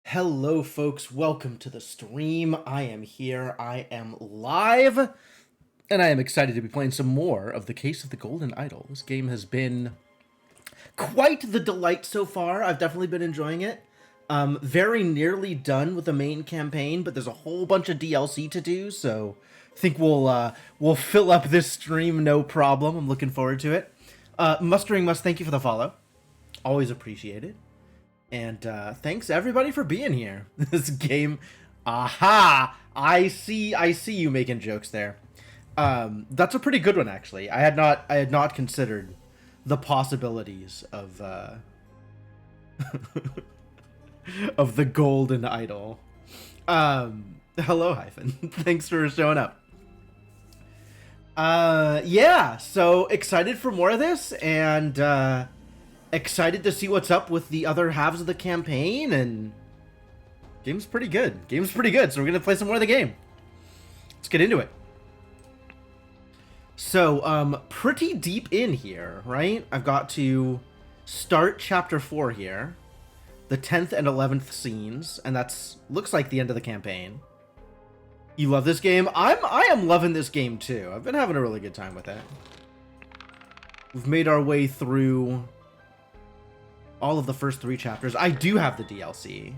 Hello, folks. Welcome to the stream. I am here. I am live. And I am excited to be playing some more of The Case of the Golden Idol. This game has been quite the delight so far. I've definitely been enjoying it. Very nearly done with the main campaign, but there's a whole bunch of DLC to do, so I think we'll fill up this stream no problem. I'm looking forward to it. Mustering Must, thank you for the follow. Always appreciated. And thanks everybody for being here. This game, aha! I see you making jokes there. That's a pretty good one, actually. I had not considered the possibilities of of the Golden Idol. Hello, Hyphen. Thanks for showing up. Yeah. So excited for more of this, and excited to see what's up with the other halves of the campaign, and game's pretty good. So we're gonna play some more of the game. Let's get into it. So, pretty deep in here, right? I've got to start chapter 4 here. The 10th and 11th scenes, and that's looks like the end of the campaign. You love this game? I am loving this game too. I've been having a really good time with it. We've made our way through all of the first 3 chapters. I do have the DLC.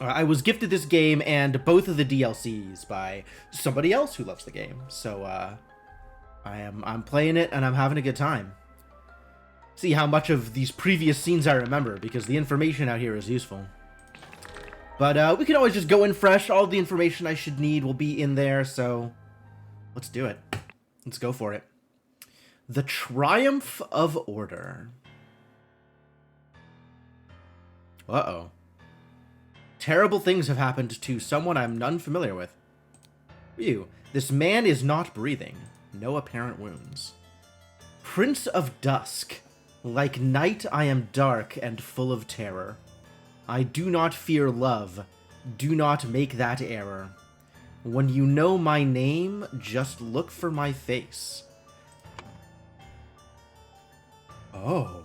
I was gifted this game and both of the DLCs by somebody else who loves the game. So I'm playing it and I'm having a good time. See how much of these previous scenes I remember, because the information out here is useful. But we can always just go in fresh. All the information I should need will be in there, so let's do it. Let's go for it. The Triumph of Order. Uh-oh. Terrible things have happened to someone I'm unfamiliar with. Ew. This man is not breathing. No apparent wounds. Prince of Dusk. Like night I am dark and full of terror. I do not fear love. Do not make that error. When you know my name, just look for my face. Oh.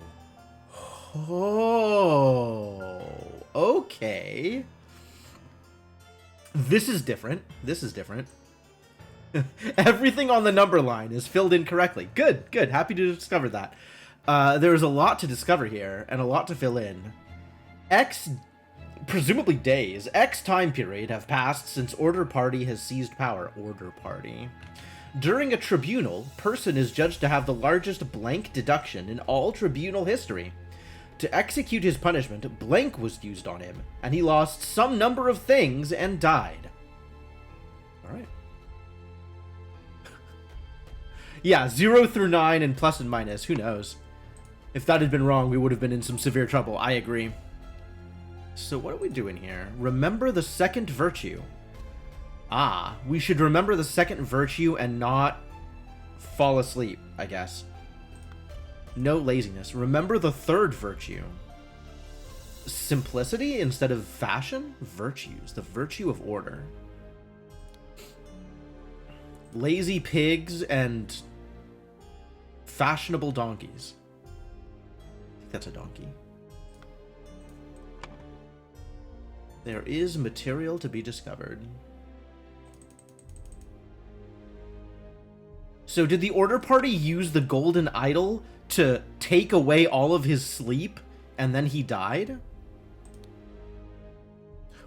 Oh. Okay. This is different. Everything on the number line is filled in correctly. Good. Happy to discover that. There's a lot to discover here, and a lot to fill in. Presumably days, X time period have passed since Order Party has seized power. Order Party. During a tribunal, person is judged to have the largest blank deduction in all tribunal history. To execute his punishment, blank was used on him, and he lost some number of things and died. Alright. Yeah, 0 through 9 and plus and minus, who knows? If that had been wrong, we would have been in some severe trouble, I agree. So what are we doing here? Remember the second virtue. Ah, we should remember the second virtue and not fall asleep, I guess. No laziness. Remember the third virtue. Simplicity instead of fashion? Virtues. The virtue of order. Lazy pigs and fashionable donkeys. I think that's a donkey. There is material to be discovered. So did the Order Party use the Golden Idol to take away all of his sleep, and then he died?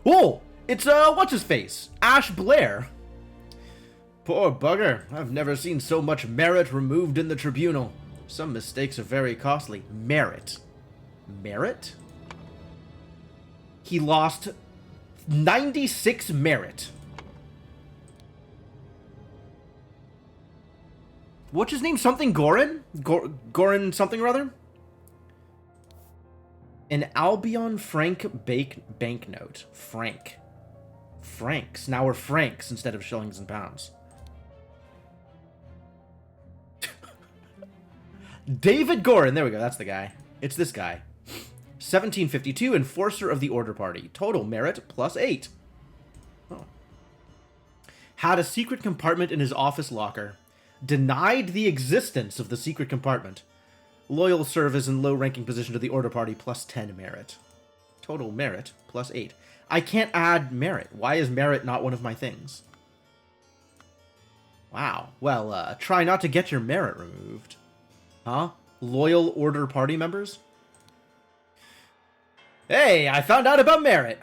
Oh! It's, what's-his-face? Ash Blair. Poor bugger. I've never seen so much merit removed in the tribunal. Some mistakes are very costly. Merit. Merit? He lost 96 merit. What's his name? Something Gorin? Gorin something or other? An Albion Frank banknote. Frank. Francs. Now we're francs instead of shillings and pounds. David Gorin. There we go. That's the guy. It's this guy. 1752, Enforcer of the Order Party. Total merit plus 8. Oh. Had a secret compartment in his office locker. Denied the existence of the secret compartment. Loyal service and low-ranking position to the Order Party plus 10 merit. Total merit, plus 8. I can't add merit. Why is merit not one of my things? Wow. Well, try not to get your merit removed. Huh? Loyal Order party members? Hey, I found out about merit!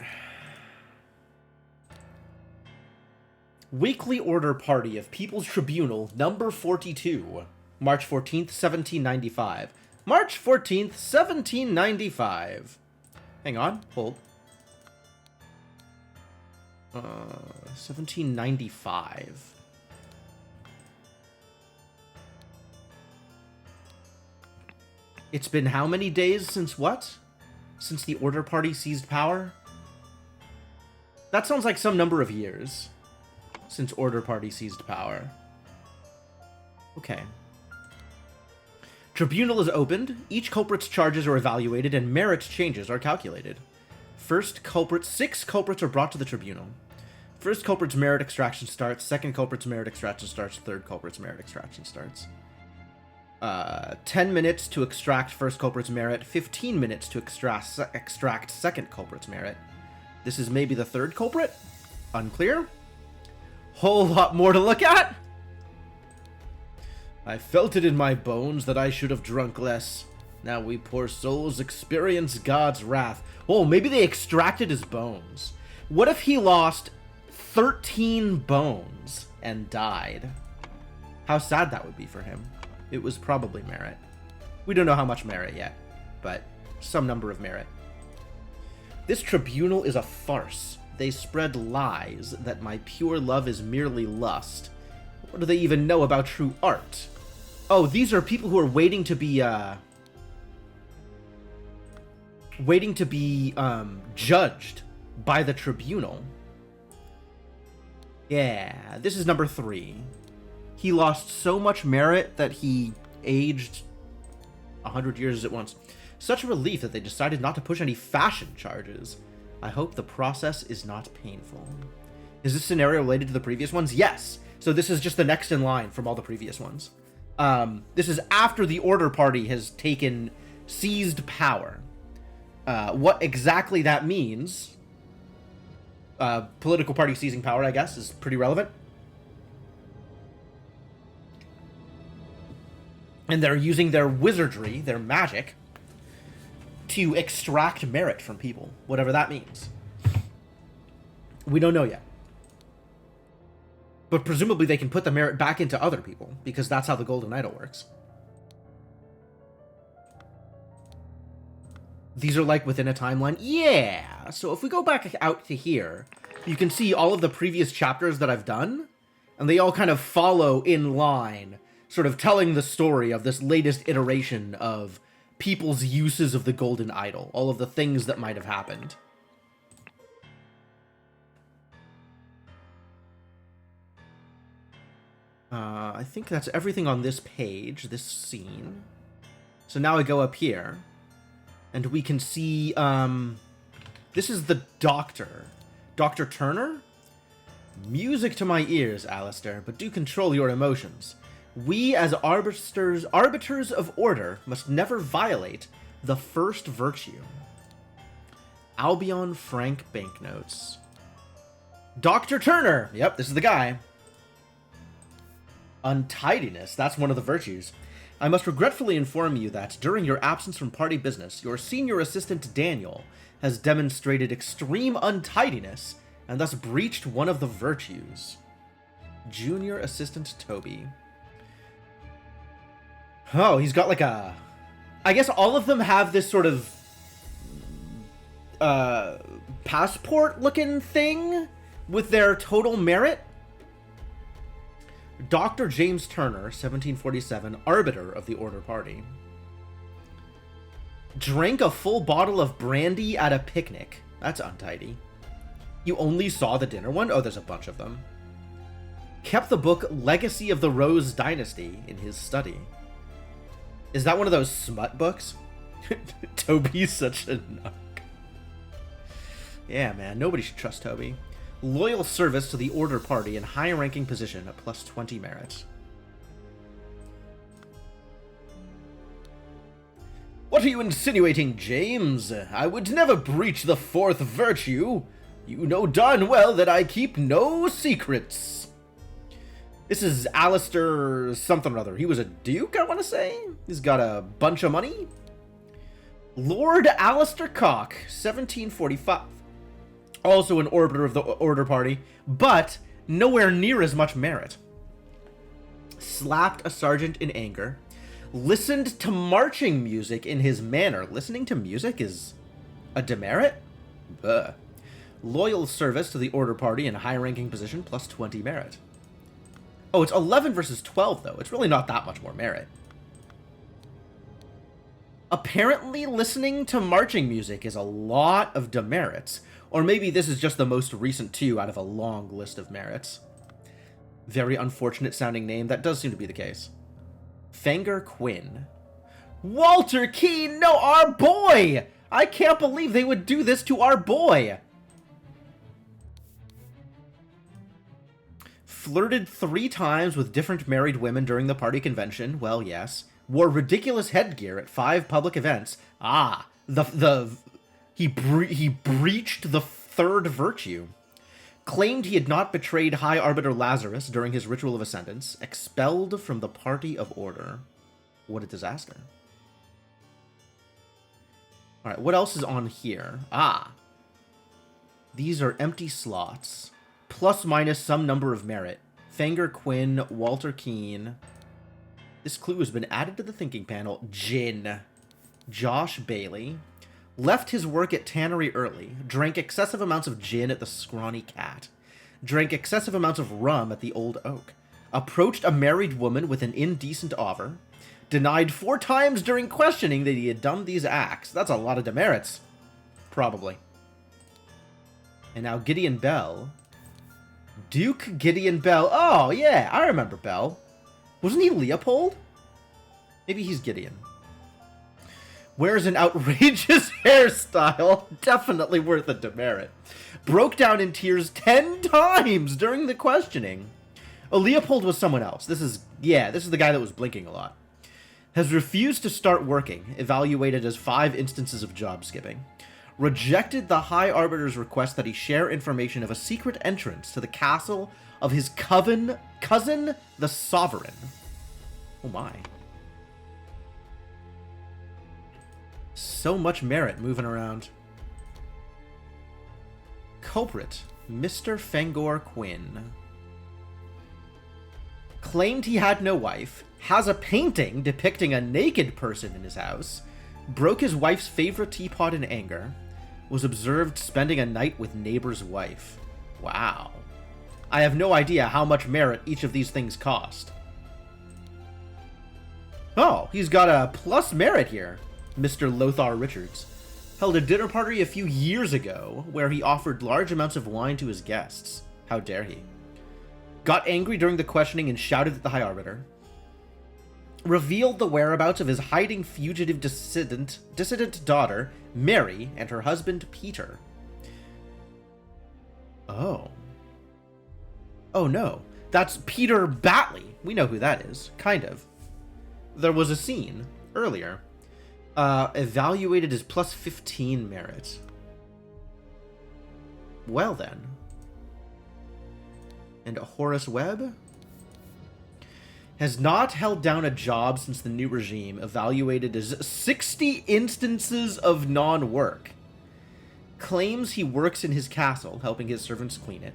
Weekly Order Party of People's Tribunal, number 42. March 14th, 1795. March 14th, 1795. Hang on, hold. 1795. It's been how many days since what? Since the Order Party seized power? That sounds like some number of years since Order Party seized power. Okay. Tribunal is opened, each culprit's charges are evaluated, and merit changes are calculated. First culprit, 6 culprits are brought to the tribunal. First culprit's merit extraction starts, second culprit's merit extraction starts, third culprit's merit extraction starts. 10 minutes to extract first culprit's merit, 15 minutes to extract second culprit's merit. This is maybe the third culprit? Unclear? Whole lot more to look at? I felt it in my bones that I should have drunk less. Now we poor souls experience God's wrath. Oh, maybe they extracted his bones. What if he lost 13 bones and died? How sad that would be for him. It was probably merit. We don't know how much merit yet, but some number of merit. This tribunal is a farce. They spread lies that my pure love is merely lust. What do they even know about true art? Oh, these are people who are waiting to be judged by the tribunal. Yeah, this is number 3. He lost so much merit that he aged 100 years at once. Such a relief that they decided not to push any fashion charges. I hope the process is not painful. Is this scenario related to the previous ones? Yes. So this is just the next in line from all the previous ones. This is after the Order Party has seized power. What exactly that means, political party seizing power, I guess, is pretty relevant. And they're using their wizardry, their magic, to extract merit from people, whatever that means. We don't know yet. But presumably they can put the merit back into other people, because that's how the Golden Idol works. These are like within a timeline? Yeah! So if we go back out to here, you can see all of the previous chapters that I've done, and they all kind of follow in line, sort of telling the story of this latest iteration of people's uses of the Golden Idol, all of the things that might have happened. I think that's everything on this page, this scene. So now I go up here, and we can see, this is the Doctor. Dr. Turner? Music to my ears, Alistair, but do control your emotions. We, as arbiters of order, must never violate the first virtue. Albion Frank Banknotes. Dr. Turner! Yep, this is the guy. Untidiness, that's one of the virtues. I must regretfully inform you that, during your absence from party business, your senior assistant, Daniel, has demonstrated extreme untidiness, and thus breached one of the virtues. Junior assistant, Toby. Oh, he's got like a... I guess all of them have this sort of... passport-looking thing with their total merit. Dr. James Turner, 1747, arbiter of the Order Party. Drank a full bottle of brandy at a picnic. That's untidy. You only saw the dinner one? Oh, there's a bunch of them. Kept the book Legacy of the Rose Dynasty in his study. Is that one of those smut books? Toby's such a nuck. Yeah, man, nobody should trust Toby. Loyal service to the Order Party in high-ranking position at plus 20 merit. What What are you insinuating, James? I would never breach the fourth virtue. You know darn well that I keep no secrets. This is Alistair something or other. He was a duke, I want to say. He's got a bunch of money. Lord Alistair Cock, 1745. Also an orbiter of the Order Party, but nowhere near as much merit. Slapped a sergeant in anger. Listened to marching music in his manor. Listening to music is a demerit? Ugh. Loyal service to the Order Party in a high-ranking position, plus 20 merit. Oh, it's 11 versus 12, though. It's really not that much more merit. Apparently, listening to marching music is a lot of demerits. Or maybe this is just the most recent 2 out of a long list of merits. Very unfortunate sounding name. That does seem to be the case. Fenger Quinn. Walter Keane! No, our boy! I can't believe they would do this to our boy! Flirted 3 times with different married women during the party convention. Well, yes. Wore ridiculous headgear at 5 public events. Ah, he breached the third virtue. Claimed he had not betrayed High Arbiter Lazarus during his ritual of ascendance. Expelled from the Party of Order. What a disaster. Alright, what else is on here? Ah. These are empty slots. Plus minus some number of merit. Fenger Quinn, Walter Keane. This clue has been added to the thinking panel. Gin. Josh Bailey. Left his work at Tannery early. Drank excessive amounts of gin at the Scrawny Cat. Drank excessive amounts of rum at the Old Oak. Approached a married woman with an indecent offer. Denied 4 times during questioning that he had done these acts. That's a lot of demerits. Probably. And now Gideon Bell. Duke Gideon Bell. Oh, yeah, I remember Bell. Wasn't he Leopold? Maybe he's Gideon. Wears an outrageous hairstyle. Definitely worth a demerit. Broke down in tears 10 times during the questioning. Oh, Leopold was someone else. This is the guy that was blinking a lot. Has refused to start working. Evaluated as 5 instances of job skipping. Rejected the High Arbiter's request that he share information of a secret entrance to the castle of his cousin, the Sovereign. Oh my. So much merit moving around. Culprit, Mr. Fengor Quinn. Claimed he had no wife, has a painting depicting a naked person in his house, broke his wife's favorite teapot in anger, was observed spending a night with neighbor's wife. Wow. I have no idea how much merit each of these things cost. Oh, he's got a plus merit here. Mr. Lothar Richards held a dinner party a few years ago where he offered large amounts of wine to his guests. How dare he? Got angry during the questioning and shouted at the High Arbiter. Revealed the whereabouts of his hiding fugitive dissident daughter, Mary, and her husband, Peter. Oh. Oh no. That's Peter Batley. We know who that is. Kind of. There was a scene earlier. Evaluated as plus 15 merit. Well then. And Horace Webb? Has not held down a job since the new regime, evaluated as 60 instances of non-work. Claims he works in his castle, helping his servants clean it.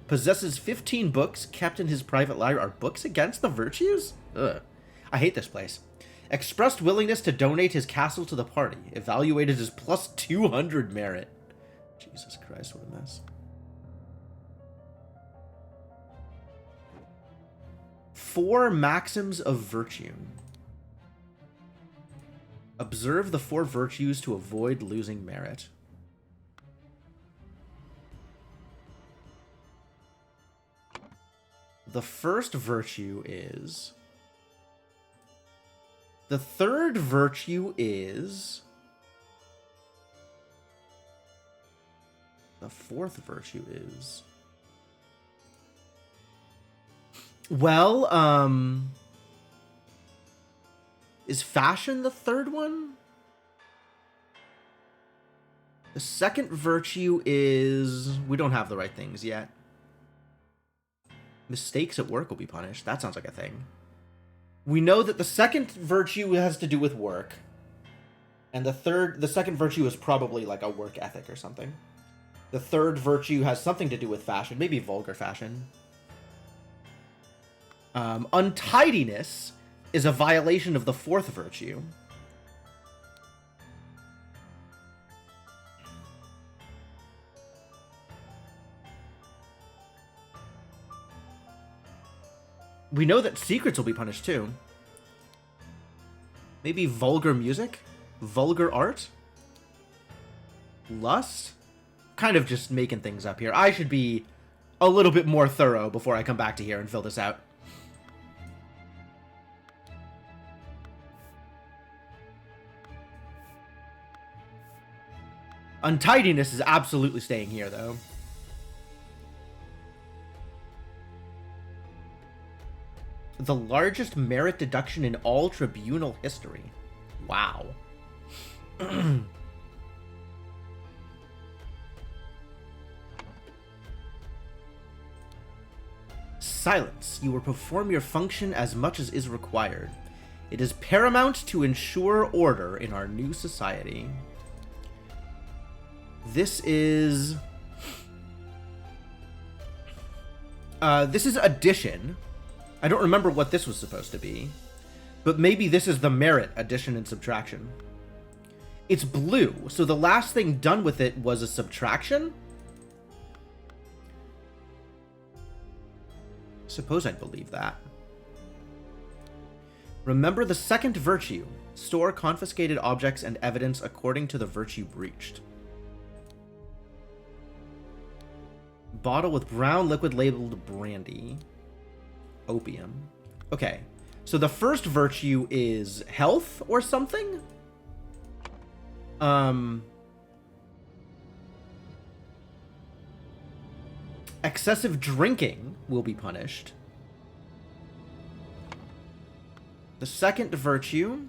Possesses 15 books kept in his private library. Are books against the virtues? Ugh. I hate this place. Expressed willingness to donate his castle to the party, evaluated as plus 200 merit. Jesus Christ, what a mess. 4 maxims of virtue. Observe the 4 virtues to avoid losing merit. The first virtue is... The third virtue is... The fourth virtue is... Well, is fashion the third one? The second virtue is... we don't have the right things yet. Mistakes at work will be punished. That sounds like a thing. We know that the second virtue has to do with work. And the second virtue is probably like a work ethic or something. The third virtue has something to do with fashion, maybe vulgar fashion. Untidiness is a violation of the fourth virtue. We know that secrets will be punished too. Maybe vulgar music? Vulgar art? Lust? Kind of just making things up here. I should be a little bit more thorough before I come back to here and fill this out. Untidiness is absolutely staying here, though. The largest merit deduction in all tribunal history. Wow. Silence. You will perform your function as much as is required. It is paramount to ensure order in our new society. This is addition. I don't remember what this was supposed to be, but maybe this is the merit, addition and subtraction. It's blue, so the last thing done with it was a subtraction? Suppose I'd believe that. Remember the second virtue. Store confiscated objects and evidence according to the virtue breached. Bottle with brown liquid labeled brandy. Opium. Okay. So the first virtue is health or something? Excessive drinking will be punished. The second virtue...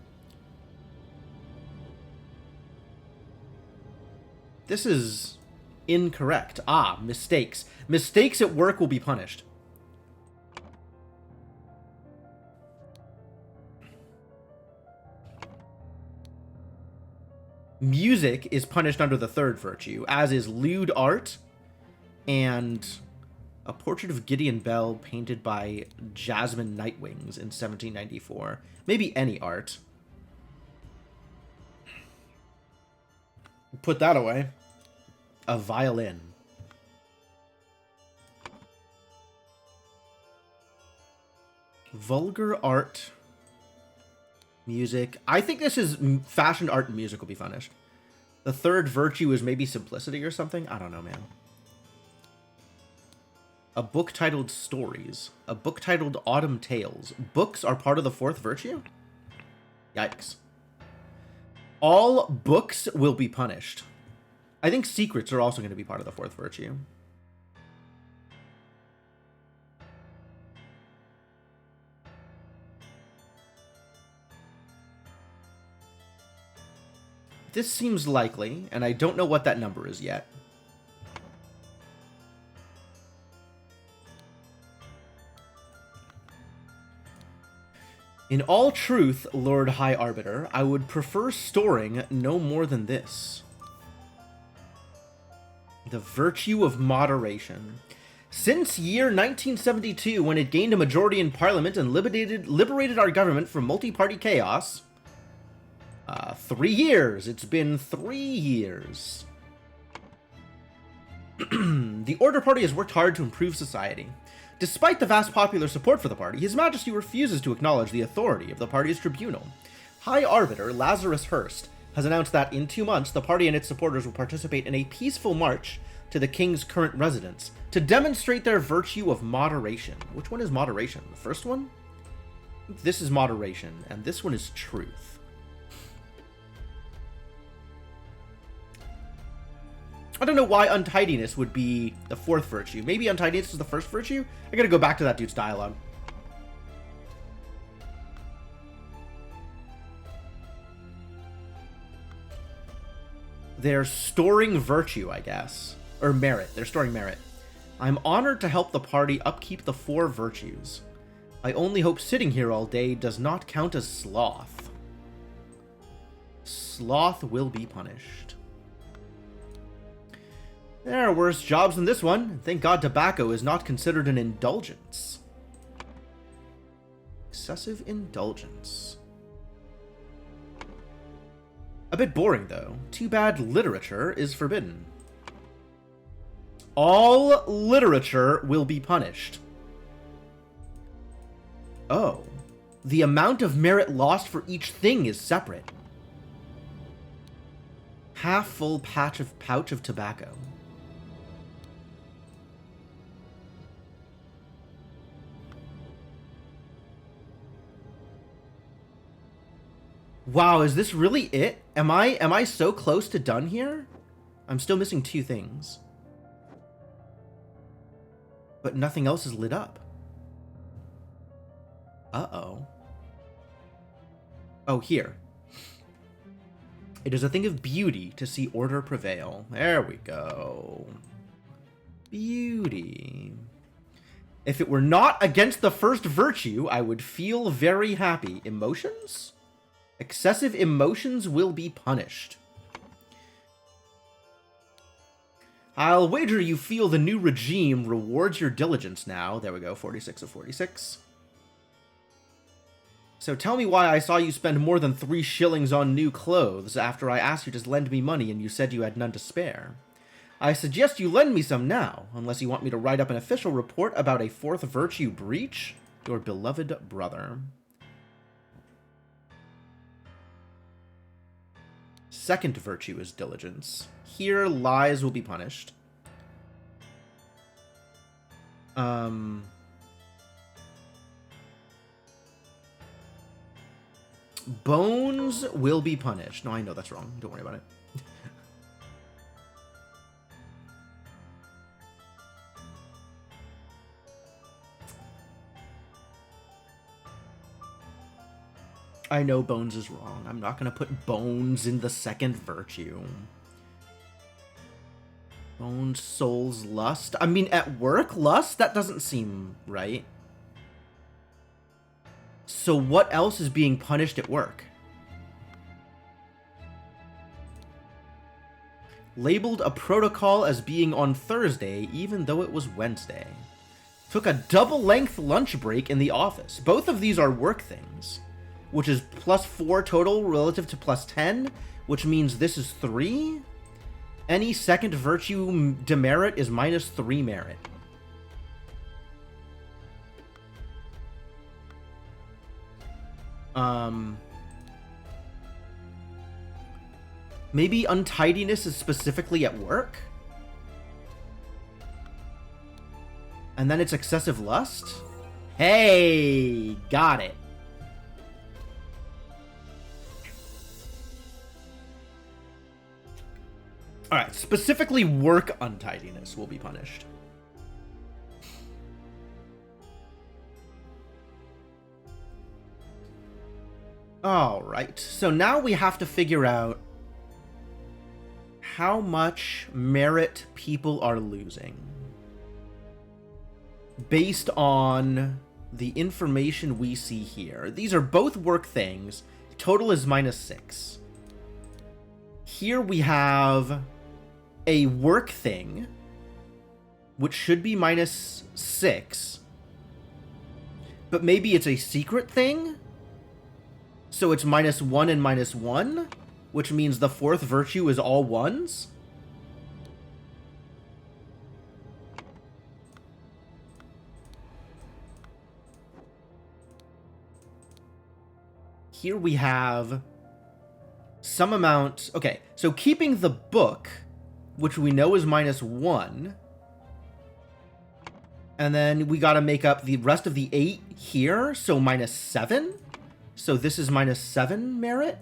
this is incorrect. Ah, mistakes. Mistakes at work will be punished. Music is punished under the third virtue, as is lewd art and a portrait of Gideon Bell painted by Jasmine Nightwings in 1794. Maybe any art. Put that away. A violin. Vulgar art. Music. I think this is fashion, art, and music will be punished. The third virtue is maybe simplicity or something? I don't know, man. A book titled Stories. A book titled Autumn Tales. Books are part of the fourth virtue? Yikes. All books will be punished. I think secrets are also going to be part of the fourth virtue. This seems likely, and I don't know what that number is yet. In all truth, Lord High Arbiter, I would prefer storing no more than this. The virtue of moderation. Since year 1972, when it gained a majority in Parliament and liberated our government from multi-party chaos... 3 years. It's been 3 years. The Order Party has worked hard to improve society. Despite the vast popular support for the party, His Majesty refuses to acknowledge the authority of the party's tribunal. High Arbiter Lazarus Hurst has announced that in 2 months, the party and its supporters will participate in a peaceful march to the king's current residence to demonstrate their virtue of moderation. Which one is moderation? The first one? This is moderation, and this one is truth. I don't know why untidiness would be the fourth virtue. Maybe untidiness is the first virtue? I gotta go back to that dude's dialogue. They're storing virtue, I guess. Or merit. They're storing merit. I'm honored to help the party upkeep the 4 virtues. I only hope sitting here all day does not count as sloth. Sloth will be punished. There are worse jobs than this one. Thank God tobacco is not considered an indulgence. Excessive indulgence. A bit boring, though. Too bad literature is forbidden. All literature will be punished. Oh. The amount of merit lost for each thing is separate. Half full pouch of tobacco. Wow, is this really it? Am I so close to done here? I'm still missing 2 things. But nothing else is lit up. Uh-oh. Oh, here. It is a thing of beauty to see order prevail. There we go. Beauty. If it were not against the first virtue, I would feel very happy. Emotions? Excessive emotions will be punished. I'll wager you feel the new regime rewards your diligence now. There we go, 46 of 46. So tell me why I saw you spend more than 3 shillings on new clothes after I asked you to lend me money and you said you had none to spare. I suggest you lend me some now, unless you want me to write up an official report about a 4th virtue breach. Your beloved brother. 2nd virtue is diligence. Here, lies will be punished. Bones will be punished. No, I know that's wrong. Don't worry about it. I know bones is wrong. I'm not going to put bones in the 2nd virtue. Bones, souls, lust. I mean, at work, lust? That doesn't seem right. So what else is being punished at work? Labeled a protocol as being on Thursday, even though it was Wednesday. Took a double-length lunch break in the office. Both of these are work things, which is +4 total relative to +10, which means this is 3. Any 2nd virtue demerit is -3 merit. Maybe untidiness is specifically at work? And then it's excessive lust? Hey, got it. Alright, specifically work untidiness will be punished. Alright, so now we have to figure out how much merit people are losing based on the information we see here. These are both work things. Total is -6. Here we have a work thing, which should be -6. But maybe it's a secret thing? So it's -1 and -1? Which means the 4th virtue is all 1s? Here we have some amount... Okay, so keeping the book, which we know is -1, and then we gotta make up the rest of the 8 here, so -7? So this is -7 merit?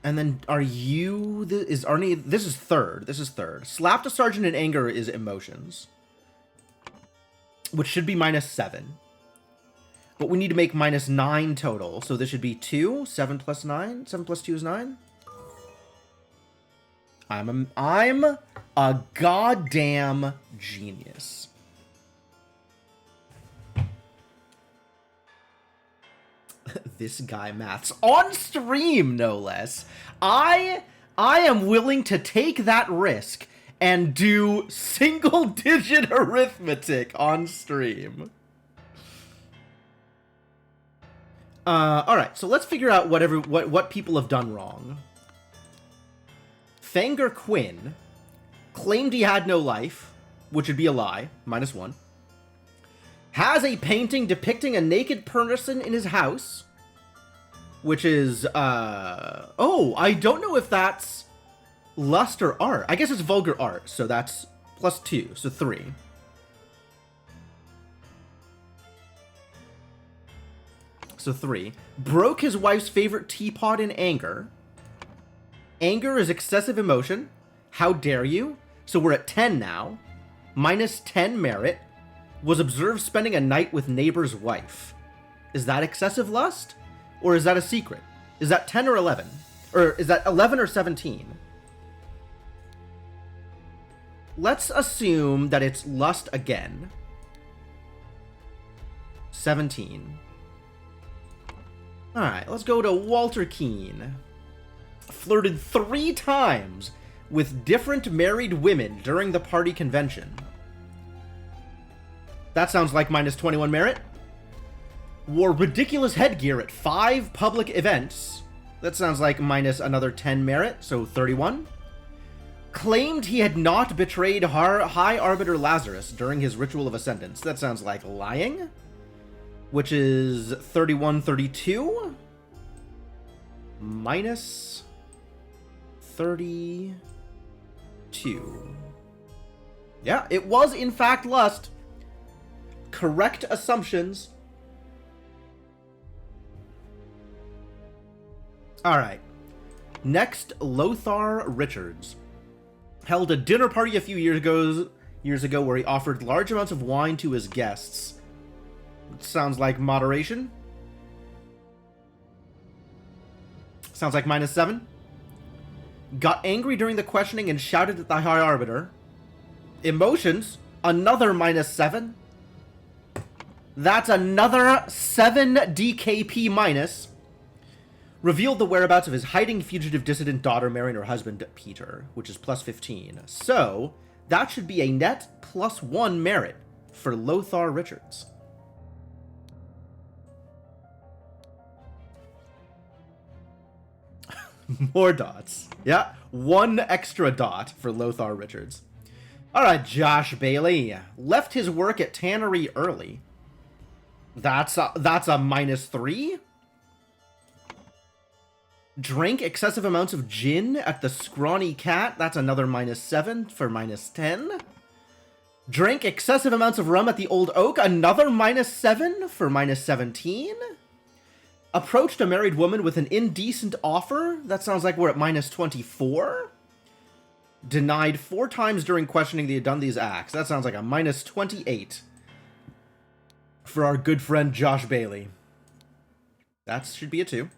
And then are you... Is Arnie... This is 3rd. This is 3rd. Slapped a sergeant in anger is emotions, which should be -7. But we need to make -9 total. So this should be 2. 7 plus 9. 7 plus 2 is 9. I'm a goddamn genius. This guy maths on stream, no less. I am willing to take that risk and do single-digit arithmetic on stream. All right, so let's figure out what people have done wrong. Fanger Quinn claimed he had no life, which would be a lie, -1. Has a painting depicting a naked person in his house, which is, oh, I don't know if that's lust or art. I guess it's vulgar art, so that's +2, so 3. So 3. Broke his wife's favorite teapot in anger. Anger is excessive emotion. How dare you? So we're at 10 now. -10 merit. Was observed spending a night with neighbor's wife. Is that excessive lust? Or is that a secret? Is that 10 or 11? Or is that 11 or 17? Let's assume that it's lust again. 17. Alright, let's go to Walter Keane. Flirted 3 times with different married women during the party convention. That sounds like -21 merit. Wore ridiculous headgear at 5 public events. That sounds like minus another 10 merit, so 31. Claimed he had not betrayed High Arbiter Lazarus during his ritual of ascendance. That sounds like lying, which is 31, 32. Minus 32. Yeah, it was in fact lust. Correct assumptions. Alright. Next, Lothar Richards. Held a dinner party a few years ago where he offered large amounts of wine to his guests. Sounds like moderation. Sounds like -7. Got angry during the questioning and shouted at the High Arbiter. Emotions, another -7. That's another 7 DKP minus. Revealed the whereabouts of his hiding fugitive dissident daughter marrying her husband Peter, which is +15. So, that should be a net +1 merit for Lothar Richards. More dots. Yeah, 1 extra dot for Lothar Richards. Alright, Josh Bailey. Left his work at Tannery early. That's a -3. Drank excessive amounts of gin at the Scrawny Cat. That's another -7 for -10. Drank excessive amounts of rum at the Old Oak. Another -7 for -17. Approached a married woman with an indecent offer. That sounds like we're at -24. Denied 4 times during questioning that he had done these acts. That sounds like a -28 for our good friend Josh Bailey. That should be a 2.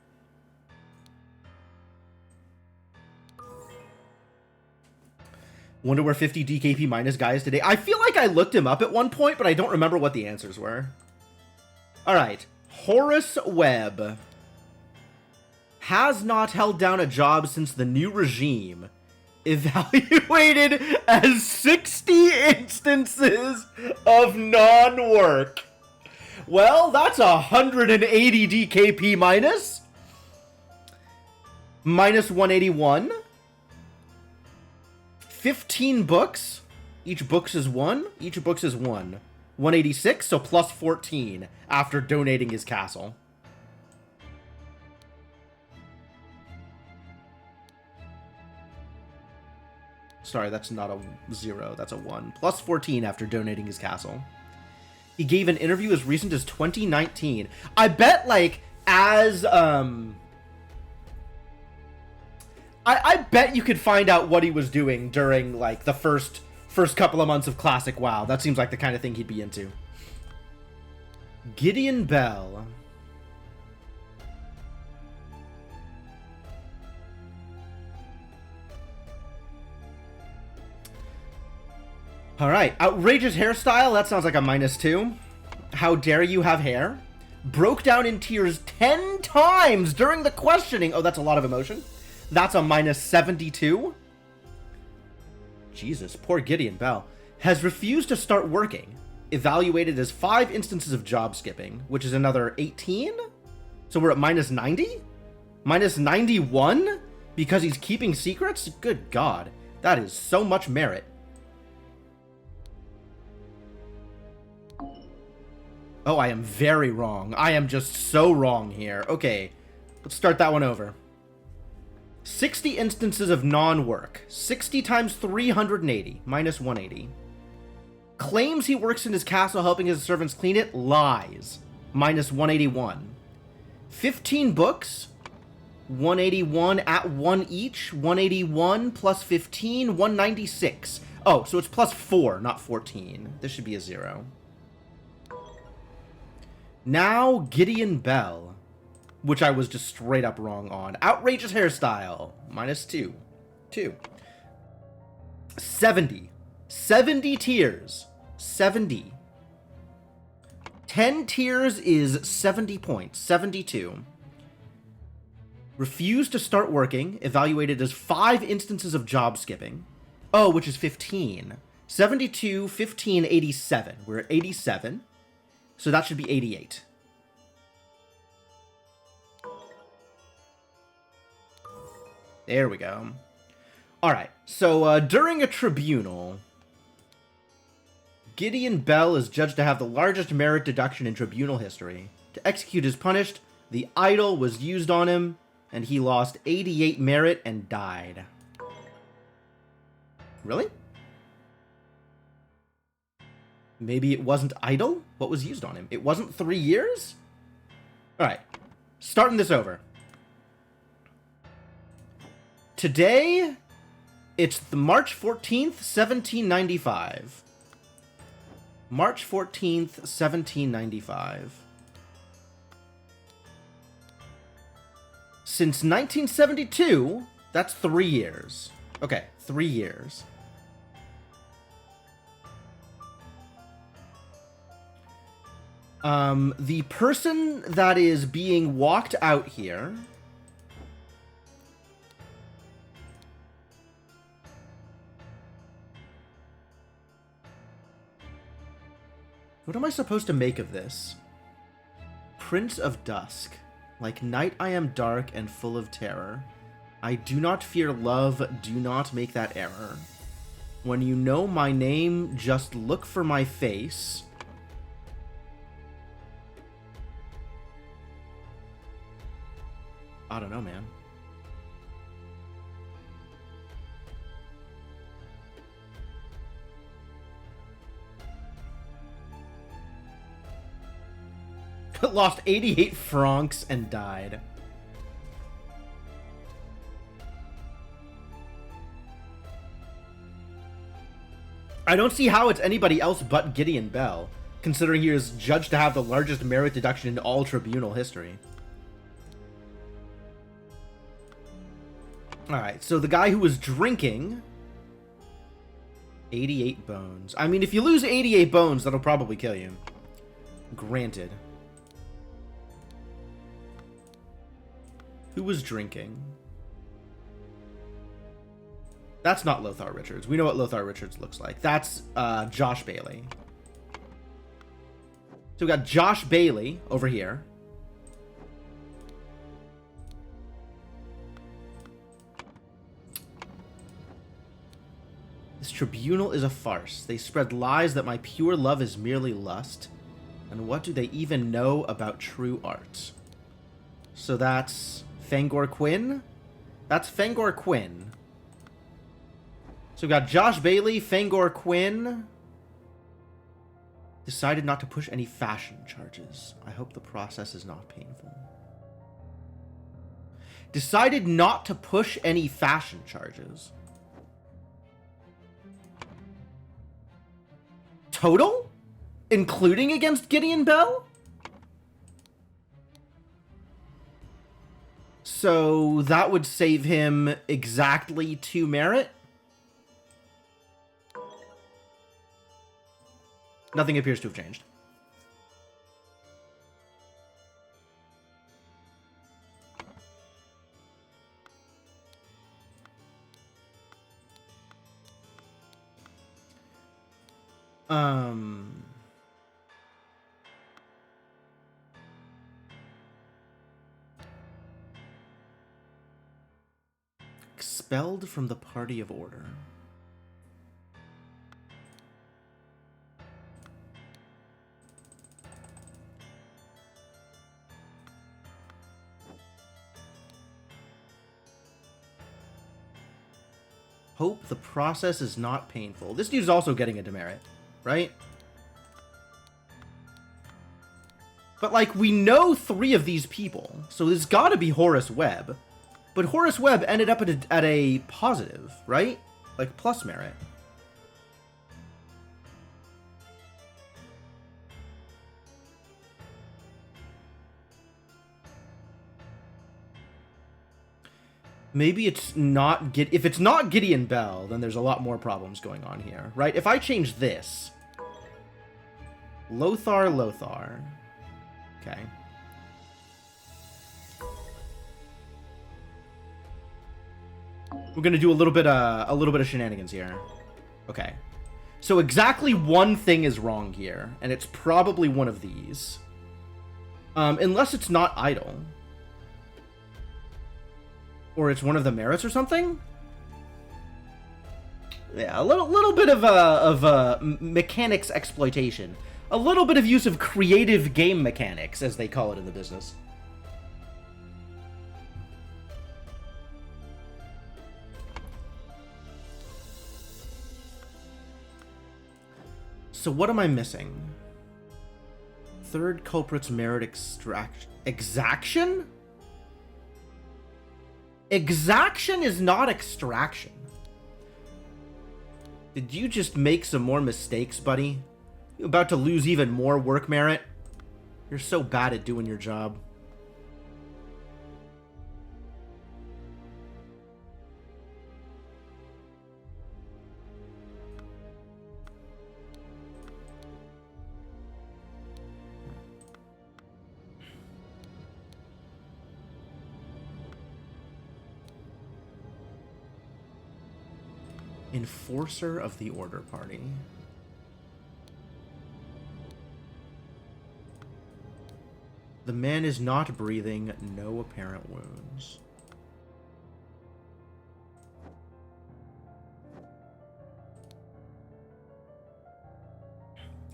Wonder where 50 DKP minus guy is today. I feel like I looked him up at one point, but I don't remember what the answers were. Alright. Horace Webb. Has not held down a job since the new regime. Evaluated as 60 instances of non-work. Well, that's 180 DKP minus. Minus 181. 15 books. Each book is 1. Each book is 1. 186, so plus 14 after donating his castle. Sorry, that's not a 0. That's a 1. Plus 14 after donating his castle. He gave an interview as recent as 2019. I bet, like, as, I bet you could find out what he was doing during, like, the first couple of months of Classic WoW. That seems like the kind of thing he'd be into. Gideon Bell. Alright, outrageous hairstyle, that sounds like a -2. How dare you have hair? Broke down in tears 10 times during the questioning. Oh, that's a lot of emotion. That's a -72. Jesus, poor Gideon Bell. Has refused to start working. Evaluated as 5 instances of job skipping, which is another 18? So we're at -90? -91? Because he's keeping secrets? Good God. That is so much merit. Oh, I am very wrong. I am just so wrong here. Okay, let's start that one over. 60 instances of non-work. 60 times 380, -180. Claims he works in his castle helping his servants clean it. Lies, -181. 15 books, 181 at 1 each. 181 plus 15, 196. Oh, so it's +4, not 14. This should be a 0. Now, Gideon Bell, which I was just straight up wrong on. Outrageous hairstyle, -2. 2. 70. 70 tears. 70. 10 tears is 70 points. 72. Refused to start working. Evaluated as 5 instances of job skipping. Oh, which is 15. 72, 15, 87. We're at 87. So that should be 88. There we go. Alright, so during a tribunal, Gideon Bell is judged to have the largest merit deduction in tribunal history. To execute his punished, the idol was used on him, and he lost 88 merit and died. Really? Maybe it wasn't idle? What was used on him? It wasn't 3 years? Alright, starting this over. Today, it's the March 14th, 1795. March 14th, 1795. Since 1972, that's 3 years. Okay, 3 years. The person that is being walked out here... What am I supposed to make of this? Prince of Dusk. Like night I am dark and full of terror. I do not fear love, do not make that error. When you know my name, just look for my face. I don't know, man. Lost 88 francs and died. I don't see how it's anybody else but Gideon Bell, considering he is judged to have the largest merit deduction in all tribunal history. Alright, so the guy who was drinking... 88 bones. I mean, if you lose 88 bones, that'll probably kill you. Granted. Who was drinking? That's not Lothar Richards. We know what Lothar Richards looks like. That's Josh Bailey. So we got Josh Bailey over here. This tribunal is a farce. They spread lies that my pure love is merely lust. And what do they even know about true art? So that's Fangor Quinn? That's Fangor Quinn. So we've got Josh Bailey, Fangor Quinn. Decided not to push any fashion charges. I hope the process is not painful. Decided not to push any fashion charges. Total? Including against Gideon Bell? So that would save him exactly 2 merit. Nothing appears to have changed. Expelled from the party of order. Hope the process is not painful. This dude's also getting a demerit, right? But, like, we know 3 of these people, so there's gotta be Horace Webb. But Horace Webb ended up at a positive, right? Like, plus merit. Maybe it's not... If it's not Gideon Bell, then there's a lot more problems going on here, right? If I change this... Lothar. Okay. We're gonna do a little bit of shenanigans here. Okay. So exactly one thing is wrong here, and it's probably one of these. Unless it's not idle. Or it's one of the merits or something? Yeah, a little bit of mechanics exploitation. A little bit of use of creative game mechanics, as they call it in the business. So what am I missing? Third culprit's merit exaction? Exaction is not extraction. Did you just make some more mistakes, buddy? You about to lose even more work merit? You're so bad at doing your job. Enforcer of the Order Party. The man is not breathing, no apparent wounds.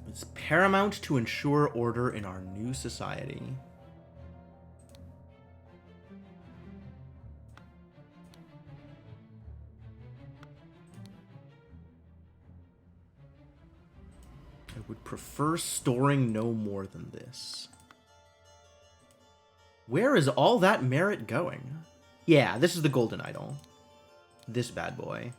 It's paramount to ensure order in our new society. I would prefer storing no more than this. Where is all that merit going? Yeah, this is the golden idol. This bad boy.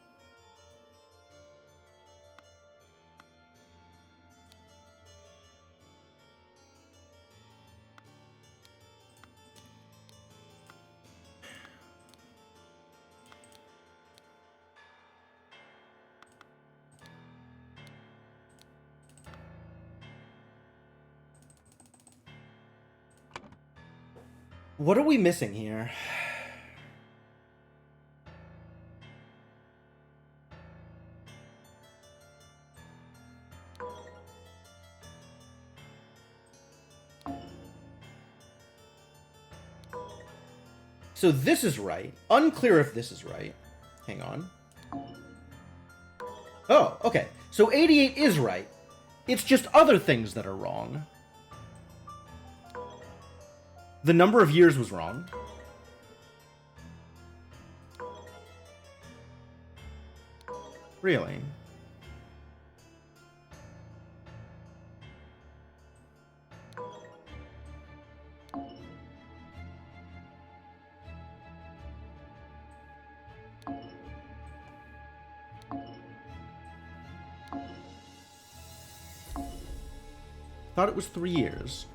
What are we missing here? So this is right. Unclear if this is right. Hang on. Oh, okay. So 88 is right. It's just other things that are wrong. The number of years was wrong. Really? Thought it was 3 years.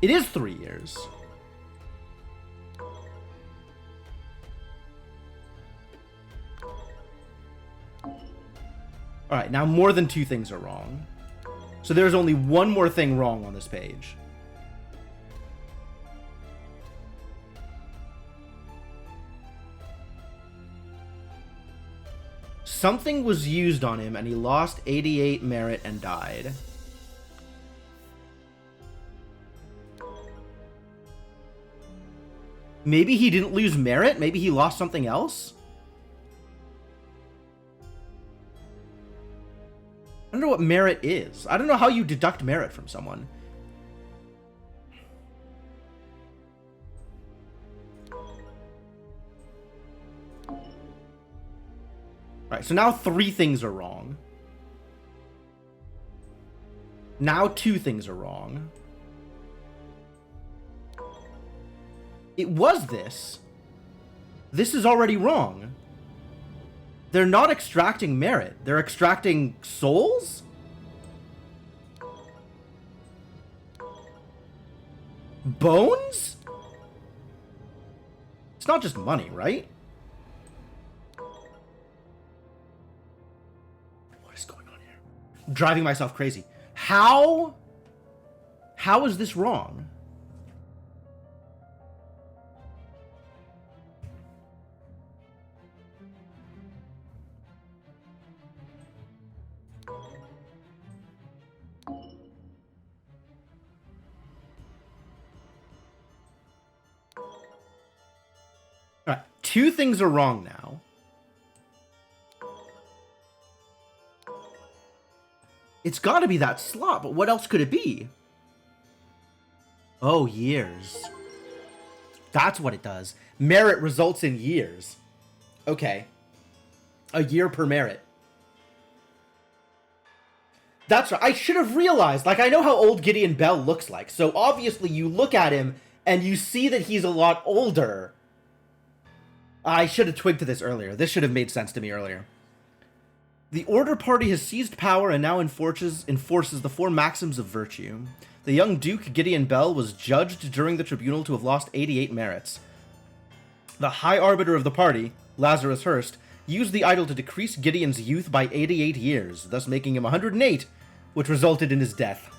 It is 3 years. Alright, now more than 2 things are wrong. So there's only one more thing wrong on this page. Something was used on him and he lost 88 merit and died. Maybe he didn't lose merit? Maybe he lost something else? I don't know what merit is. I don't know how you deduct merit from someone. Right, so now 3 things are wrong. Now 2 things are wrong. It was this. This is already wrong. They're not extracting merit. They're extracting souls? Bones? It's not just money, right? What is going on here? I'm driving myself crazy. How is this wrong? Alright, 2 things are wrong now. It's gotta be that slot, but what else could it be? Oh, years. That's what it does. Merit results in years. Okay. A year per merit. That's right. I should have realized. Like, I know how old Gideon Bell looks like. So obviously you look at him and you see that he's a lot older. I should have twigged to this earlier. This should have made sense to me earlier. The Order Party has seized power and now enforces the 4 maxims of virtue. The young Duke, Gideon Bell, was judged during the tribunal to have lost 88 merits. The High Arbiter of the party, Lazarus Hurst, used the idol to decrease Gideon's youth by 88 years, thus making him 108, which resulted in his death.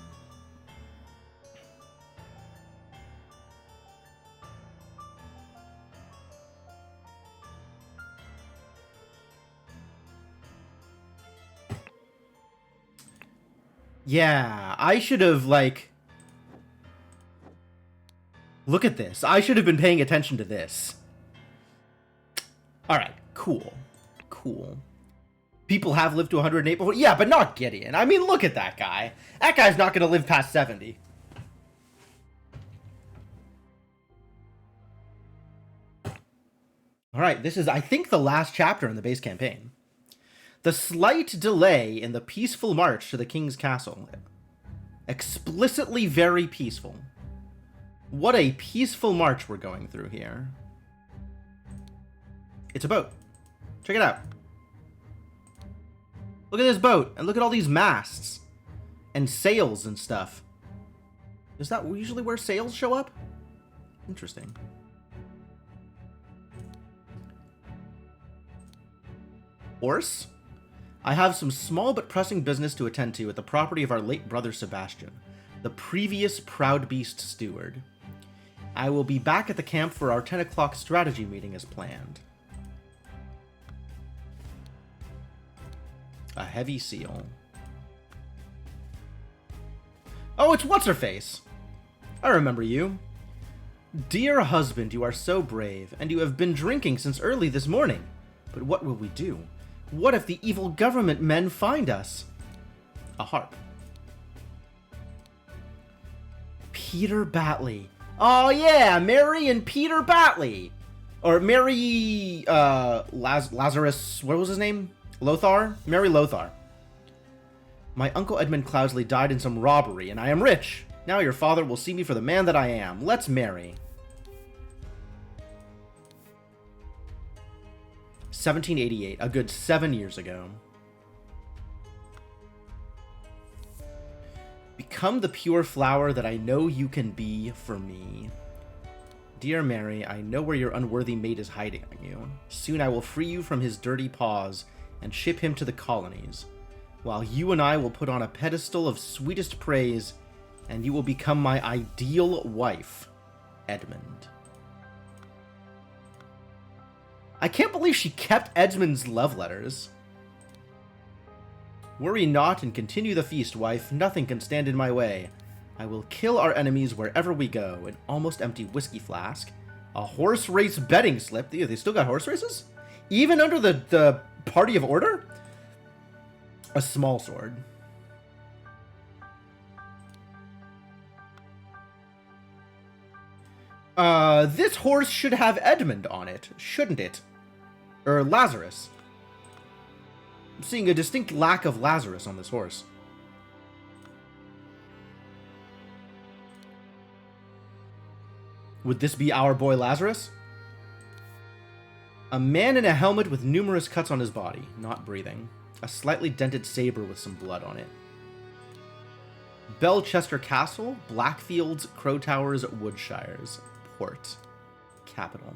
Yeah, I should have, like... Look at this. I should have been paying attention to this. Alright, cool. Cool. People have lived to 108 before. Yeah, but not Gideon. I mean, look at that guy. That guy's not going to live past 70. Alright, this is, I think, the last chapter in the base campaign. The slight delay in the peaceful march to the king's castle. Explicitly very peaceful. What a peaceful march we're going through here. It's a boat. Check it out. Look at this boat, and look at all these masts. And sails and stuff. Is that usually where sails show up? Interesting. Horse? I have some small but pressing business to attend to at the property of our late brother Sebastian, the previous Proud Beast steward. I will be back at the camp for our 10 o'clock strategy meeting as planned. A heavy seal. Oh, it's What's-Her-Face! I remember you. Dear husband, you are so brave, and you have been drinking since early this morning. But what will we do? What if the evil government men find us? A harp. Peter Batley. Oh yeah, Mary and Peter Batley. Or Mary, Lazarus, what was his name? Lothar? Mary Lothar. My uncle Edmund Cloudesley died in some robbery, and I am rich. Now your father will see me for the man that I am. Let's marry. 1788, a good 7 years ago. become the pure flower that I know you can be for me. Dear Mary, I know where your unworthy mate is hiding you. Soon I will free you from his dirty paws and ship him to the colonies, while you and I will put on a pedestal of sweetest praise, and you will become my ideal wife, Edmund. I can't believe she kept Edmund's love letters. Worry not and continue the feast, wife. Nothing can stand in my way. I will kill our enemies wherever we go. An almost empty whiskey flask. A horse race betting slip. They still got horse races? Even under the party of order? A small sword. This horse should have Edmund on it, shouldn't it? Or Lazarus. I'm seeing a distinct lack of Lazarus on this horse. Would this be our boy Lazarus? A man in a helmet with numerous cuts on his body, not breathing. A slightly dented saber with some blood on it. Belchester Castle, Blackfields, Crow Towers, Woodshires. Port. Capital.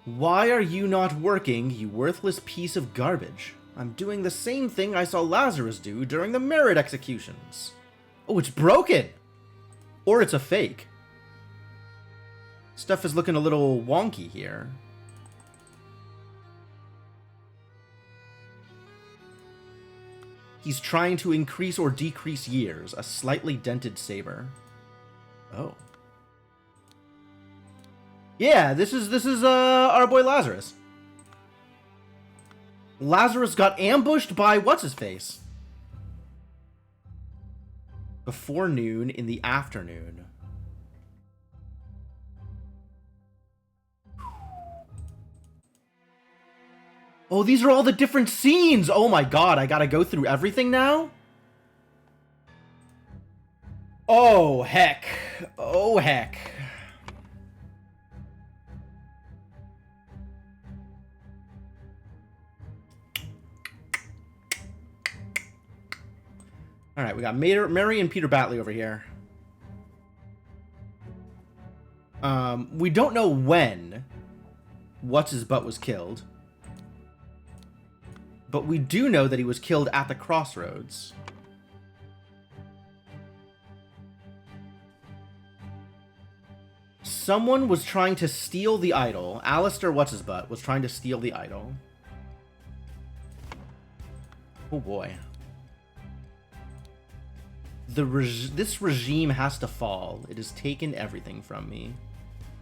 Why are you not working, you worthless piece of garbage? I'm doing the same thing I saw Lazarus do during the merit executions. Oh, it's broken! Or it's a fake. Stuff is looking a little wonky here. He's trying to increase or decrease years. A slightly dented saber. Oh. Yeah, this is our boy Lazarus. Lazarus got ambushed by what's-his-face? Before noon in the afternoon. Oh, these are all the different scenes! Oh my god, I gotta go through everything now? Oh, heck. Oh, heck. Alright, we got Mary and Peter Batley over here. We don't know when What's-His-Butt was killed. But we do know that he was killed at the crossroads. Someone was trying to steal the idol. Alistair What's-His-Butt was trying to steal the idol. Oh boy. This regime has to fall. It has taken everything from me.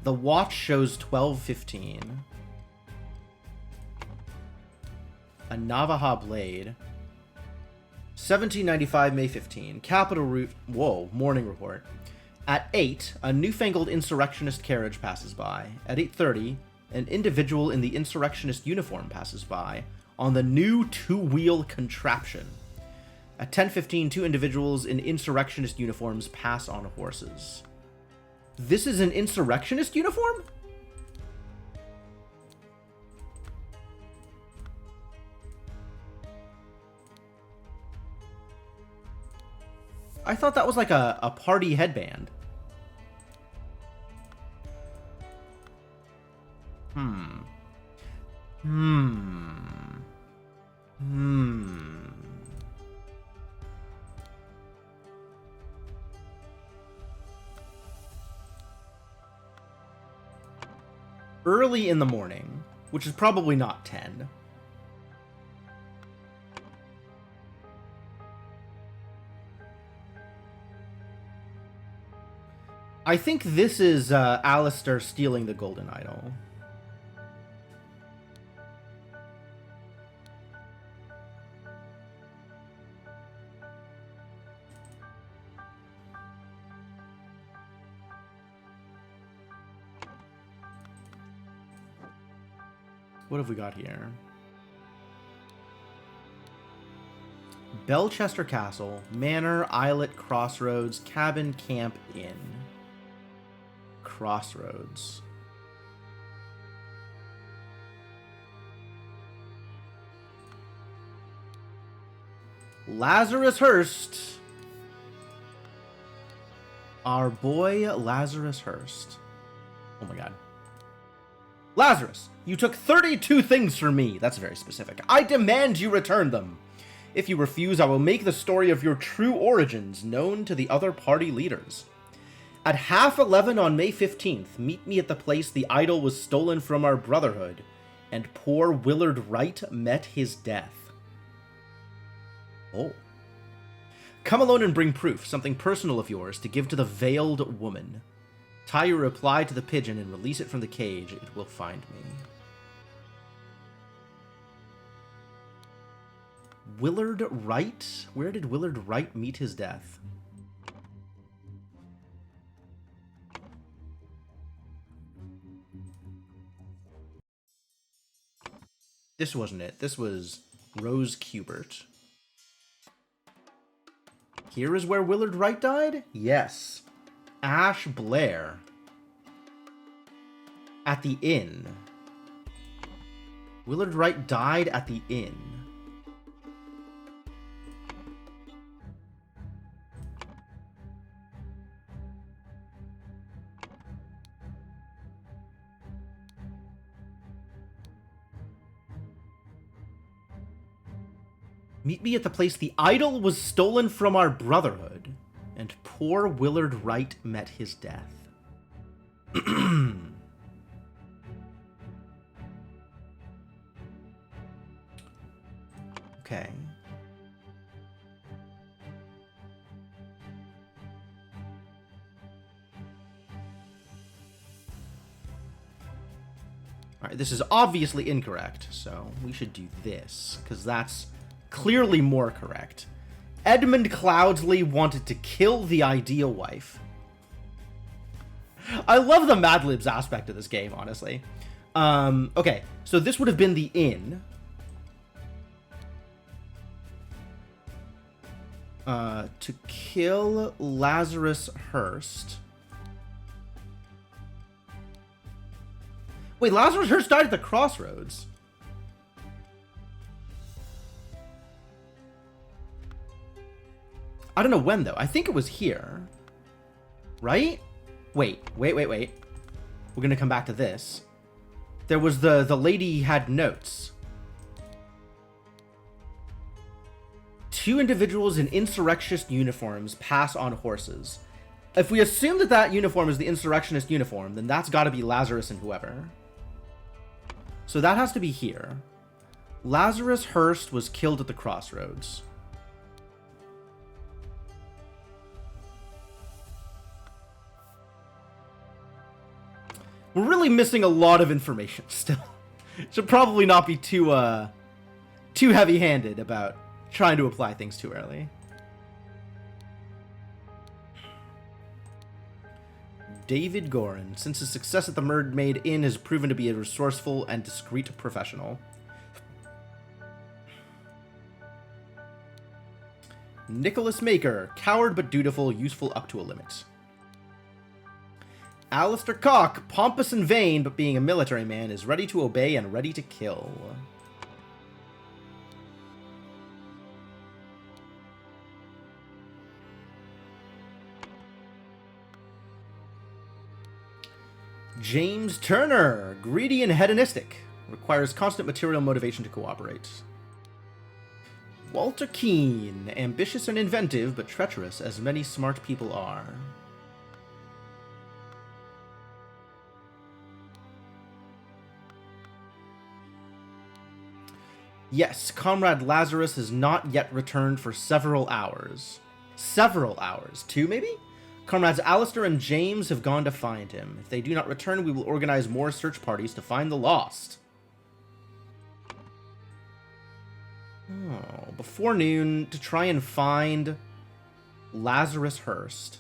The watch shows 12:15. A Navajo blade. 1795, May 15. Capital Route. Whoa, morning report. At 8, a newfangled insurrectionist carriage passes by. At 8:30, an individual in the insurrectionist uniform passes by on the new two-wheel contraption. At 10:15, two individuals in insurrectionist uniforms pass on horses. This is an insurrectionist uniform? I thought that was like a party headband. Early in the morning, which is probably not 10. I think this is Alistair stealing the golden idol. What have we got here? Belchester Castle, Manor, Islet, Crossroads, Cabin, Camp, Inn. Crossroads. Lazarus Hurst. Our boy Lazarus Hurst. Oh my god. Lazarus, you took 32 things from me. That's very specific. I demand you return them. If you refuse, I will make the story of your true origins known to the other party leaders. At 11:30 on May 15th, meet me at the place the idol was stolen from our brotherhood, and poor Willard Wright met his death. Oh. Come alone and bring proof, something personal of yours, to give to the veiled woman. Tie your reply to the pigeon and release it from the cage. It will find me. Willard Wright? Where did Willard Wright meet his death? This wasn't it. This was Rose Kubert. Here is where Willard Wright died? Yes. Ash Blair. At the inn. Willard Wright died at the inn. Meet me at the place the idol was stolen from our brotherhood, and poor Willard Wright met his death. Okay. Alright, this is obviously incorrect, so we should do this, because that's clearly more correct. Edmund Cloudsley wanted to kill the ideal wife. I love the Mad Libs aspect of this game, honestly. Okay, so this would have been the inn. To kill Lazarus Hurst. Wait, Lazarus Hurst died at the crossroads. I don't know when, though. I think it was here. Right? Wait. We're gonna come back to this. There was the lady had notes. 2 individuals in insurrectionist uniforms pass on horses. If we assume that that uniform is the insurrectionist uniform, then that's got to be Lazarus and whoever. So that has to be here. Lazarus Hurst was killed at the crossroads. We're really missing a lot of information still. Should probably not be too heavy-handed about trying to apply things too early. David Gorin, since his success at the Mermaid Inn, has proven to be a resourceful and discreet professional. Nicholas Maker, coward but dutiful, useful up to a limit. Alistair Cock, pompous and vain, but being a military man, is ready to obey and ready to kill. James Turner, greedy and hedonistic, requires constant material motivation to cooperate. Walter Keane, ambitious and inventive, but treacherous, as many smart people are. Yes, Comrade Lazarus has not yet returned for several hours. Several hours. 2, maybe? Comrades Alistair and James have gone to find him. If they do not return, we will organize more search parties to find the lost. Oh, before noon, to try and find Lazarus Hurst.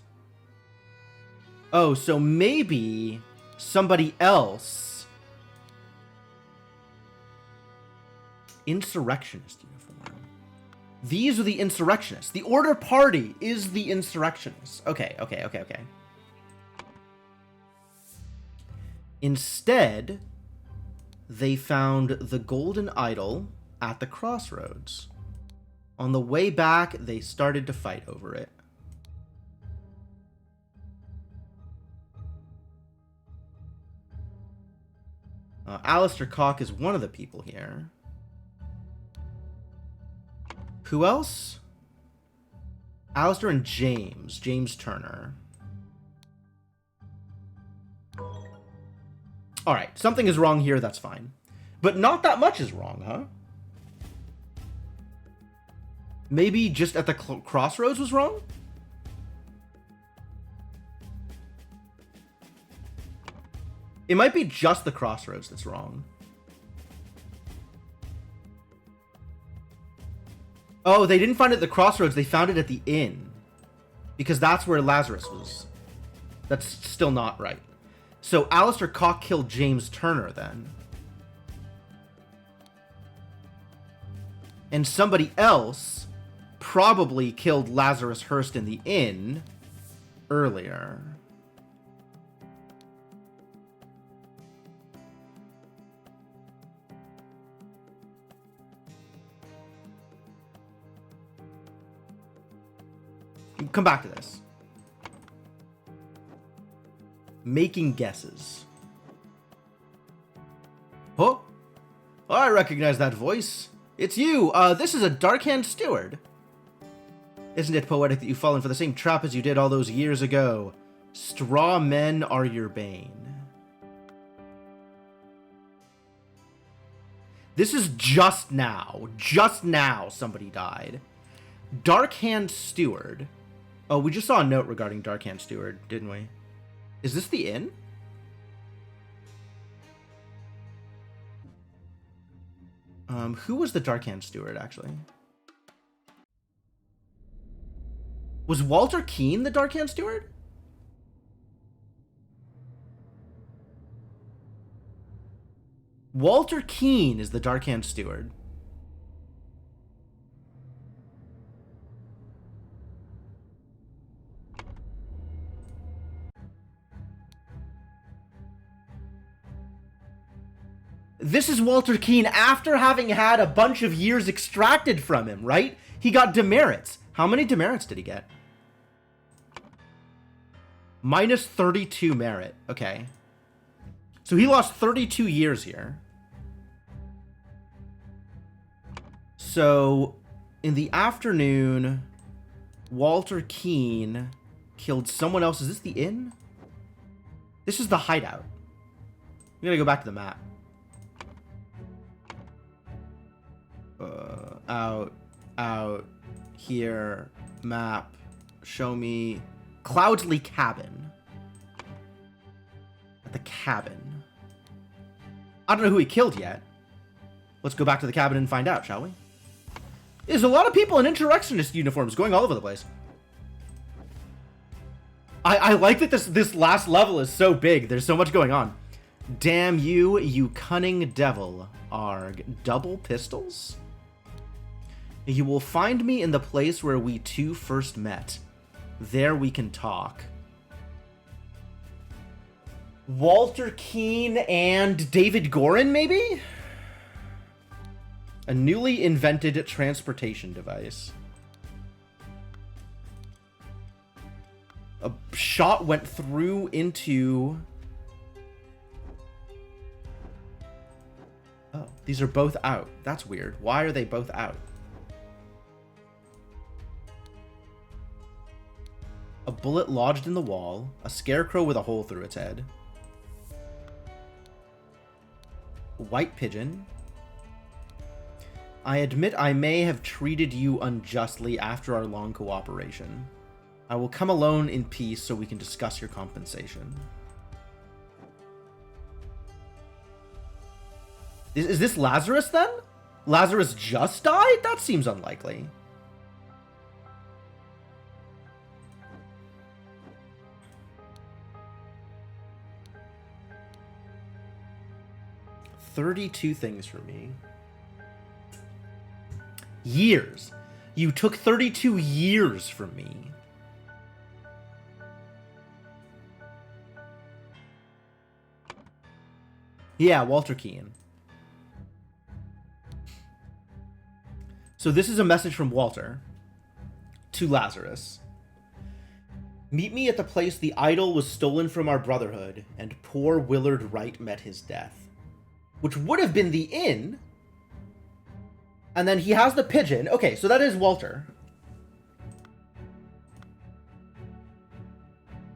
Oh, so maybe somebody else... Insurrectionist uniform. These are the insurrectionists. The Order Party is the insurrectionists. Okay. Instead, they found the golden idol at the crossroads. On the way back, they started to fight over it. Alistair Cock is one of the people here. Who else? Alistair and James Turner. Alright, something is wrong here, that's fine. But not that much is wrong, huh? Maybe just at the crossroads was wrong? It might be just the crossroads that's wrong. Oh, they didn't find it at the crossroads, they found it at the inn. Because that's where Lazarus was. That's still not right. So Alistair Cock killed James Turner then. And somebody else probably killed Lazarus Hurst in the inn earlier. Come back to this. Making guesses. Oh, I recognize that voice. It's you. This is a Darkhand Steward. Isn't it poetic that you've fallen for the same trap as you did all those years ago? Straw men are your bane. This is just now. Just now somebody died. Darkhand Steward. Oh, we just saw a note regarding Darkhand Steward, didn't we? Is this the inn? Who was the Darkhand Steward, actually? Was Walter Keane the Darkhand Steward? Walter Keane is the Darkhand Steward. This is Walter Keane after having had a bunch of years extracted from him, right? He got demerits. How many demerits did he get? Minus 32 merit. Okay. So he lost 32 years here. So in the afternoon, Walter Keane killed someone else. Is this the inn? This is the hideout. We gotta go back to the map. Out, here, map, show me, Cloudsley Cabin. At the cabin. I don't know who he killed yet. Let's go back to the cabin and find out, shall we? There's a lot of people in insurrectionist uniforms going all over the place. I like that this last level is so big. There's so much going on. Damn you, you cunning devil. Arg. Double pistols? You will find me in the place where we two first met. There we can talk. Walter Keane and David Gorin, maybe? A newly invented transportation device. A shot went through into... Oh, these are both out. That's weird. Why are they both out? A bullet lodged in the wall. A scarecrow with a hole through its head. White pigeon. I admit I may have treated you unjustly after our long cooperation. I will come alone in peace so we can discuss your compensation. Is this Lazarus then? Lazarus just died? That seems unlikely. $32 things for me. Years. You took 32 years from me. Yeah, Walter Keane. So this is a message from Walter to Lazarus. Meet me at the place the idol was stolen from our brotherhood, and poor Willard Wright met his death. Which would have been the inn. And then he has the pigeon. Okay, so that is Walter.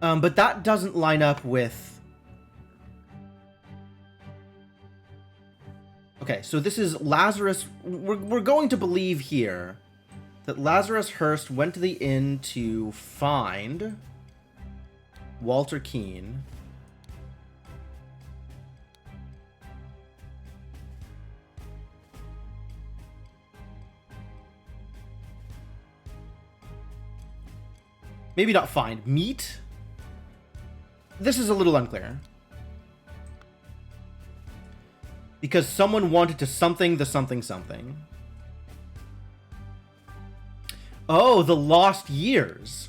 But that doesn't line up with... Okay, so this is Lazarus. We're going to believe here that Lazarus Hearst went to the inn to find Walter Keene. Maybe not find. Meet? This is a little unclear. Because someone wanted to something the something something. Oh, the lost years.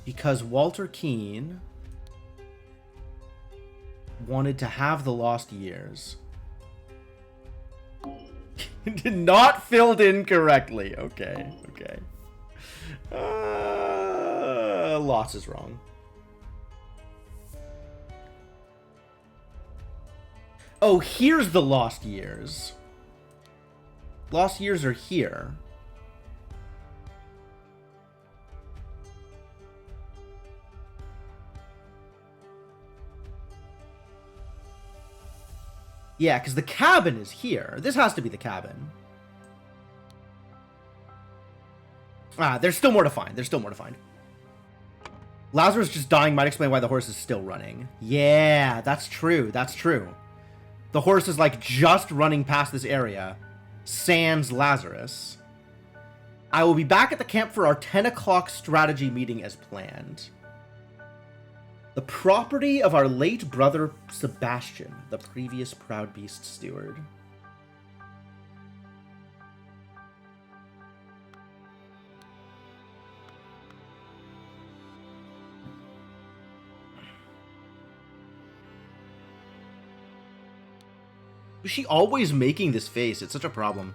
Because Walter Keene wanted to have the lost years. Not filled in correctly. Okay, okay. Lots is wrong. Oh, here's the lost years. Lost years are here. Yeah, because the cabin is here. This has to be the cabin. Ah, there's still more to find. There's still more to find. Lazarus just dying might explain why the horse is still running. Yeah, that's true. That's true. The horse is like just running past this area. Sans Lazarus. I will be back at the camp for our 10 o'clock strategy meeting as planned. The property of our late brother Sebastian, the previous Proud Beast steward. Is she always making this face? It's such a problem.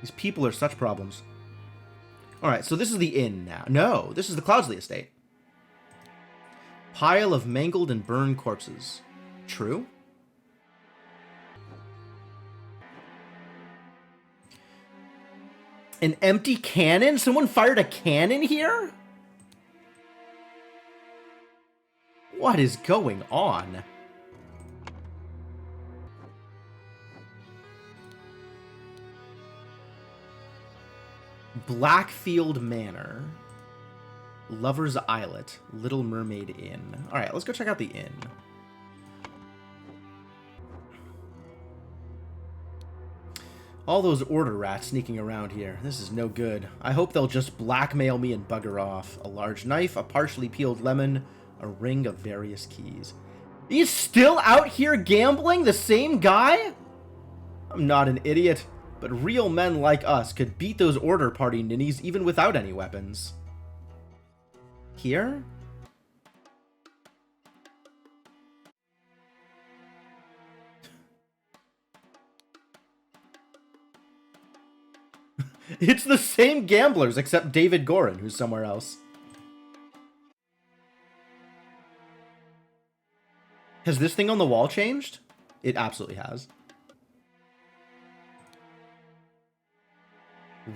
These people are such problems. Alright, so this is the inn now. No, this is the Cloudsley estate. Pile of mangled and burned corpses. True? An empty cannon? Someone fired a cannon here? What is going on? Blackfield Manor. Lover's Islet. Little Mermaid Inn. Alright, let's go check out the inn. All those order rats sneaking around here. This is no good. I hope they'll just blackmail me and bugger off. A large knife, a partially peeled lemon, a ring of various keys. He's still out here gambling? The same guy? I'm not an idiot, but real men like us could beat those order party ninnies even without any weapons. Here? It's the same gamblers, except David Gorin, who's somewhere else. Has this thing on the wall changed? It absolutely has.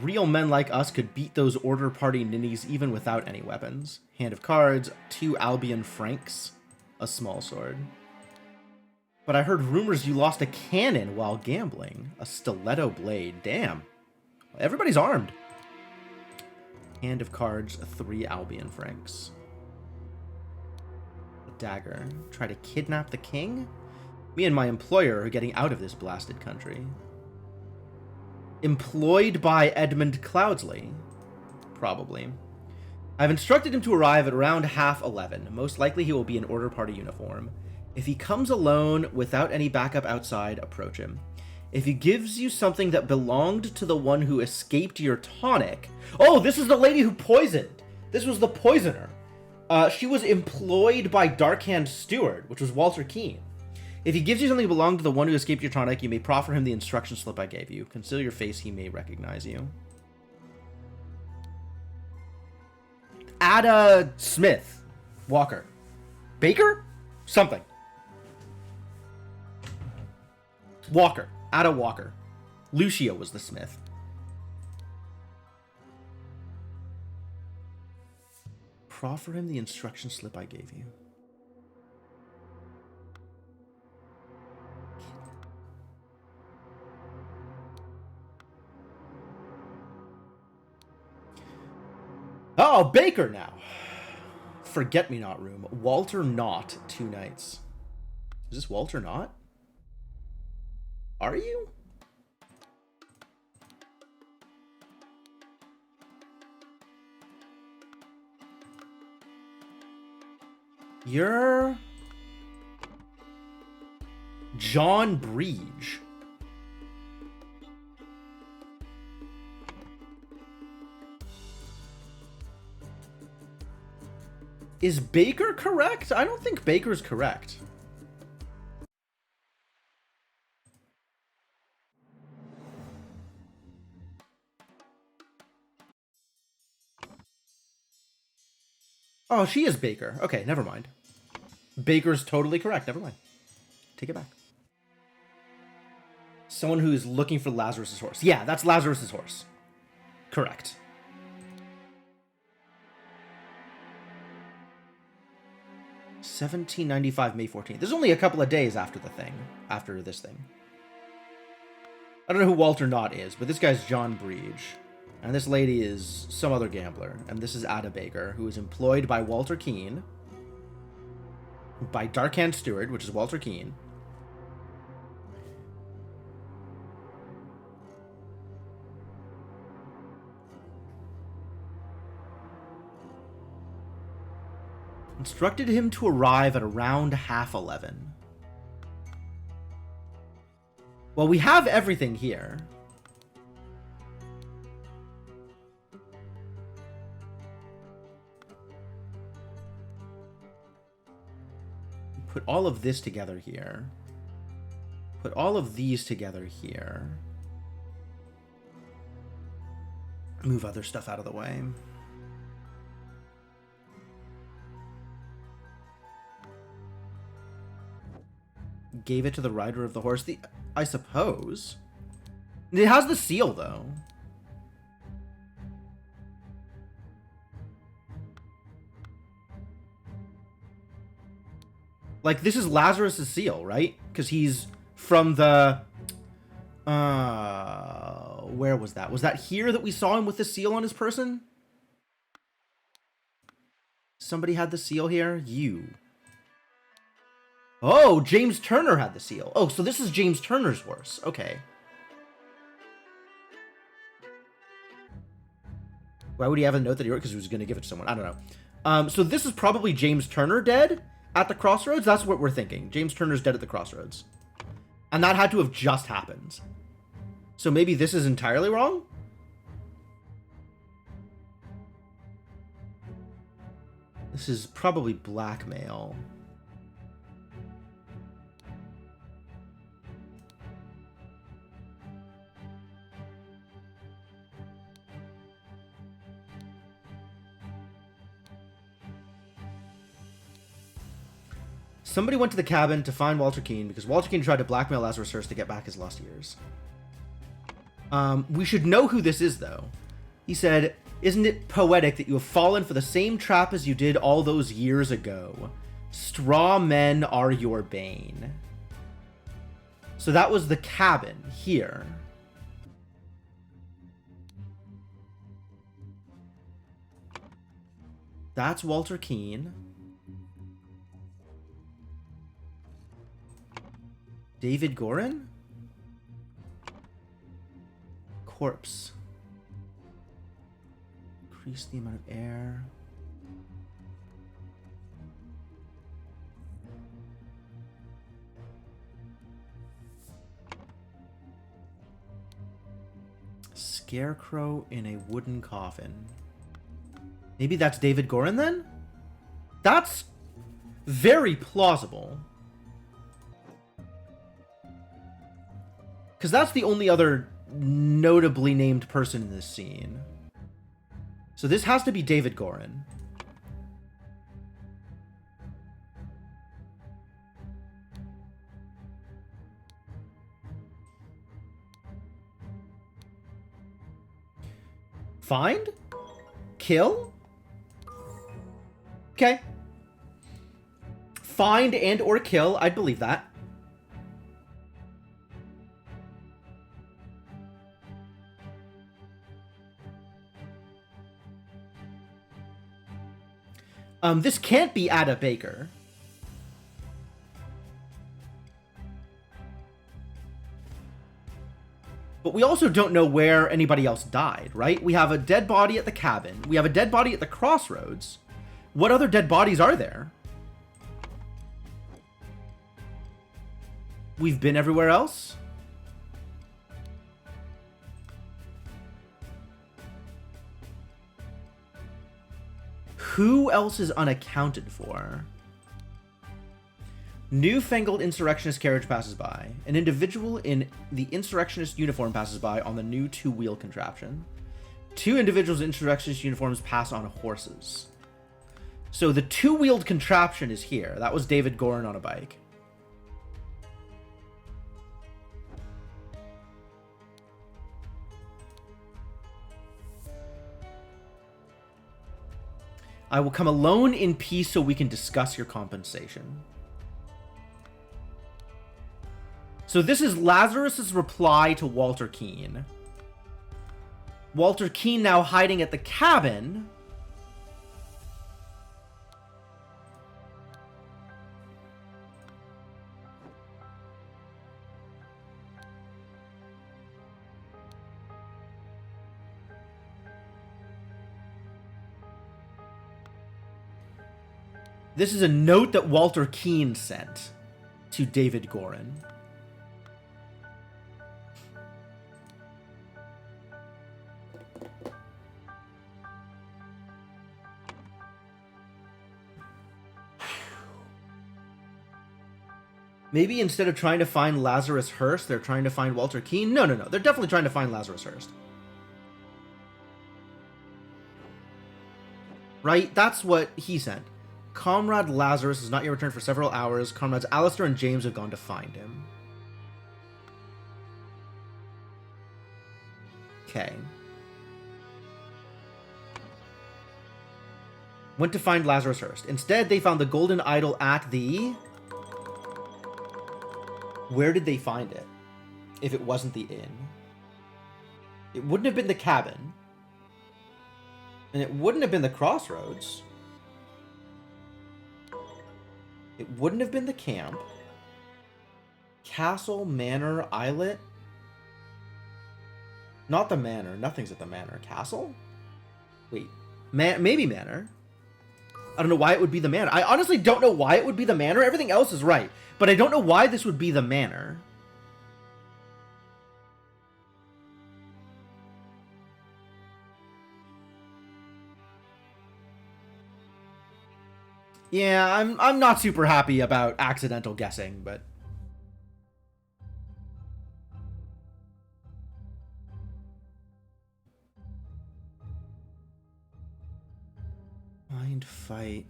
Real men like us could beat those order party ninnies even without any weapons. Hand of cards, 2 Albion francs, a small sword. But I heard rumors you lost a cannon while gambling. A stiletto blade. Damn. Everybody's armed. Hand of cards, 3 Albion francs. A dagger. Try to kidnap the king? Me and my employer are getting out of this blasted country. Employed by Edmund Cloudsley? Probably. I've instructed him to arrive at around 11:30. Most likely he will be in order party uniform. If he comes alone, without any backup outside, approach him. If he gives you something that belonged to the one who escaped your tonic... Oh, this is the lady who poisoned! This was the poisoner. She was employed by Darkhand Steward, which was Walter Keene. If he gives you something belonging to the one who escaped your tonic, you may proffer him the instruction slip I gave you. Conceal your face, he may recognize you. Ada Smith. Walker. Baker? Something. Walker. Ada Walker. Lucio was the Smith. Proffer him the instruction slip I gave you. Oh, Baker now. Forget-me-not room. Walter Knott, 2 nights. Is this Walter Knott? Are you? You're John Breege. Is Baker correct? I don't think Baker's correct. Oh, she is Baker. Okay, never mind. Baker's totally correct. Never mind. Take it back. Someone who's looking for Lazarus's horse. Yeah, that's Lazarus's horse. Correct. $17.95, May 14th. There's only a couple of days after the thing. After this thing. I don't know who Walter Knott is, but this guy's John Breege. And this lady is some other gambler. And this is Ada Baker, who is employed by Walter Keane. By Darkhand Stewart, which is Walter Keane. Instructed him to arrive at around 11:30. Well, we have everything here. Put all of this together here. Put all of these together here. Move other stuff out of the way. Gave it to the rider of the horse. I suppose. It has the seal, though. Like, this is Lazarus's seal, right? Because he's from the... where was that? Was that here that we saw him with the seal on his person? Somebody had the seal here? You. Oh, James Turner had the seal. Oh, so this is James Turner's horse. Okay. Why would he have a note that he wrote? Because he was going to give it to someone. I don't know. So this is probably James Turner dead at the crossroads. That's what we're thinking. James Turner's dead at the crossroads. And that had to have just happened. So maybe this is entirely wrong? This is probably blackmail. Somebody went to the cabin to find Walter Keane because Walter Keane tried to blackmail Lazarus Hearst to get back his lost years. We should know who this is, though. He said, "Isn't it poetic that you have fallen for the same trap as you did all those years ago? Straw men are your bane." So that was the cabin here. That's Walter Keane. David Gorin? Corpse. Increase the amount of air. Scarecrow in a wooden coffin. Maybe that's David Gorin then? That's very plausible. Because that's the only other notably named person in this scene. So this has to be David Gorin. Find? Kill? Okay. Find and or kill, I'd believe that. This can't be Ada Baker. But we also don't know where anybody else died, right? We have a dead body at the cabin. We have a dead body at the crossroads. What other dead bodies are there? We've been everywhere else? Who else is unaccounted for? Newfangled insurrectionist carriage passes by. An individual in the insurrectionist uniform passes by on the new two-wheel contraption. Two individuals in insurrectionist uniforms pass on horses. So the two-wheeled contraption is here. That was David Gorin on a bike. I will come alone in peace so we can discuss your compensation. So this is Lazarus's reply to Walter Keane. Walter Keane now hiding at the cabin. This is a note that Walter Keane sent to David Gorin. Maybe instead of trying to find Lazarus Hearst, they're trying to find Walter Keane? No. They're definitely trying to find Lazarus Hearst. Right? That's what he sent. Comrade Lazarus has not yet returned for several hours. Comrades Alistair and James have gone to find him. Okay. Went to find Lazarus Hearst. Instead, they found the golden idol at the... Where did they find it? If it wasn't the inn. It wouldn't have been the cabin. And it wouldn't have been the crossroads. It wouldn't have been the camp. Castle, manor, islet. Not the manor. Nothing's at the manor. Castle? Wait. Maybe manor. I don't know why it would be the manor. I honestly don't know why it would be the manor. Everything else is right. But I don't know why this would be the manor. Yeah, I'm not super happy about accidental guessing, but... Mind fight.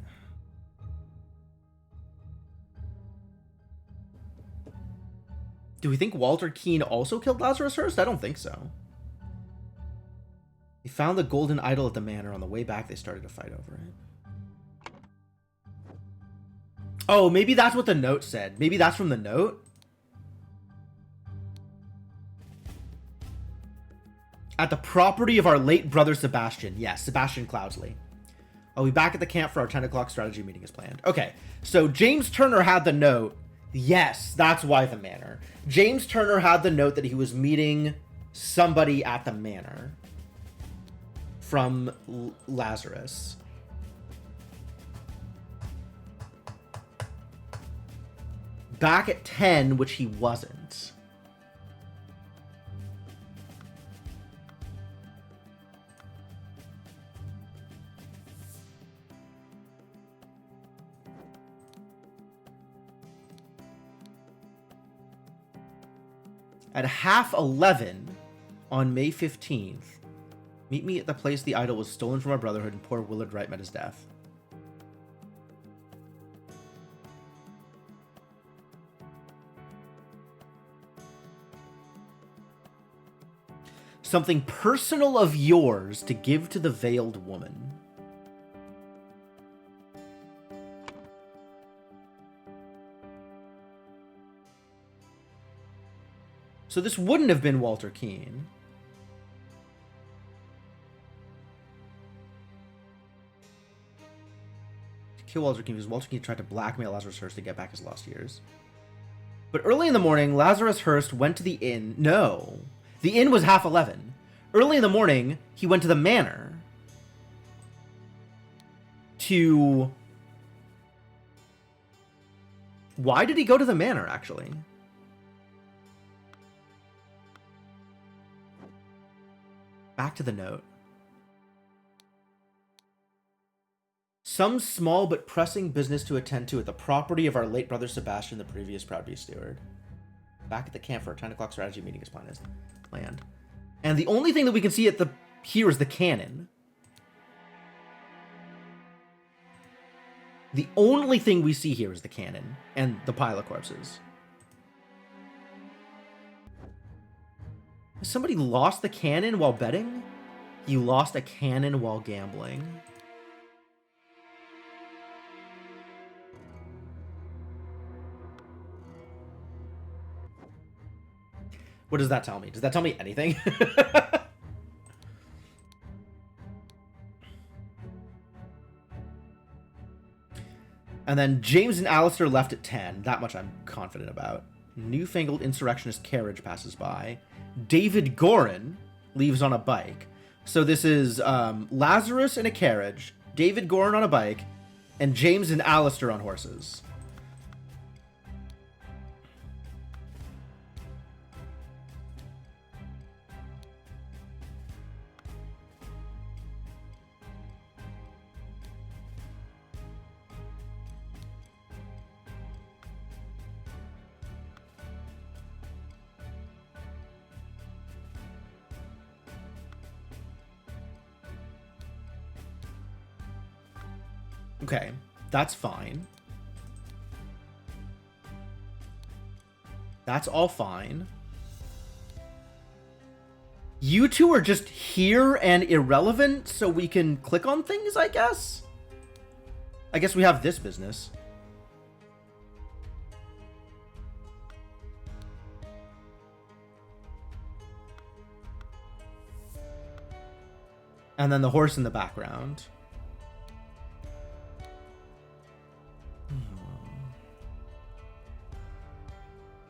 Do we think Walter Keane also killed Lazarus Hearst? I don't think so. They found the golden idol at the manor. On the way back, they started to fight over it. Oh, maybe that's what the note said. Maybe that's from the note? At the property of our late brother Sebastian. Yes, Sebastian Cloudsley. I'll be back at the camp for our 10 o'clock strategy meeting as planned. Okay, so James Turner had the note. Yes, that's why the manor. James Turner had the note that he was meeting somebody at the manor. From Lazarus. Back at 10, which he wasn't. At 11:30 on May 15th, meet me at the place the idol was stolen from our Brotherhood and poor Willard Wright met his death. Something personal of yours to give to the Veiled Woman. So this wouldn't have been Walter Keane. To kill Walter Keane because Walter Keane tried to blackmail Lazarus Hurst to get back his lost years. But early in the morning, Lazarus Hurst went to the inn. No. The inn was 11:30. Early in the morning, he went to the manor to... Why did he go to the manor, actually? Back to the note. Some small but pressing business to attend to at the property of our late brother Sebastian, the previous Proudby steward. Back at the camp for a 10 o'clock strategy meeting is planned. And the only thing that we can see here is the cannon. The only thing we see here is the cannon and the pile of corpses. Has somebody lost the cannon while betting? You lost a cannon while gambling. What does that tell me? Does that tell me anything? And then James and Alistair left at 10. That much I'm confident about. Newfangled insurrectionist carriage passes by. David Gorin leaves on a bike. So this is Lazarus in a carriage, David Gorin on a bike, and James and Alistair on horses. Okay, that's fine. That's all fine. You two are just here and irrelevant, so we can click on things, I guess? I guess we have this business. And then the horse in the background.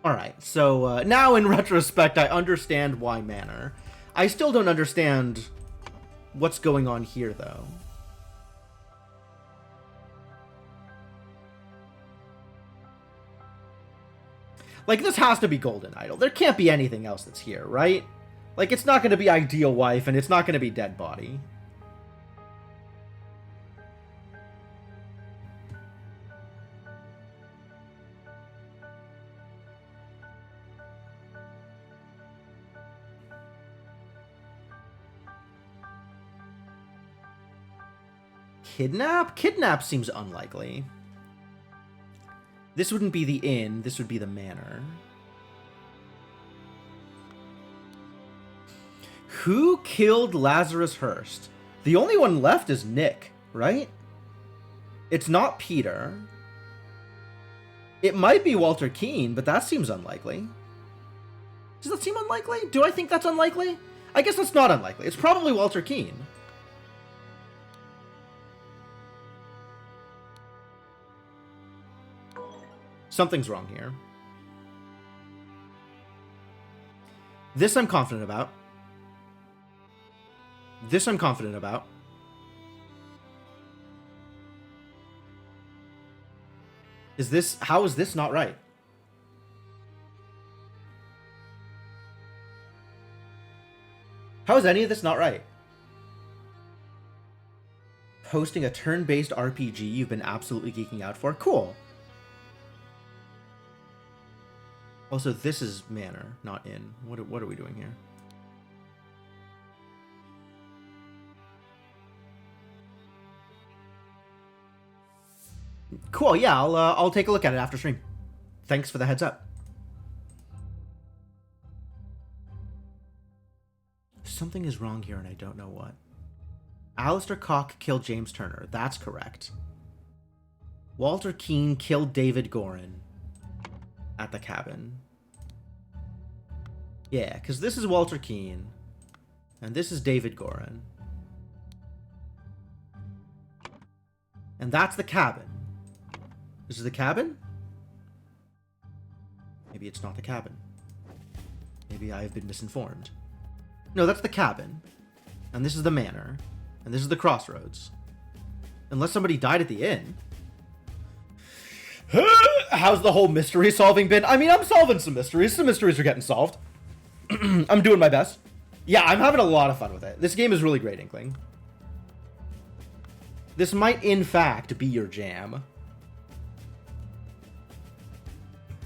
Alright, so now in retrospect, I understand why Manor. I still don't understand what's going on here, though. Like, this has to be Golden Idol. There can't be anything else that's here, right? Like, it's not going to be Ideal Wife, and it's not going to be Dead Body. Kidnap? Kidnap seems unlikely. This wouldn't be the inn, this would be the manor. Who killed Lazarus Hurst? The only one left is Nick, right? It's not Peter. It might be Walter Keane, but that seems unlikely. Does that seem unlikely? Do I think that's unlikely? I guess that's not unlikely. It's probably Walter Keane. Something's wrong here. This I'm confident about. This I'm confident about. How is this not right? How is any of this not right? Hosting a turn-based RPG you've been absolutely geeking out for? Cool. Also, this is manor, not inn. What are we doing here? Cool. Yeah, I'll take a look at it after stream. Thanks for the heads up. Something is wrong here, and I don't know what. Alistair Cock killed James Turner. That's correct. Walter Keane killed David Gorin at the cabin. Yeah, because this is Walter Keane, and this is David Gorin. And that's the cabin. This is the cabin? Maybe it's not the cabin. Maybe I have been misinformed. No, that's the cabin. And this is the manor. And this is the crossroads. Unless somebody died at the inn. How's the whole mystery solving been? I mean, I'm solving some mysteries. Some mysteries are getting solved. I'm doing my best. Yeah, I'm having a lot of fun with it. This game is really great, Inkling. This might, in fact, be your jam.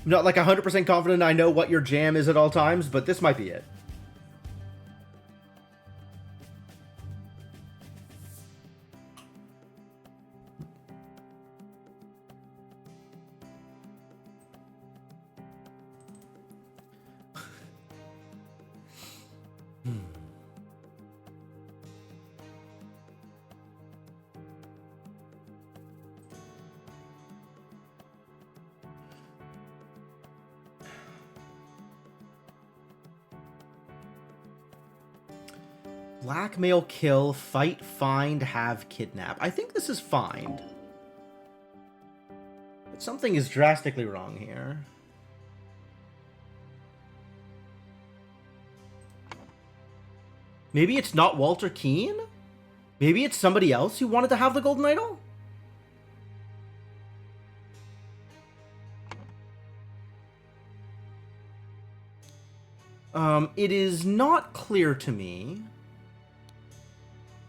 I'm not like 100% confident I know what your jam is at all times, but this might be it. Blackmail, kill, fight, find, have, kidnap. I think this is find. But something is drastically wrong here. Maybe it's not Walter Keane? Maybe it's somebody else who wanted to have the Golden Idol? It is not clear to me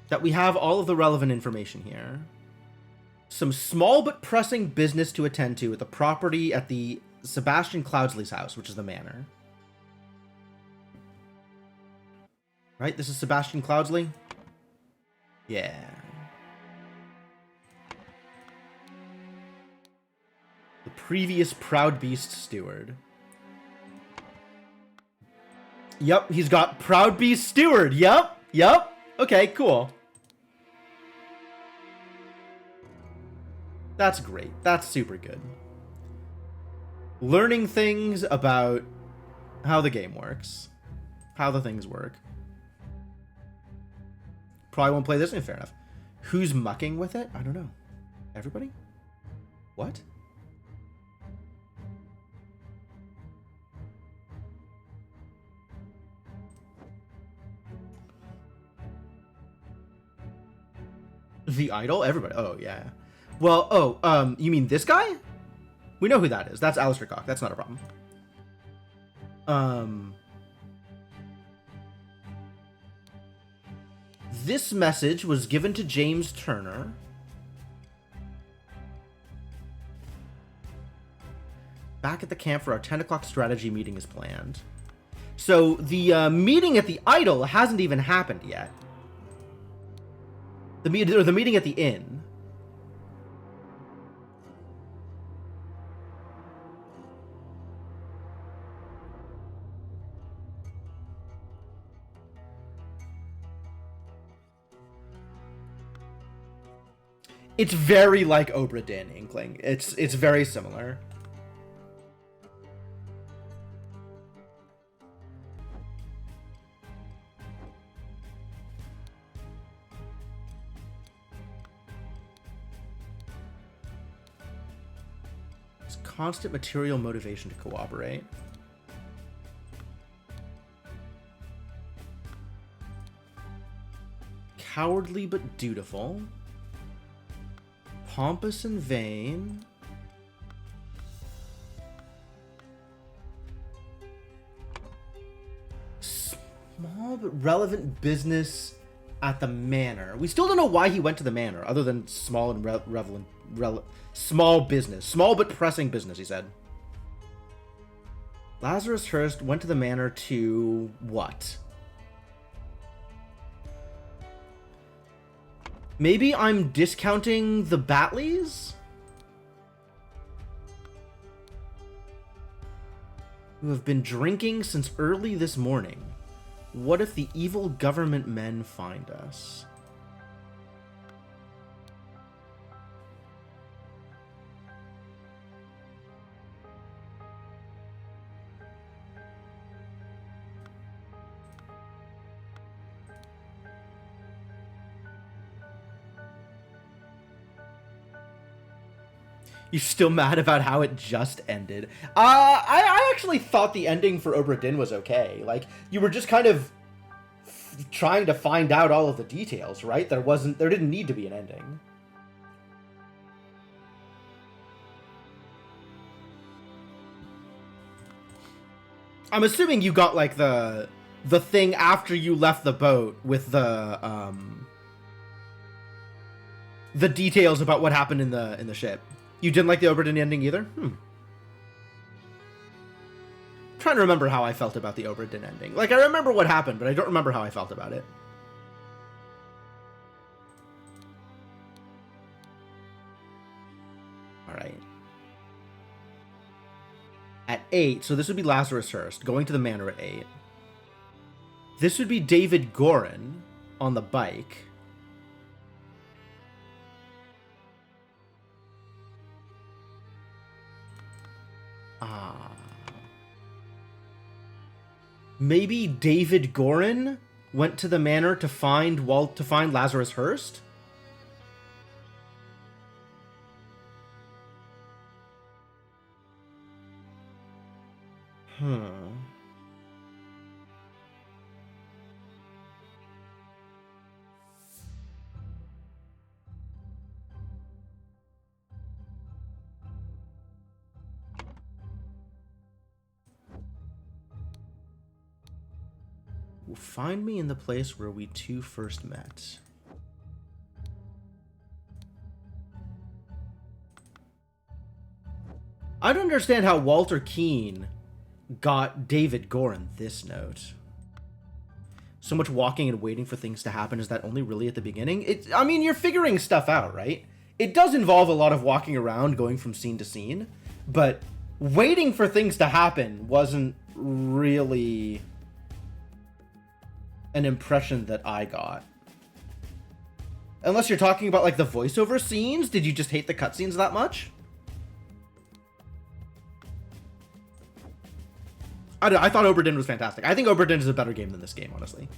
that we have all of the relevant information here. Some small but pressing business to attend to at the property at the Sebastian Cloudsley's house, which is the manor. Right? This is Sebastian Cloudsley? Yeah. The previous Proud Beast steward. Yep, he's got Proud Beast steward. Yep. Okay, cool. That's great. That's super good. Learning things about how the game works. How the things work. Probably won't play this one, fair enough. Who's mucking with it? I don't know. Everybody? What? The Idol? Everybody. Oh, yeah. Well, you mean this guy? We know who that is. That's Alistair Cock. That's not a problem. This message was given to James Turner. Back at the camp for our 10 o'clock strategy meeting is planned. So the meeting at the Idol hasn't even happened yet. The meeting at the inn. It's very like Obra Dinn, Inkling. It's very similar. It's constant material motivation to cooperate. Cowardly but dutiful. Pompous and vain. Small but relevant business at the manor. We still don't know why he went to the manor, other than small and small business. Small but pressing business, he said. Lazarus Hurst went to the manor to what? Maybe I'm discounting the Batleys? Who have been drinking since early this morning. What if the evil government men find us? You're still mad about how it just ended? I actually thought the ending for Obra Dinn was okay. Like, you were just kind of trying to find out all of the details, right? There didn't need to be an ending. I'm assuming you got, like, the thing after you left the boat with the details about what happened in the ship. You didn't like the Obra Dinn ending either? I'm trying to remember how I felt about the Obra Dinn ending. Like, I remember what happened, but I don't remember how I felt about it. Alright. At 8, so this would be Lazarus Hurst, going to the manor at 8. This would be David Gorin on the bike. Maybe David Gorin went to the manor to find Lazarus Hurst? Find me in the place where we two first met. I don't understand how Walter Keane got David Gorin this note. So much walking and waiting for things to happen. Is that only really at the beginning? I mean, you're figuring stuff out, right? It does involve a lot of walking around, going from scene to scene, but waiting for things to happen wasn't really an impression that I got. Unless you're talking about, like, the voiceover scenes? Did you just hate the cutscenes that much? I thought Obra Dinn was fantastic. I think Obra Dinn is a better game than this game, honestly.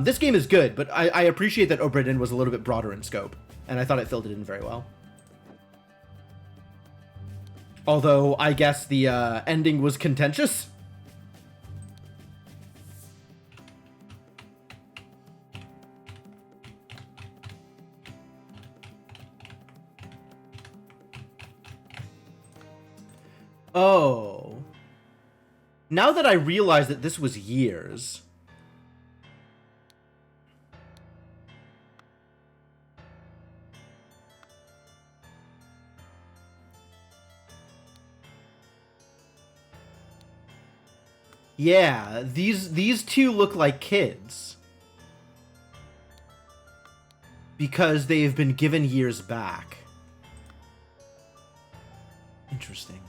This game is good, but I appreciate that Obra Dinn was a little bit broader in scope, and I thought it filled it in very well. Although, I guess the ending was contentious. Oh. Now that I realize that this was years. Yeah, these two look like kids. Because they've been given years back. Interesting.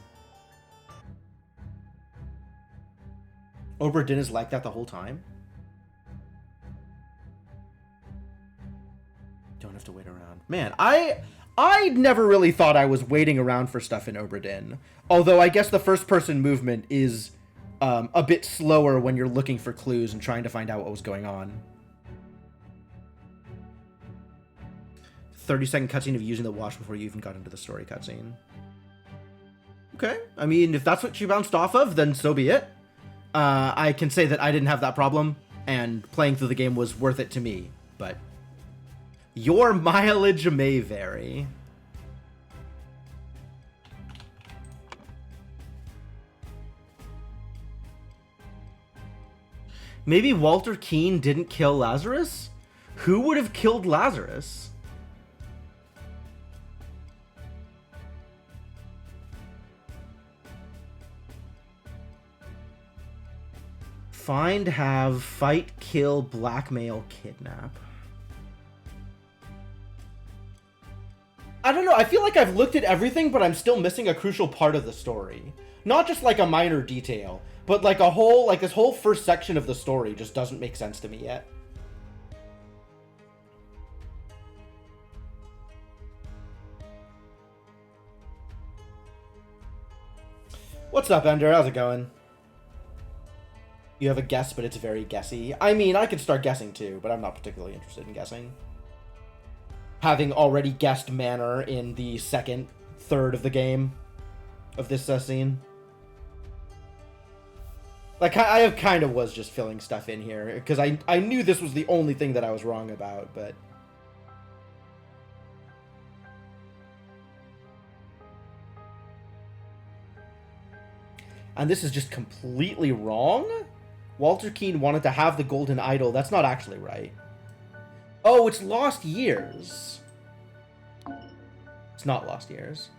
Obra Dinn is like that the whole time? Don't have to wait around. Man, I never really thought I was waiting around for stuff in Obra Dinn. Although I guess the first-person movement is a bit slower when you're looking for clues and trying to find out what was going on. 30-second cutscene of using the watch before you even got into the story cutscene. Okay, I mean, if that's what you bounced off of, then so be it. I can say that I didn't have that problem, and playing through the game was worth it to me, but your mileage may vary. Maybe Walter Keane didn't kill Lazarus? Who would have killed Lazarus? Find, have, fight, kill, blackmail, kidnap. I don't know, I feel like I've looked at everything, but I'm still missing a crucial part of the story. Not just like a minor detail, but like a whole, like this whole first section of the story just doesn't make sense to me yet. What's up, Ender? How's it going? You have a guess, but it's very guessy. I mean, I could start guessing too, but I'm not particularly interested in guessing. Having already guessed Manor in the second third of the game, of this scene. Like, I kind of was just filling stuff in here, because I knew this was the only thing that I was wrong about, but... And this is just completely wrong? Walter Keane wanted to have the golden idol. That's not actually right. Oh, it's Lost Years. It's not Lost Years.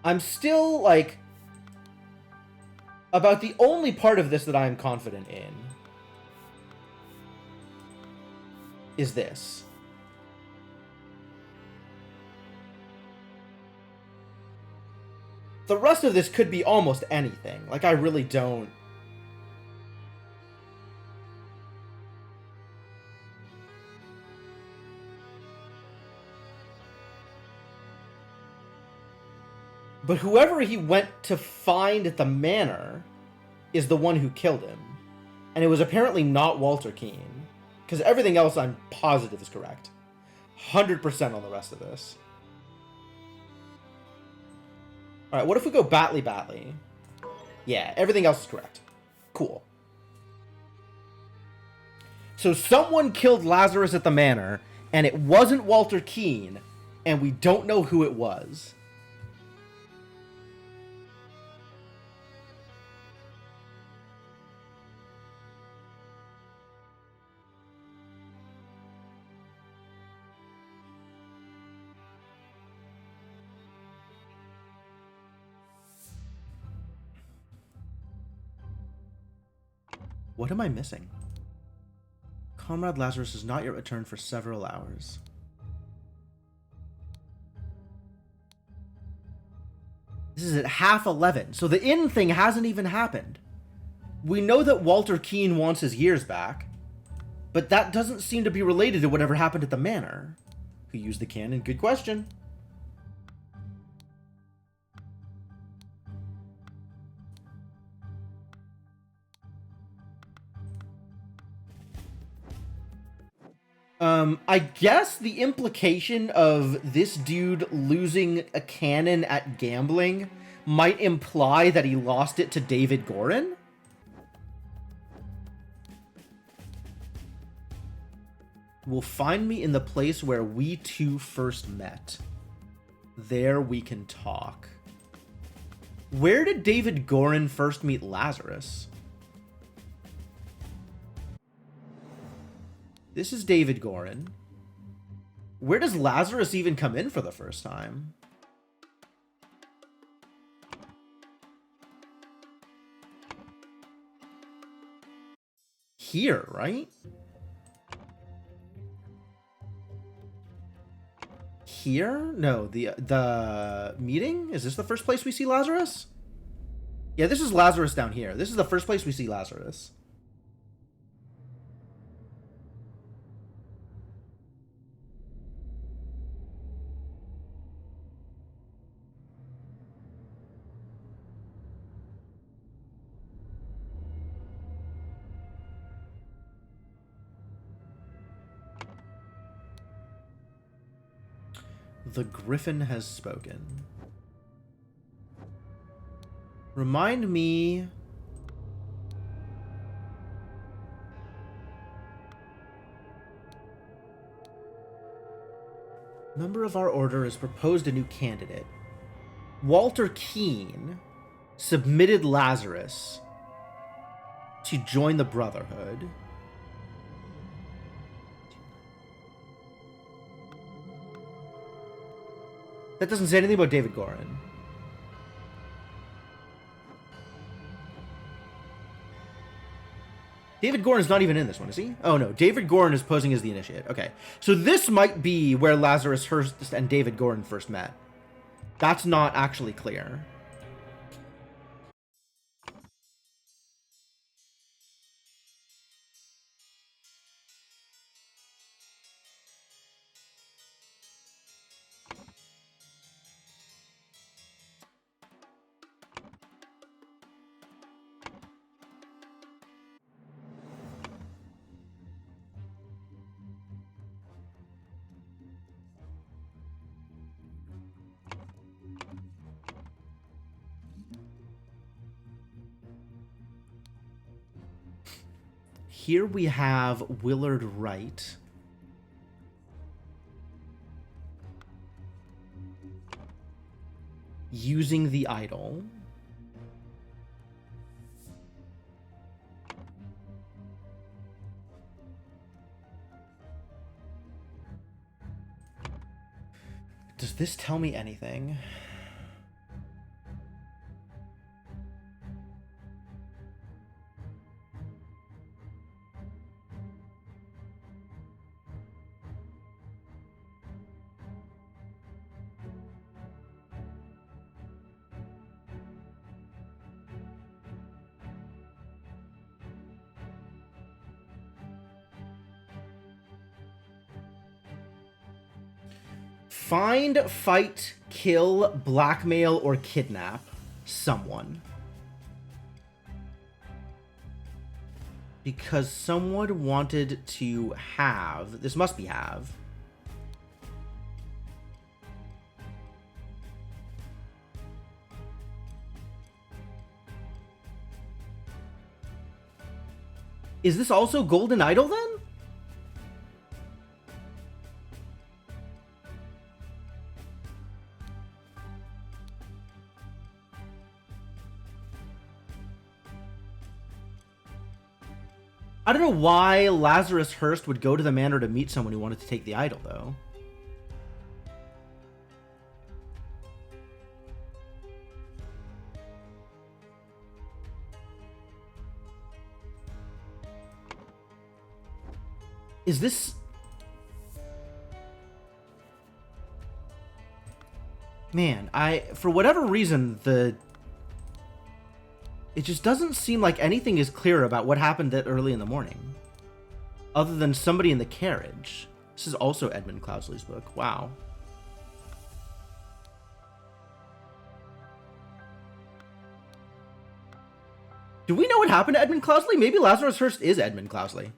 I'm still, like... About the only part of this that I'm confident in is this. The rest of this could be almost anything. Like, I really don't... But whoever he went to find at the manor is the one who killed him. And it was apparently not Walter Keane. Because everything else I'm positive is correct. 100% on the rest of this. Alright, what if we go Batley? Yeah, everything else is correct. Cool. So someone killed Lazarus at the manor, and it wasn't Walter Keane, and we don't know who it was. What am I missing? Comrade Lazarus has not yet returned for several hours. This is at 11:30, so the inn thing hasn't even happened. We know that Walter Keane wants his years back, but that doesn't seem to be related to whatever happened at the manor. Who used the cannon? Good question. I guess the implication of this dude losing a cannon at gambling might imply that he lost it to David Gorin? Will find me in the place where we two first met. There we can talk. Where did David Gorin first meet Lazarus? This is David Gorin. Where does Lazarus even come in for the first time? Here, right? Here? No, the meeting? Is this the first place we see Lazarus? Yeah, this is Lazarus down here. This is the first place we see Lazarus. The Griffin has spoken. Remind me... Member of our order has proposed a new candidate. Walter Keane submitted Lazarus to join the Brotherhood. That doesn't say anything about David Gorin. David Gorin is not even in this one, is he? Oh, no. David Gorin is posing as the initiate. Okay. So this might be where Lazarus Hurst and David Gorin first met. That's not actually clear. Here we have Willard Wright. Using the idol. Does this tell me anything? Find, fight, kill, blackmail, or kidnap someone. Because someone wanted to have... This must be have. Is this also Golden Idol then? I don't know why Lazarus Hurst would go to the manor to meet someone who wanted to take the idol, though. Is this... Man, for whatever reason, it just doesn't seem like anything is clear about what happened that early in the morning. Other than somebody in the carriage. This is also Edmund Cloudsley's book. Wow. Do we know what happened to Edmund Cloudsley? Maybe Lazarus Hurst is Edmund Cloudsley.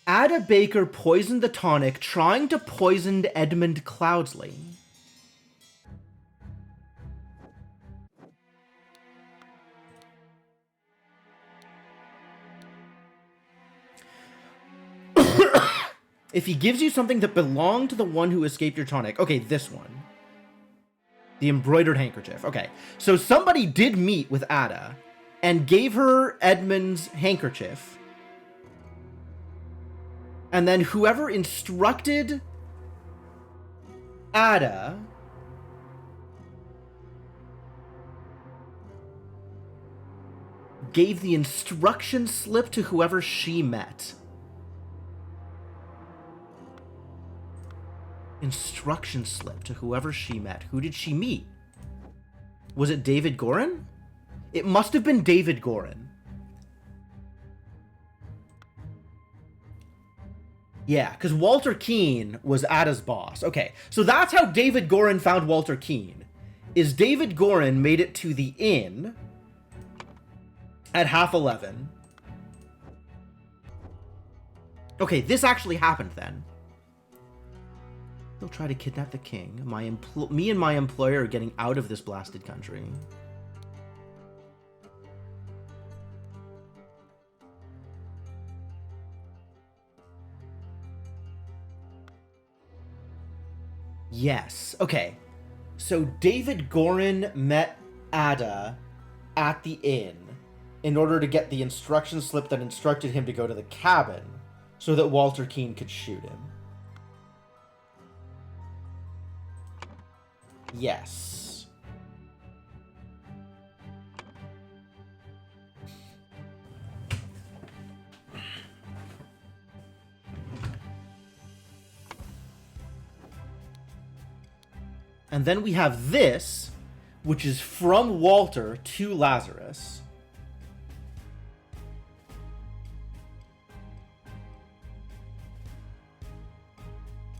Ada Baker poisoned the tonic, trying to poison Edmund Cloudsley. If he gives you something that belonged to the one who escaped your tonic. Okay, this one. The embroidered handkerchief. Okay, so somebody did meet with Ada and gave her Edmund's handkerchief. And then whoever instructed Ada gave the instruction slip to whoever she met. Instruction slip to whoever she met. Who did she meet? Was it David Gorin? It must have been David Gorin. Yeah, because Walter Keane was Ada's boss. Okay, so that's how David Gorin found Walter Keane. Is David Gorin made it to the inn at 11:30. Okay, this actually happened then. They'll try to kidnap the king. Me and my employer are getting out of this blasted country. Yes. Okay. So David Gorin met Ada at the inn in order to get the instruction slip that instructed him to go to the cabin so that Walter Keene could shoot him. Yes. And then we have this, which is from Walter to Lazarus.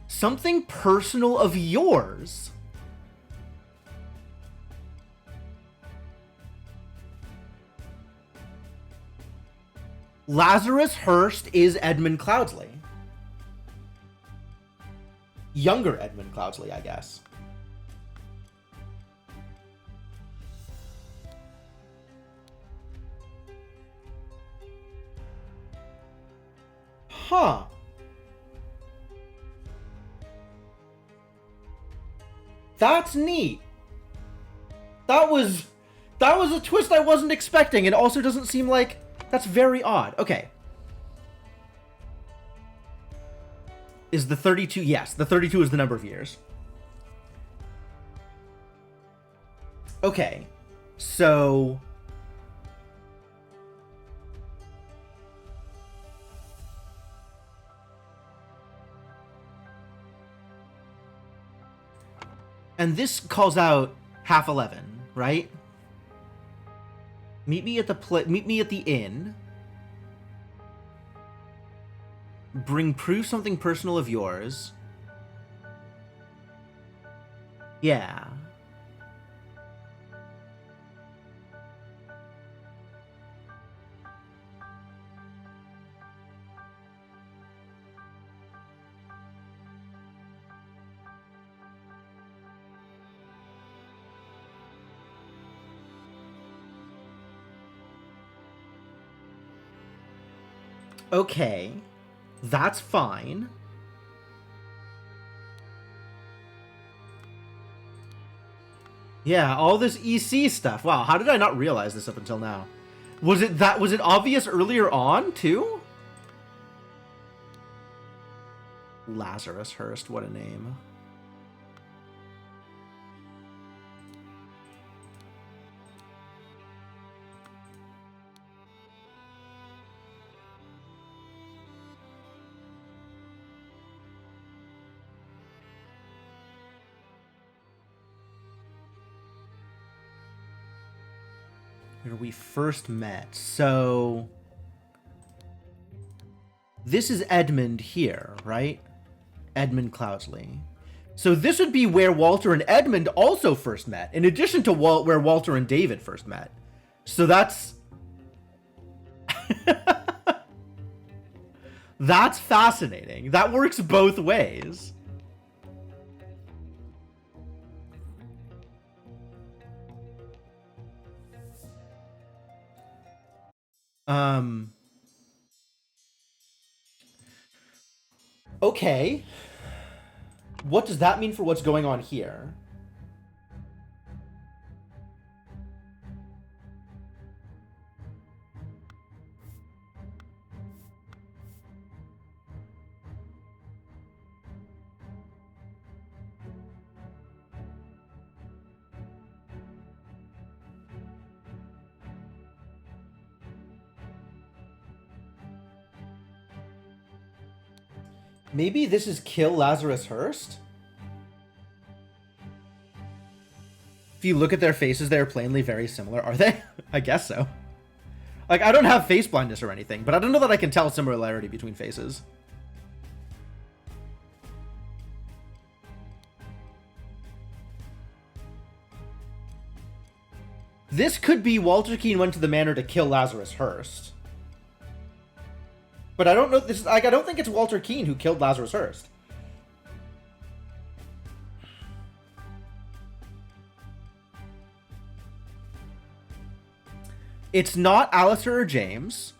Something personal of yours. Lazarus Hearst is Edmund Cloudsley. Younger Edmund Cloudsley, I guess. Huh. That's neat. That was a twist I wasn't expecting, and also doesn't seem like... That's very odd. Okay. Is the 32... Yes, the 32 is the number of years. Okay. So... And this calls out half 11, right? Meet me at the inn. Bring proof something personal of yours. Yeah. Okay, that's fine. Yeah, all this EC stuff. Wow, how did I not realize this up until now? Was it obvious earlier on, too? Lazarus Hearst, what a name. Where we first met. So this is Edmund here, right? Edmund Cloudsley. So this would be where Walter and Edmund also first met, in addition to where Walter and David first met. So that's... That's fascinating. That works both ways. Okay. What does that mean for what's going on here? Maybe this is kill Lazarus Hearst? If you look at their faces, they're plainly very similar. Are they? I guess so. Like, I don't have face blindness or anything, but I don't know that I can tell similarity between faces. This could be Walter Keene went to the manor to kill Lazarus Hearst. But I don't know. This is like, I don't think it's Walter Keene who killed Lazarus Hearst. It's not Alistair or James.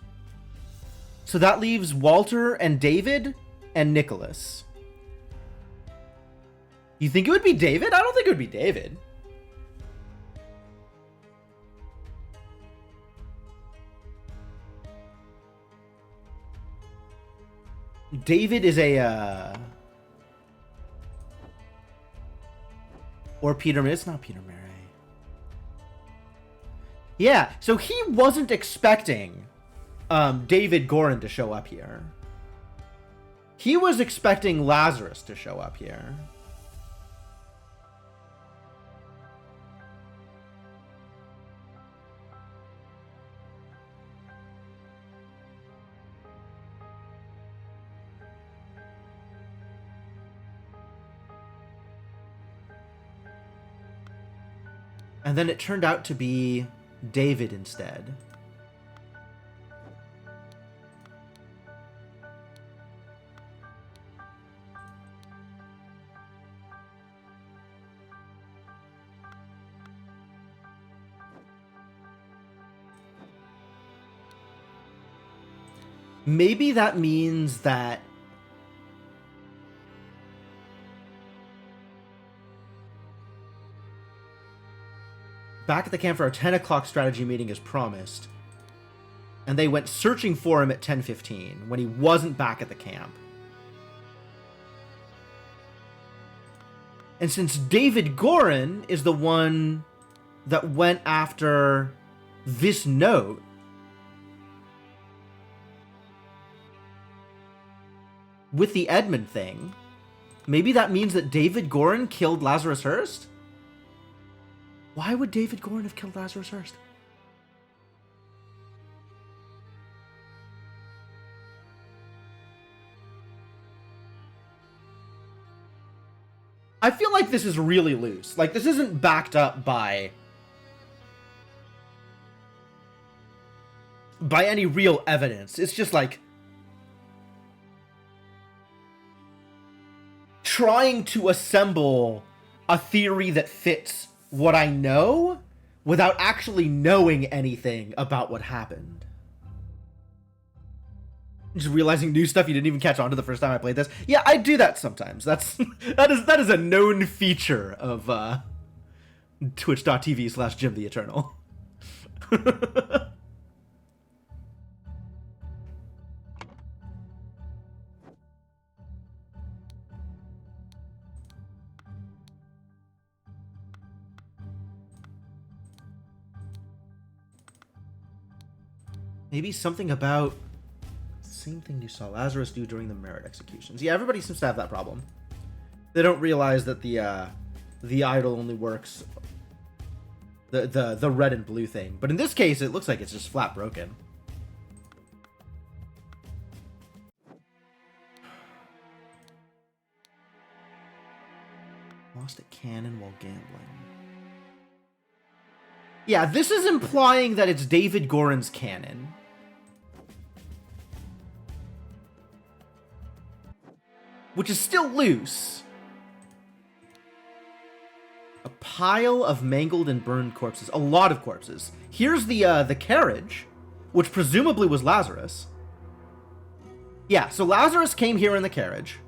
So that leaves Walter and David and Nicholas. You think it would be David? I don't think it would be David. David is a, or Peter, it's not Peter Mary. Yeah, so he wasn't expecting David Gorin to show up here. He was expecting Lazarus to show up here. And then it turned out to be David instead. Maybe that means that back at the camp for our 10 o'clock strategy meeting as promised, and they went searching for him at 10:15 when he wasn't back at the camp. And since David Gorin is the one that went after this note, with the Edmund thing, maybe that means that David Gorin killed Lazarus Hurst? Why would David Gorin have killed Lazarus Hurst? I feel like this is really loose. Like, this isn't backed up by any real evidence. It's just like trying to assemble a theory that fits what I know without actually knowing anything about what happened. Just realizing new stuff you didn't even catch on to the first time I played this. Yeah, I do that sometimes. That is a known feature of twitch.tv/Jim the Eternal. Maybe something about the same thing you saw Lazarus do during the merit executions. Yeah, everybody seems to have that problem. They don't realize that the idol only works the red and blue thing. But in this case, it looks like it's just flat broken. Lost a cannon while gambling. Yeah, this is implying that it's David Gorin's cannon. Which is still loose. A pile of mangled and burned corpses. A lot of corpses. Here's the carriage, which presumably was Lazarus. Yeah, so Lazarus came here in the carriage.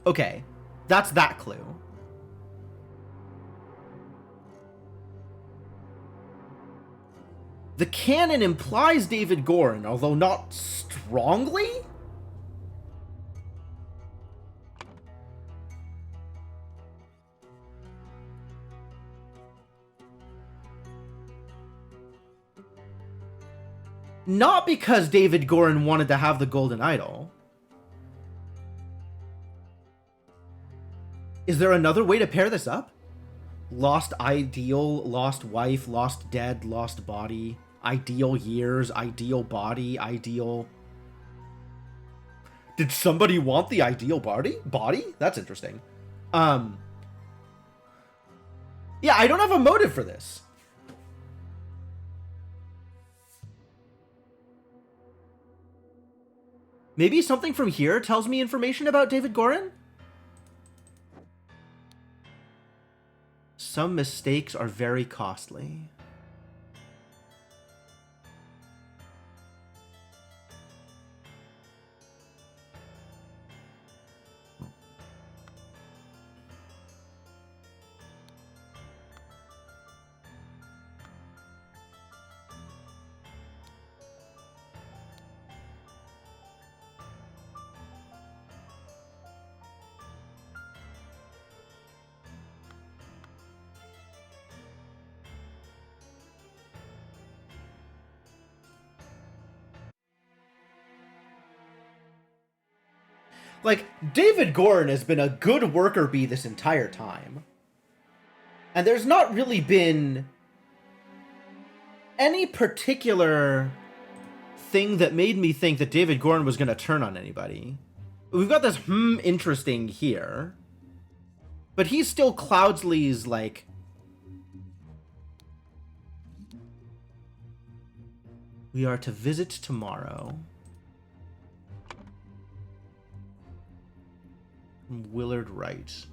Okay, that's that clue. The canon implies David Gorin, although not strongly? Not because David Gorin wanted to have the golden idol. Is there another way to pair this up? Lost ideal, lost wife, lost dead, lost body, ideal years, ideal body, ideal... Did somebody want the ideal body? That's interesting. Yeah, I don't have a motive for this. Maybe something from here tells me information about David Gorin? Some mistakes are very costly. Like, David Gordon has been a good worker bee this entire time. And there's not really been any particular thing that made me think that David Gordon was going to turn on anybody. We've got this interesting here. But he's still Cloudsley's, like... We are to visit tomorrow. Willard Wright.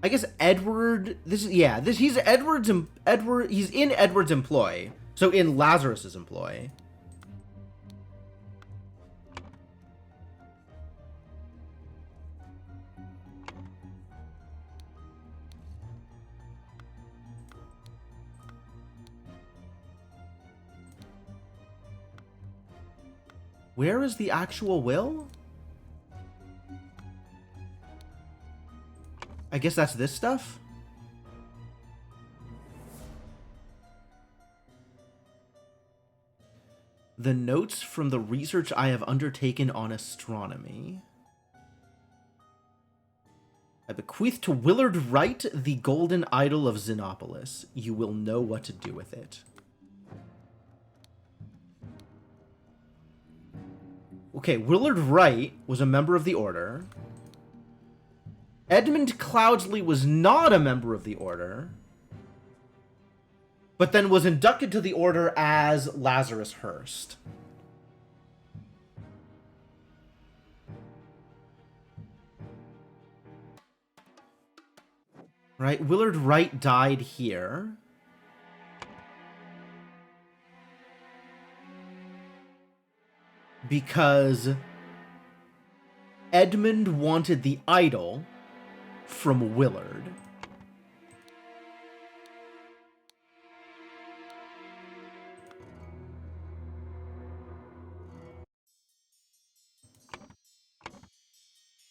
I guess Edward... he's he's in Edward's employ. So in Lazarus's employ. Where is the actual will? I guess that's this stuff? The notes from the research I have undertaken on astronomy. I bequeath to Willard Wright the golden idol of Xenopolis. You will know what to do with it. Okay, Willard Wright was a member of the Order. Edmund Cloudsley was not a member of the Order, but then was inducted to the Order as Lazarus Hurst. Right, Willard Wright died here. Because Edmund wanted the idol from Willard.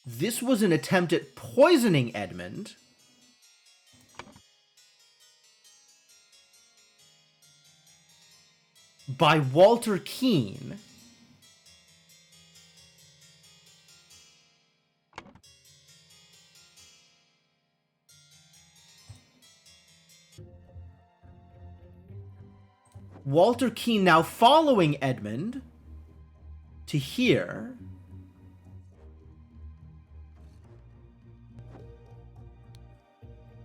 This was an attempt at poisoning Edmund. By Walter Keane. Walter Keane now following Edmund to here.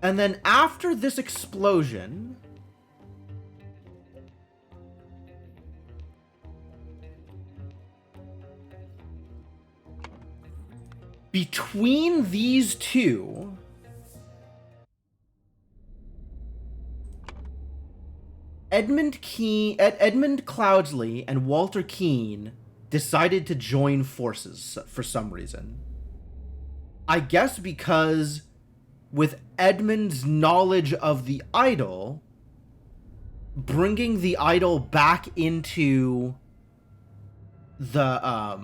And then after this explosion, between these two, Edmund Cloudsley and Walter Keane decided to join forces for some reason. I guess because with Edmund's knowledge of the idol, bringing the idol back into the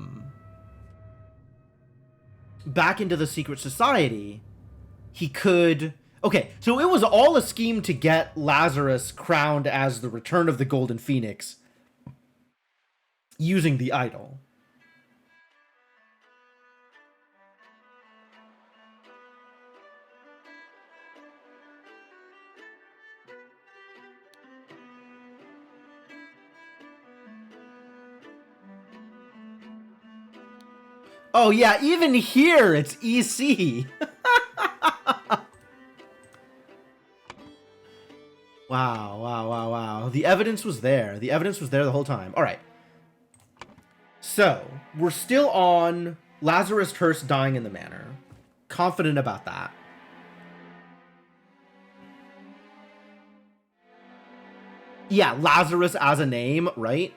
secret society, he could... Okay, so it was all a scheme to get Lazarus crowned as the Return of the Golden Phoenix using the idol. Oh yeah, even here it's EC. Wow. The evidence was there. The evidence was there the whole time. All right. So, we're still on Lazarus Hurst dying in the manor. Confident about that. Yeah, Lazarus as a name, right?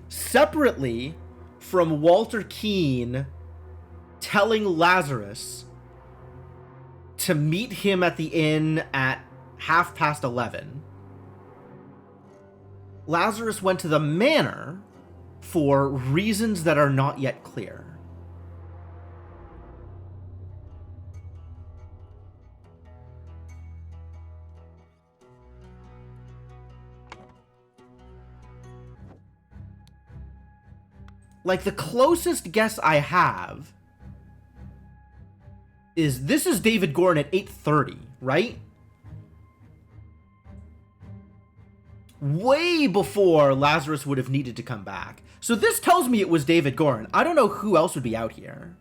Separately from Walter Keane telling Lazarus to meet him at the inn at 11:30, Lazarus went to the manor for reasons that are not yet clear. Like, the closest guess I have is this is David Goren at 8:30, right? Way before Lazarus would have needed to come back. So this tells me it was David Goren. I don't know who else would be out here.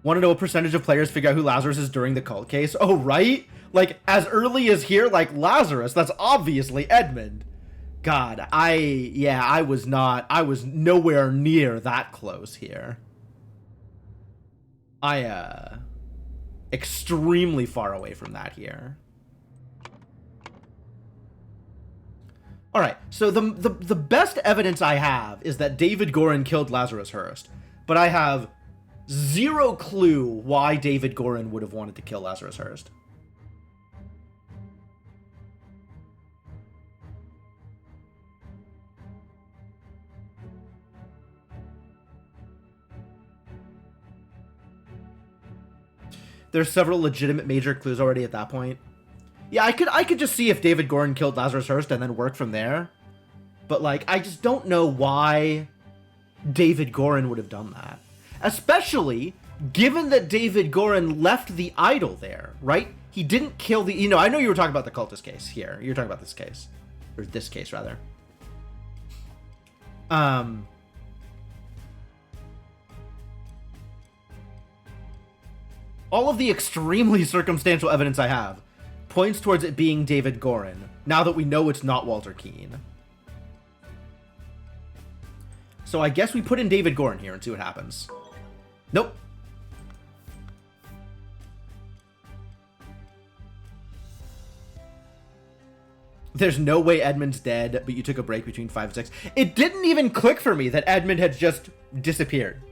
Want to know what percentage of players figure out who Lazarus is during the cult case? Oh, right? Like, as early as here, like, Lazarus, that's obviously Edmund. God, I was nowhere near that close here. Extremely far away from that here. All right, so the best evidence I have is that David Goren killed Lazarus Hurst, but I have zero clue why David Goren would have wanted to kill Lazarus Hurst. There's several legitimate major clues already at that point. Yeah, I could just see if David Goren killed Lazarus Hurst and then work from there. But, like, I just don't know why David Goren would have done that. Especially given that David Goren left the idol there, right? He didn't kill the... You know, I know you were talking about the cultist case here. You're talking about this case. Or this case, rather. All of the extremely circumstantial evidence I have points towards it being David Goren, now that we know it's not Walter Keane. So I guess we put in David Goren here and see what happens. Nope. There's no way Edmund's dead, but you took a break between 5 and 6. It didn't even click for me that Edmund had just disappeared.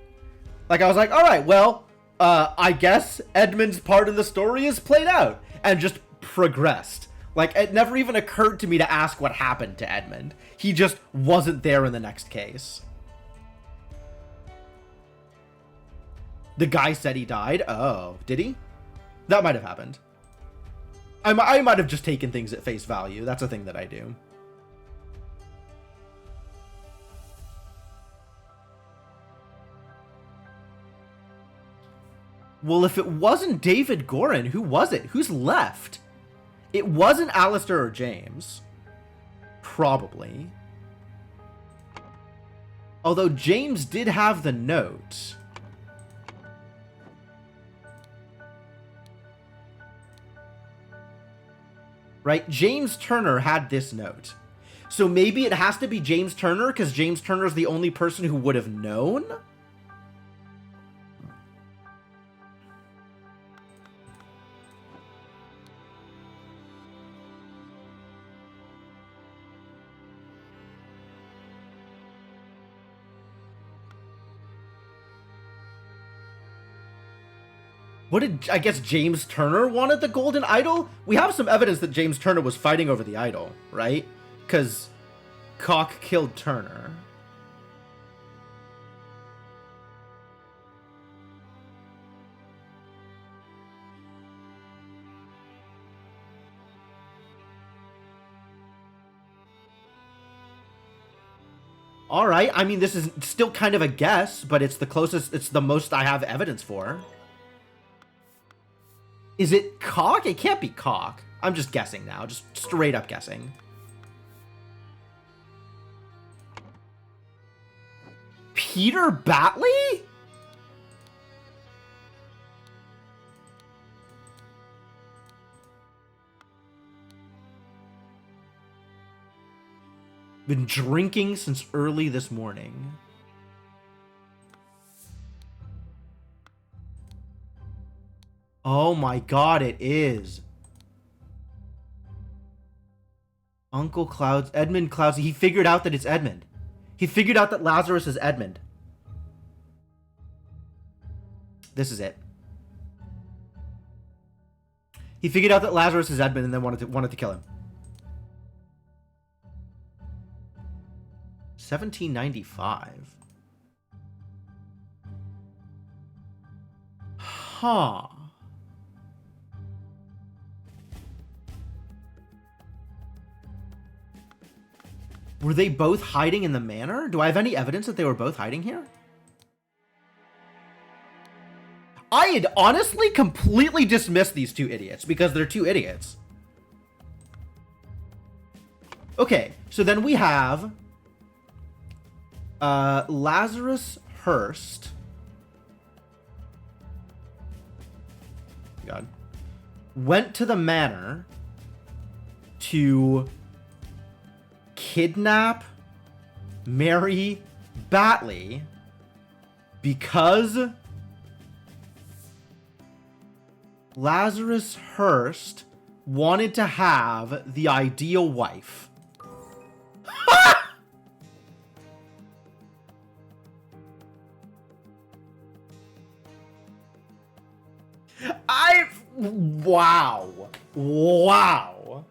Like, I was like, all right, well, I guess Edmund's part of the story is played out and just progressed. Like, it never even occurred to me to ask what happened to Edmund. He just wasn't there in the next case. The guy said he died. Oh, did he? That might have happened. I might have just taken things at face value. That's a thing that I do. Well, if it wasn't David Goren, who was it? Who's left? It wasn't Alistair or James. Probably. Although James did have the note. Right? James Turner had this note. So maybe it has to be James Turner because James Turner is the only person who would have known? What did, I guess James Turner wanted the golden idol? We have some evidence that James Turner was fighting over the idol, right? Because Cock killed Turner. All right, I mean, this is still kind of a guess, but it's the closest, it's the most I have evidence for. Is it Cock? It can't be Cock. I'm just guessing now. Just straight up guessing. Peter Batley? Been drinking since early this morning. Oh my god, it is. Uncle Clouds, Edmund Clouds. He figured out that it's Edmund. He figured out that Lazarus is Edmund. This is it. He figured out that Lazarus is Edmund and then wanted to kill him. 1795. Huh. Were they both hiding in the manor? Do I have any evidence that they were both hiding here? I had honestly completely dismissed these two idiots because they're two idiots. Okay, so then we have Lazarus Hurst. God. Went to the manor to kidnap Mary Batley because Lazarus Hurst wanted to have the ideal wife. Wow.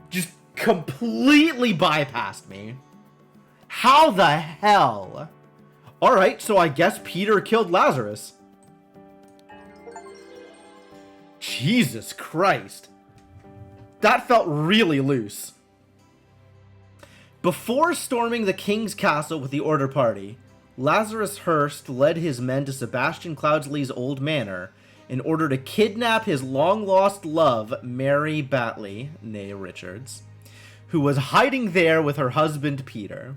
Just completely bypassed me. How the hell? Alright, so I guess Peter killed Lazarus. Jesus Christ. That felt really loose. Before storming the king's castle with the Order Party, Lazarus Hurst led his men to Sebastian Cloudsley's old manor in order to kidnap his long-lost love, Mary Batley, née Richards, who was hiding there with her husband, Peter.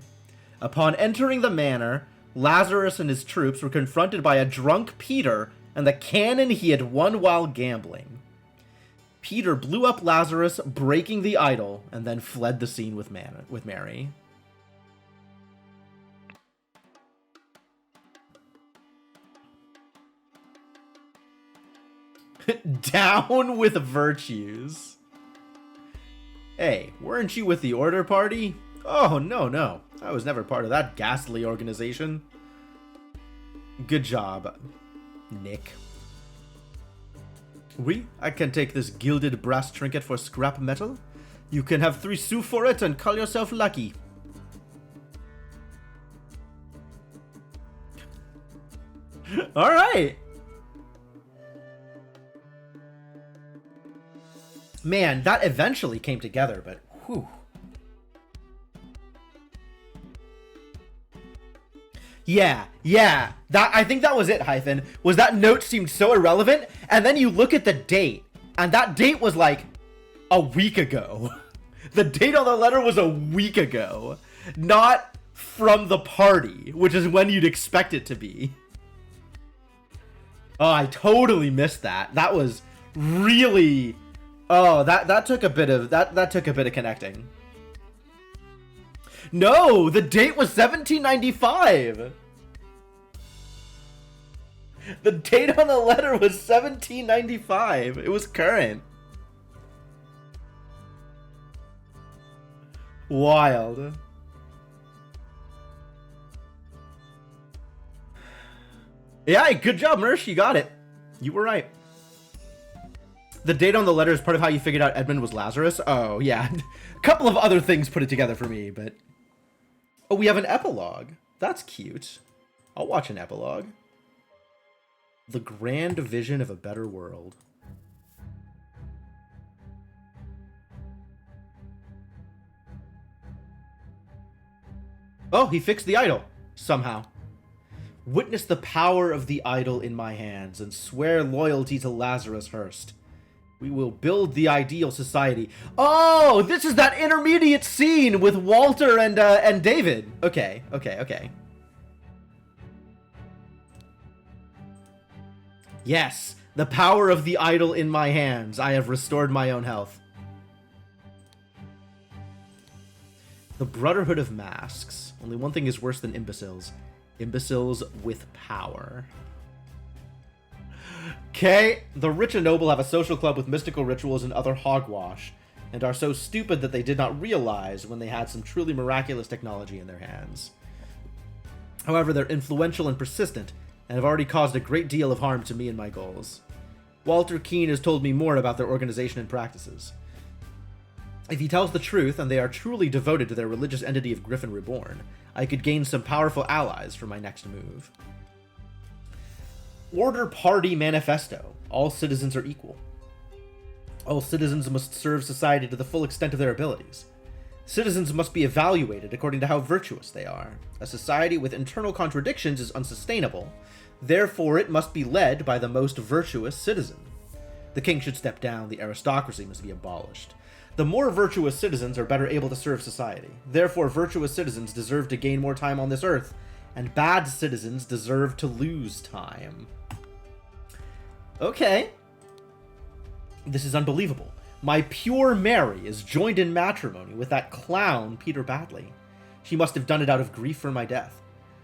Upon entering the manor, Lazarus and his troops were confronted by a drunk Peter and the cannon he had won while gambling. Peter blew up Lazarus, breaking the idol, and then fled the scene with Mary. Down with virtues. Hey, weren't you with the Order Party? Oh, no. I was never part of that ghastly organization. Good job, Nick. Oui, I can take this gilded brass trinket for scrap metal. You can have 3 sous for it and call yourself lucky. Alright. Man, that eventually came together, but whew. Yeah. I think that was it, Hyphen. Was that note seemed so irrelevant, and then you look at the date, and that date was like a week ago. The date on the letter was a week ago, not from the party, which is when you'd expect it to be. Oh, I totally missed that. That was really... Oh, that took a bit of that took a bit of connecting. No, the date was 1795. The date on the letter was 1795. It was current. Wild. Yeah, good job, Mersh. You got it. You were right. The date on the letter is part of how you figured out Edmund was Lazarus? Oh, yeah. A couple of other things put it together for me, but... Oh, we have an epilogue. That's cute. I'll watch an epilogue. The grand vision of a better world. Oh, he fixed the idol. Somehow. Witness the power of the idol in my hands and swear loyalty to Lazarus Hurst. We will build the ideal society. Oh, this is that intermediate scene with Walter and David. Okay. Yes, the power of the idol in my hands. I have restored my own health. The Brotherhood of Masks. Only one thing is worse than imbeciles. Imbeciles with power. Okay, the rich and noble have a social club with mystical rituals and other hogwash, and are so stupid that they did not realize when they had some truly miraculous technology in their hands. However, they're influential and persistent, and have already caused a great deal of harm to me and my goals. Walter Keene has told me more about their organization and practices. If he tells the truth, and they are truly devoted to their religious entity of Griffin Reborn, I could gain some powerful allies for my next move. Order Party Manifesto. All citizens are equal. All citizens must serve society to the full extent of their abilities. Citizens must be evaluated according to how virtuous they are. A society with internal contradictions is unsustainable. Therefore, it must be led by the most virtuous citizen. The king should step down. The aristocracy must be abolished. The more virtuous citizens are better able to serve society. Therefore, virtuous citizens deserve to gain more time on this earth, and bad citizens deserve to lose time. Okay. This is unbelievable. My pure Mary is joined in matrimony with that clown Peter Badley. She must have done it out of grief for my death.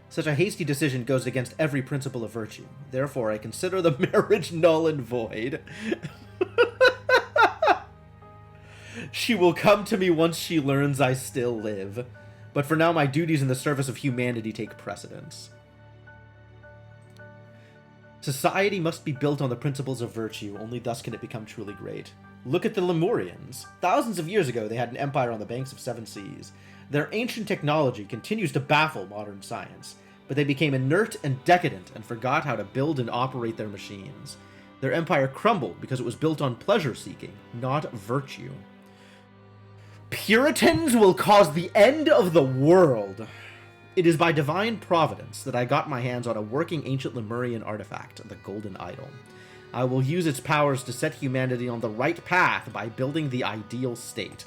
Such a hasty decision goes against every principle of virtue. Therefore, I consider the marriage null and void. She will come to me once she learns I still live. But for now, my duties in the service of humanity take precedence. Society must be built on the principles of virtue. Only thus can it become truly great. Look at the Lemurians. Thousands of years ago, they had an empire on the banks of 7 seas. Their ancient technology continues to baffle modern science, but they became inert and decadent and forgot how to build and operate their machines. Their empire crumbled because it was built on pleasure-seeking, not virtue. Puritans will cause the end of the world. It is by divine providence that I got my hands on a working ancient Lemurian artifact, the Golden Idol. I will use its powers to set humanity on the right path by building the ideal state.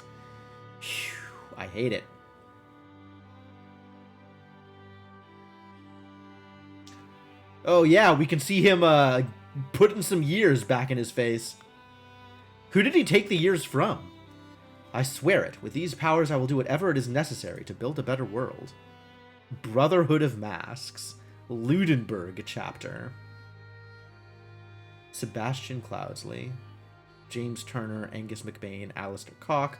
Phew, I hate it. Oh yeah, we can see him putting some years back in his face. Who did he take the years from? I swear it, with these powers I will do whatever it is necessary to build a better world. Brotherhood of Masks, Ludenberg chapter. Sebastian Cloudsley, James Turner, Angus MacBain, Alistair Cock,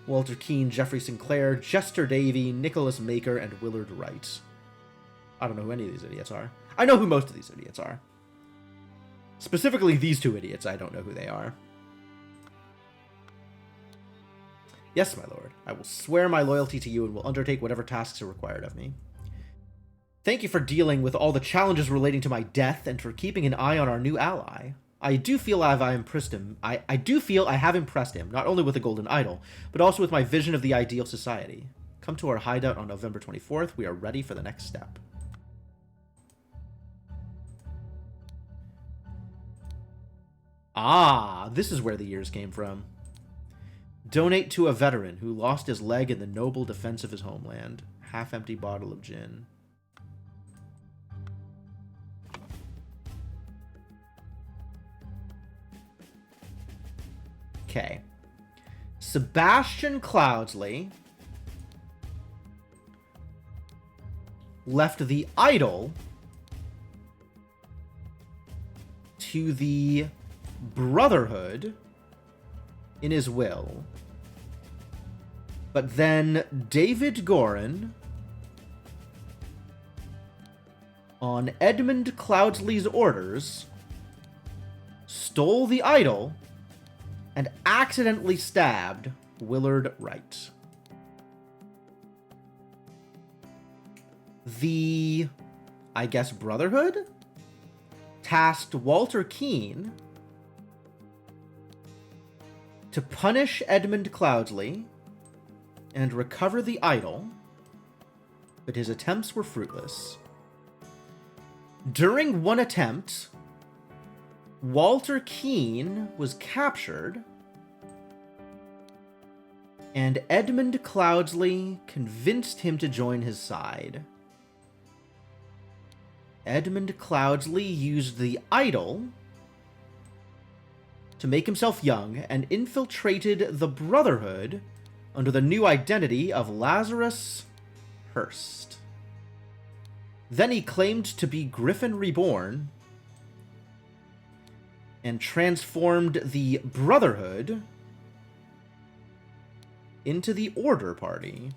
Walter Keane, Geoffrey Sinclair, Jester Davy, Nicholas Maker, and Willard Wright. I don't know who any of these idiots are. I know who most of these idiots are. Specifically these 2 idiots, I don't know who they are. Yes, my lord, I will swear my loyalty to you and will undertake whatever tasks are required of me. Thank you for dealing with all the challenges relating to my death and for keeping an eye on our new ally. I do feel I have impressed him, not only with the Golden Idol, but also with my vision of the ideal society. Come to our hideout on November 24th. We are ready for the next step. Ah, this is where the years came from. Donate to a veteran who lost his leg in the noble defense of his homeland. Half-empty bottle of gin. Okay. Sebastian Cloudsley left the idol to the Brotherhood in his will. But then David Gorin, on Edmund Cloudsley's orders, stole the idol and accidentally stabbed Willard Wright. The, I guess, Brotherhood tasked Walter Keane to punish Edmund Cloudsley and recover the idol, but his attempts were fruitless. During one attempt, Walter Keane was captured, and Edmund Cloudsley convinced him to join his side. Edmund Cloudsley used the idol to make himself young and infiltrated the Brotherhood under the new identity of Lazarus Hurst. Then he claimed to be Griffin Reborn and transformed the Brotherhood into the Order Party.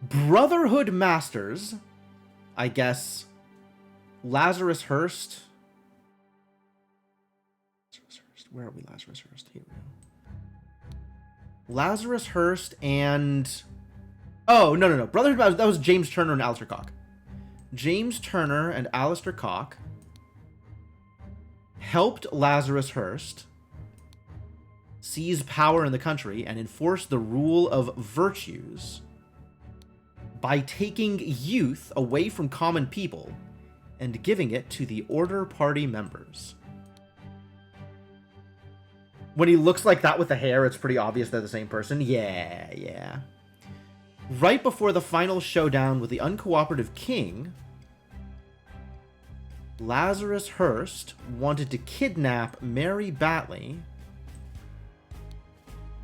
Brotherhood Masters, I guess, Lazarus Hurst. Where are we? Lazarus Hurst. Here we go. Lazarus Hurst and... Oh, no. Brotherhood, that was James Turner and Alistair Cock. James Turner and Alistair Cock helped Lazarus Hurst seize power in the country, and enforce the rule of virtues by taking youth away from common people and giving it to the Order Party members. When he looks like that with the hair, it's pretty obvious they're the same person. Yeah. Right before the final showdown with the uncooperative king, Lazarus Hearst wanted to kidnap Mary Batley,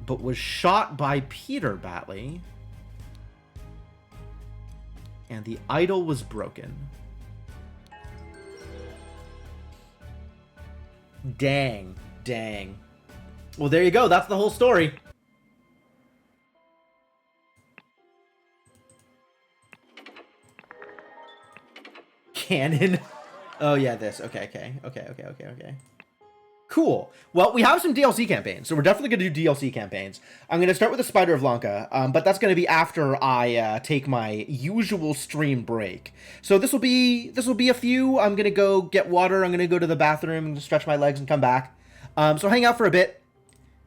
but was shot by Peter Batley, and the idol was broken. Dang. Well, there you go. That's the whole story. Canon. Oh, yeah, this. Okay. Cool. Well, we have some DLC campaigns, so we're definitely going to do DLC campaigns. I'm going to start with the Spider of Lanka, but that's going to be after I take my usual stream break. So this will be a few. I'm going to go get water. I'm going to go to the bathroom and stretch my legs and come back. So hang out for a bit,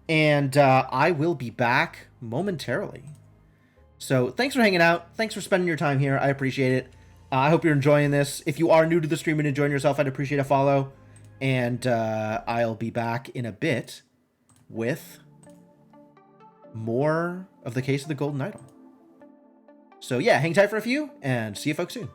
and I will be back momentarily. So thanks for hanging out. Thanks for spending your time here. I appreciate it. I hope you're enjoying this. If you are new to the stream and enjoying yourself, I'd appreciate a follow. And I'll be back in a bit with more of the Case of the Golden Idol. So yeah, hang tight for a few, and see you folks soon.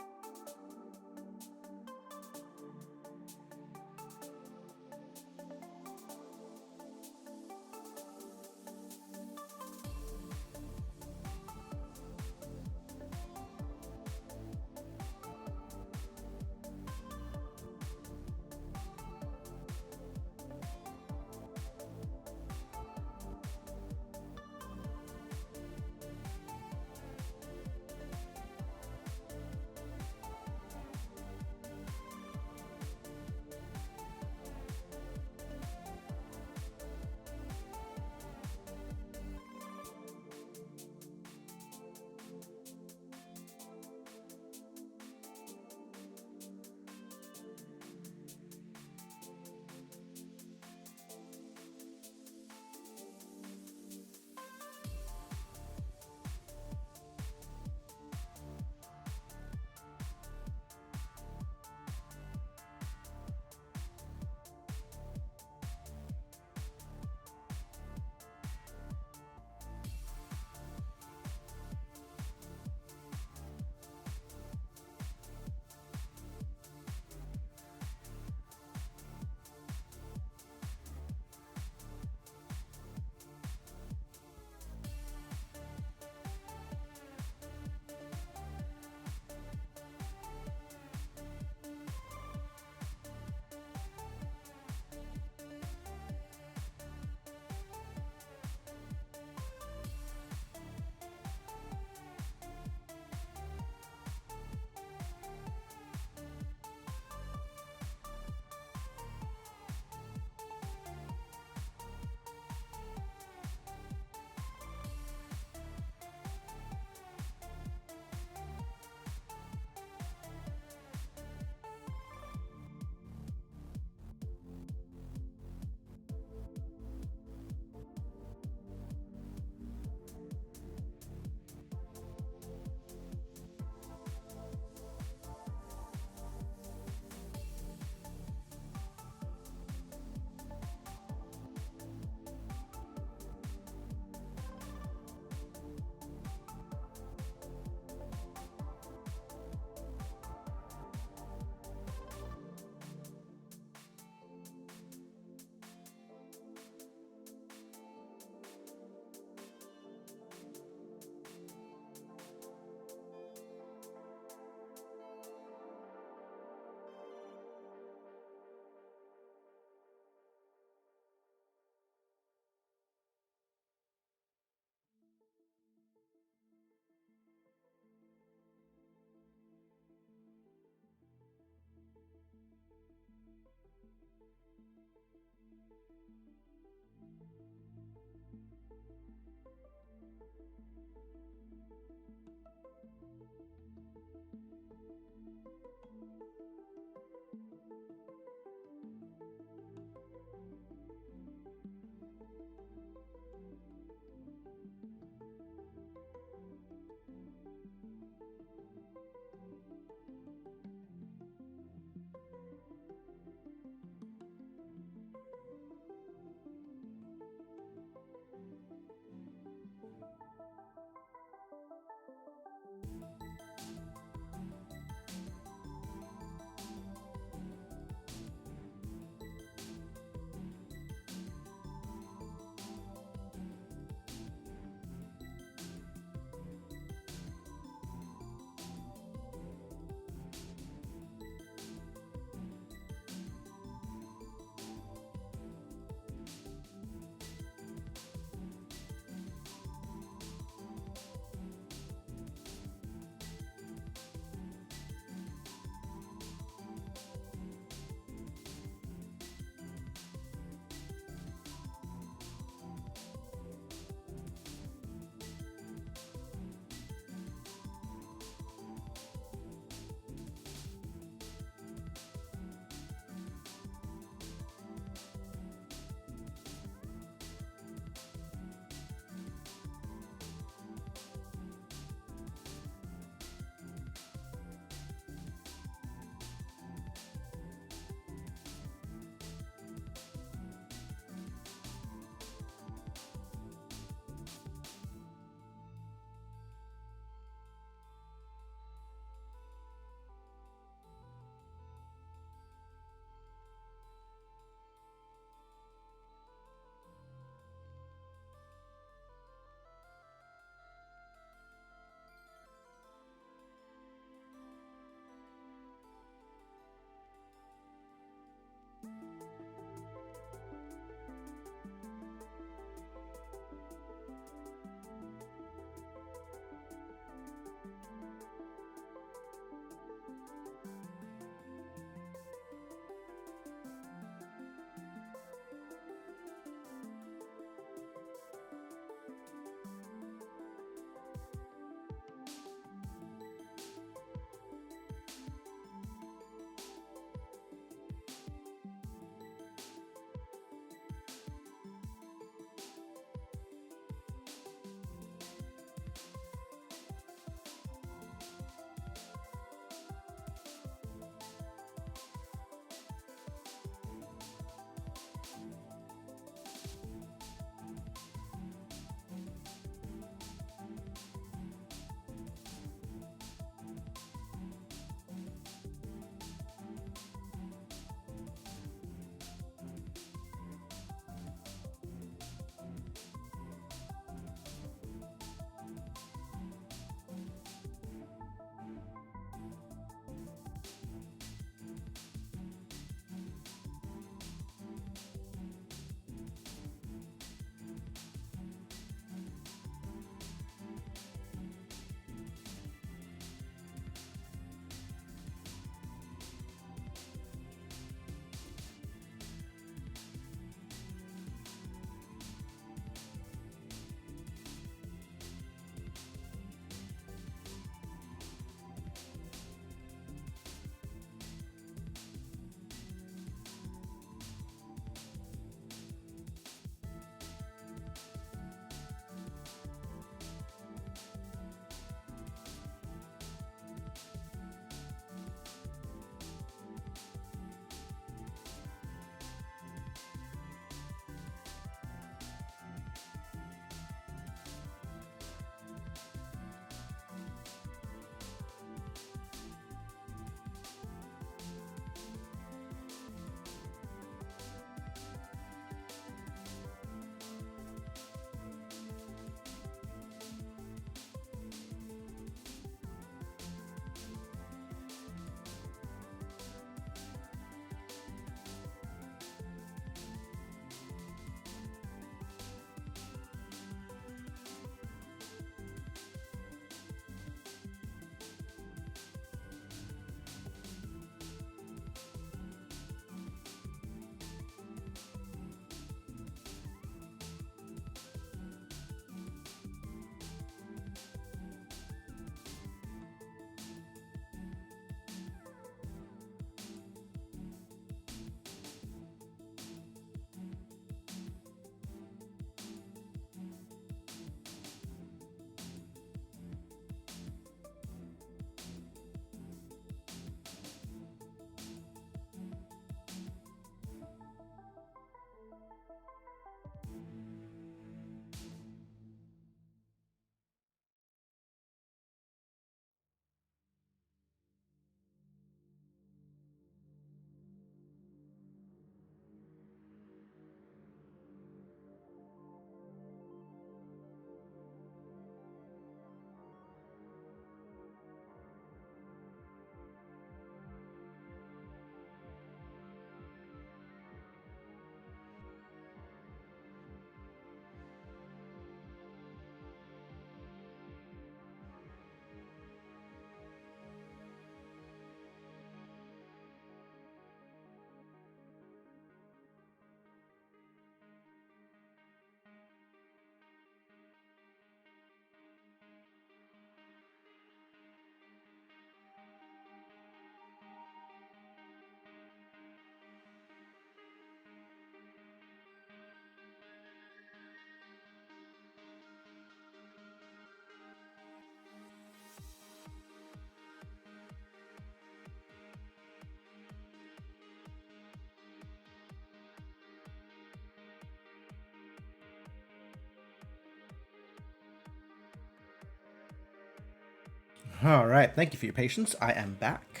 All right, thank you for your patience. I am back.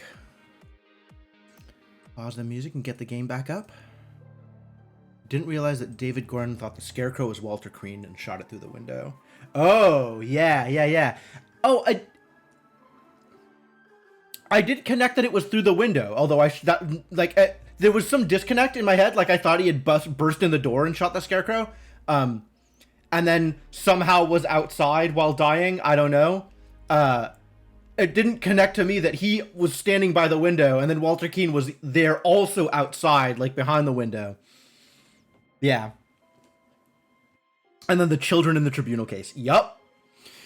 Pause the music and get the game back up. Didn't realize that David Gordon thought the Scarecrow was Walter Crean and shot it through the window. Oh, yeah. Oh, I did connect that it was through the window, although there was some disconnect in my head. Like, I thought he had burst in the door and shot the Scarecrow. And then somehow was outside while dying. I don't know. It didn't connect to me that he was standing by the window and then Walter Keane was there also outside, like behind the window. Yeah. And then the children in the tribunal case. Yup,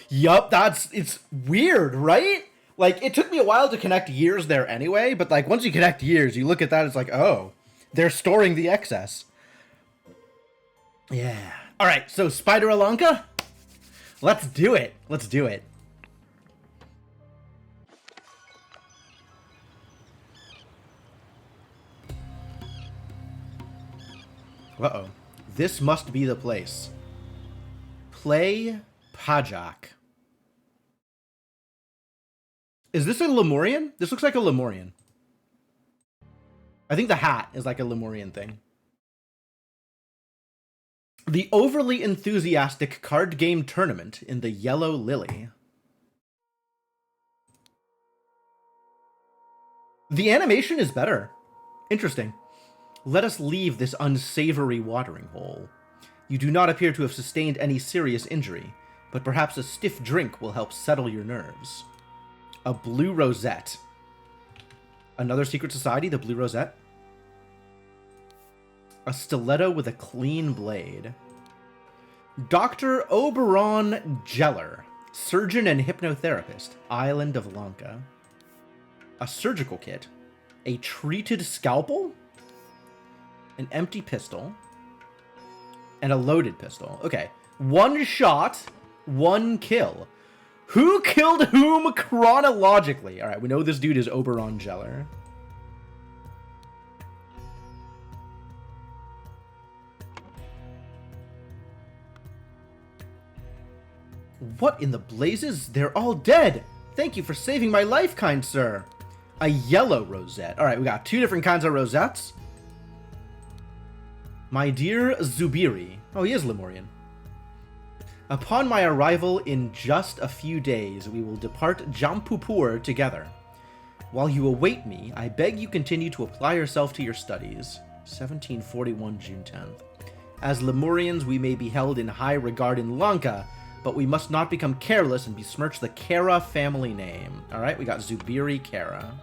it's weird, right? Like, it took me a while to connect years there anyway, but like once you connect years, you look at that, it's like, oh, they're storing the excess. Yeah. All right, so Spider-Alanka? Let's do it. Uh-oh. This must be the place. Play Pajak. Is this a Lemurian? This looks like a Lemurian. I think the hat is like a Lemurian thing. The overly enthusiastic card game tournament in the Yellow Lily. The animation is better. Interesting. Let us leave this unsavory watering hole. You do not appear to have sustained any serious injury, but perhaps a stiff drink will help settle your nerves. A blue rosette. Another secret society, the Blue Rosette. A stiletto with a clean blade. Dr. Oberon Geller, surgeon and hypnotherapist, Island of Lanka. A surgical kit. A treated scalpel. An empty pistol. And a loaded pistol. Okay. One shot, one kill. Who killed whom chronologically? Alright, we know this dude is Oberon Geller. What in the blazes? They're all dead! Thank you for saving my life, kind sir! A yellow rosette. Alright, we got two different kinds of rosettes. My dear Zubiri. Oh, he is Lemurian. Upon my arrival in just a few days, we will depart Jampupur together. While you await me, I beg you continue to apply yourself to your studies. 1741, June 10th. As Lemurians, we may be held in high regard in Lanka, but we must not become careless and besmirch the Kara family name. Alright, we got Zubiri Kara.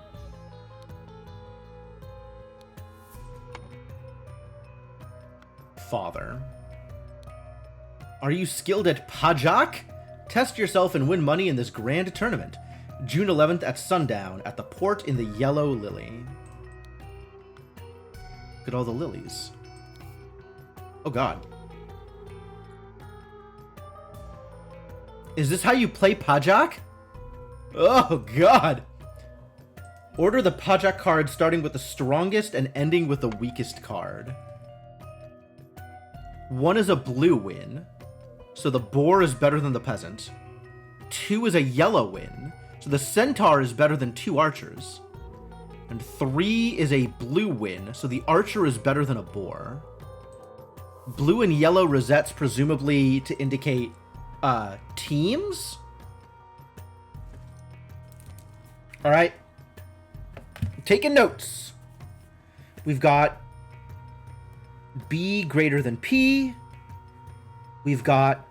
Father. Are you skilled at Pajak? Test yourself and win money in this grand tournament. June 11th at sundown at the port in the Yellow Lily. Look at all the lilies. Oh god. Is this how you play Pajak? Oh god. Order the Pajak card starting with the strongest and ending with the weakest card. One is a blue win, so the boar is better than the peasant. Two is a yellow win, so the centaur is better than two archers. And three is a blue win, so the archer is better than a boar. Blue and yellow rosettes presumably to indicate teams? Alright. Taking notes. We've got B greater than P. We've got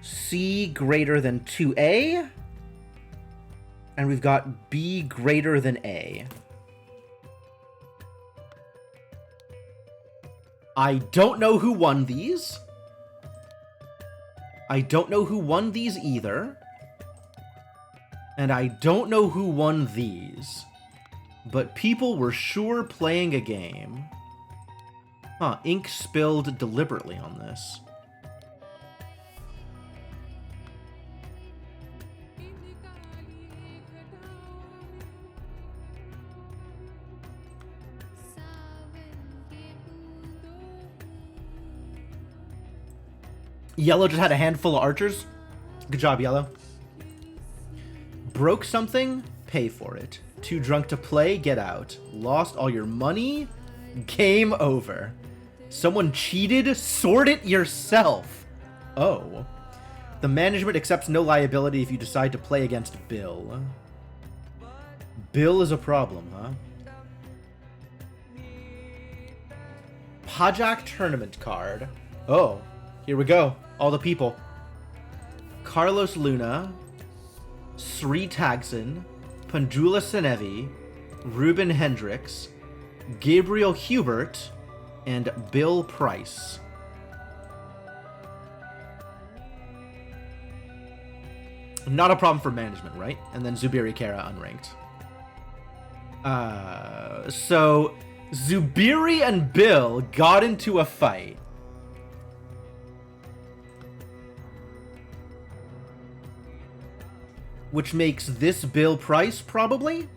C greater than 2A. And we've got B greater than A. I don't know who won these. I don't know who won these either. And I don't know who won these. But people were sure playing a game. Huh, ink spilled deliberately on this. Yellow just had a handful of archers. Good job, Yellow. Broke something? Pay for it. Too drunk to play? Get out. Lost all your money? Game over. Someone cheated? Sort it yourself. Oh. The management accepts no liability if you decide to play against Bill. Bill is a problem, huh? Pajak tournament card. Oh, here we go. All the people. Carlos Luna, Sri Tagson, Pandula Senevi, Ruben Hendricks, Gabriel Hubert, and Bill Price. Not a problem for management, right? And then Zubiri Kara unranked. So Zubiri and Bill got into a fight. Which makes this Bill Price, probably?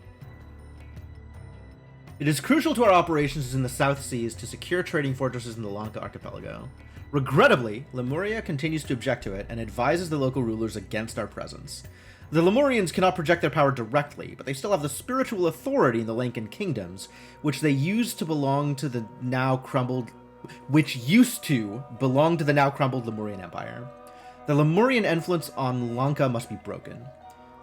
It is crucial to our operations in the South Seas to secure trading fortresses in the Lanka archipelago. Regrettably, Lemuria continues to object to it and advises the local rulers against our presence. The Lemurians cannot project their power directly, but they still have the spiritual authority in the Lankan kingdoms, which used to belong to the now crumbled Lemurian Empire. The Lemurian influence on Lanka must be broken.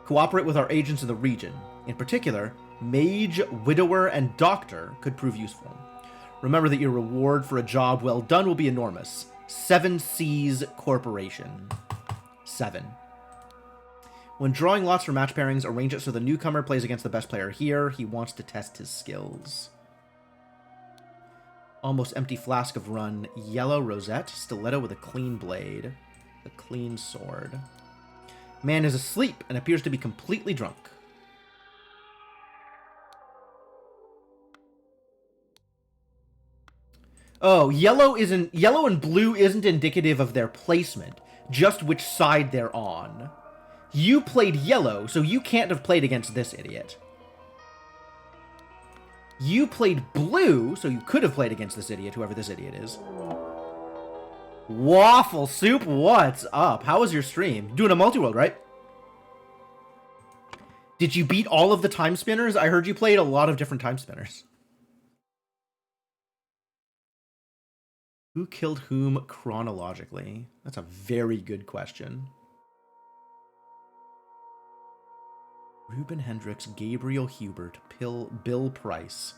Cooperate with our agents in the region. In particular, Mage, Widower, and Doctor could prove useful. Remember that your reward for a job well done will be enormous. 7 Seas Corporation. 7. When drawing lots for match pairings, arrange it so the newcomer plays against the best player here. He wants to test his skills. Almost empty flask of run. Yellow rosette. Stiletto with a clean blade. A clean sword. Man is asleep and appears to be completely drunk. Oh, yellow and blue isn't indicative of their placement, just which side they're on. You played yellow, so you can't have played against this idiot. You played blue, so you could have played against this idiot, whoever this idiot is. Waffle Soup, what's up? How was your stream? Doing a multi-world, right? Did you beat all of the time spinners? I heard you played a lot of different time spinners. Who killed whom chronologically? That's a very good question. Ruben Hendricks, Gabriel Hubert, Bill Price.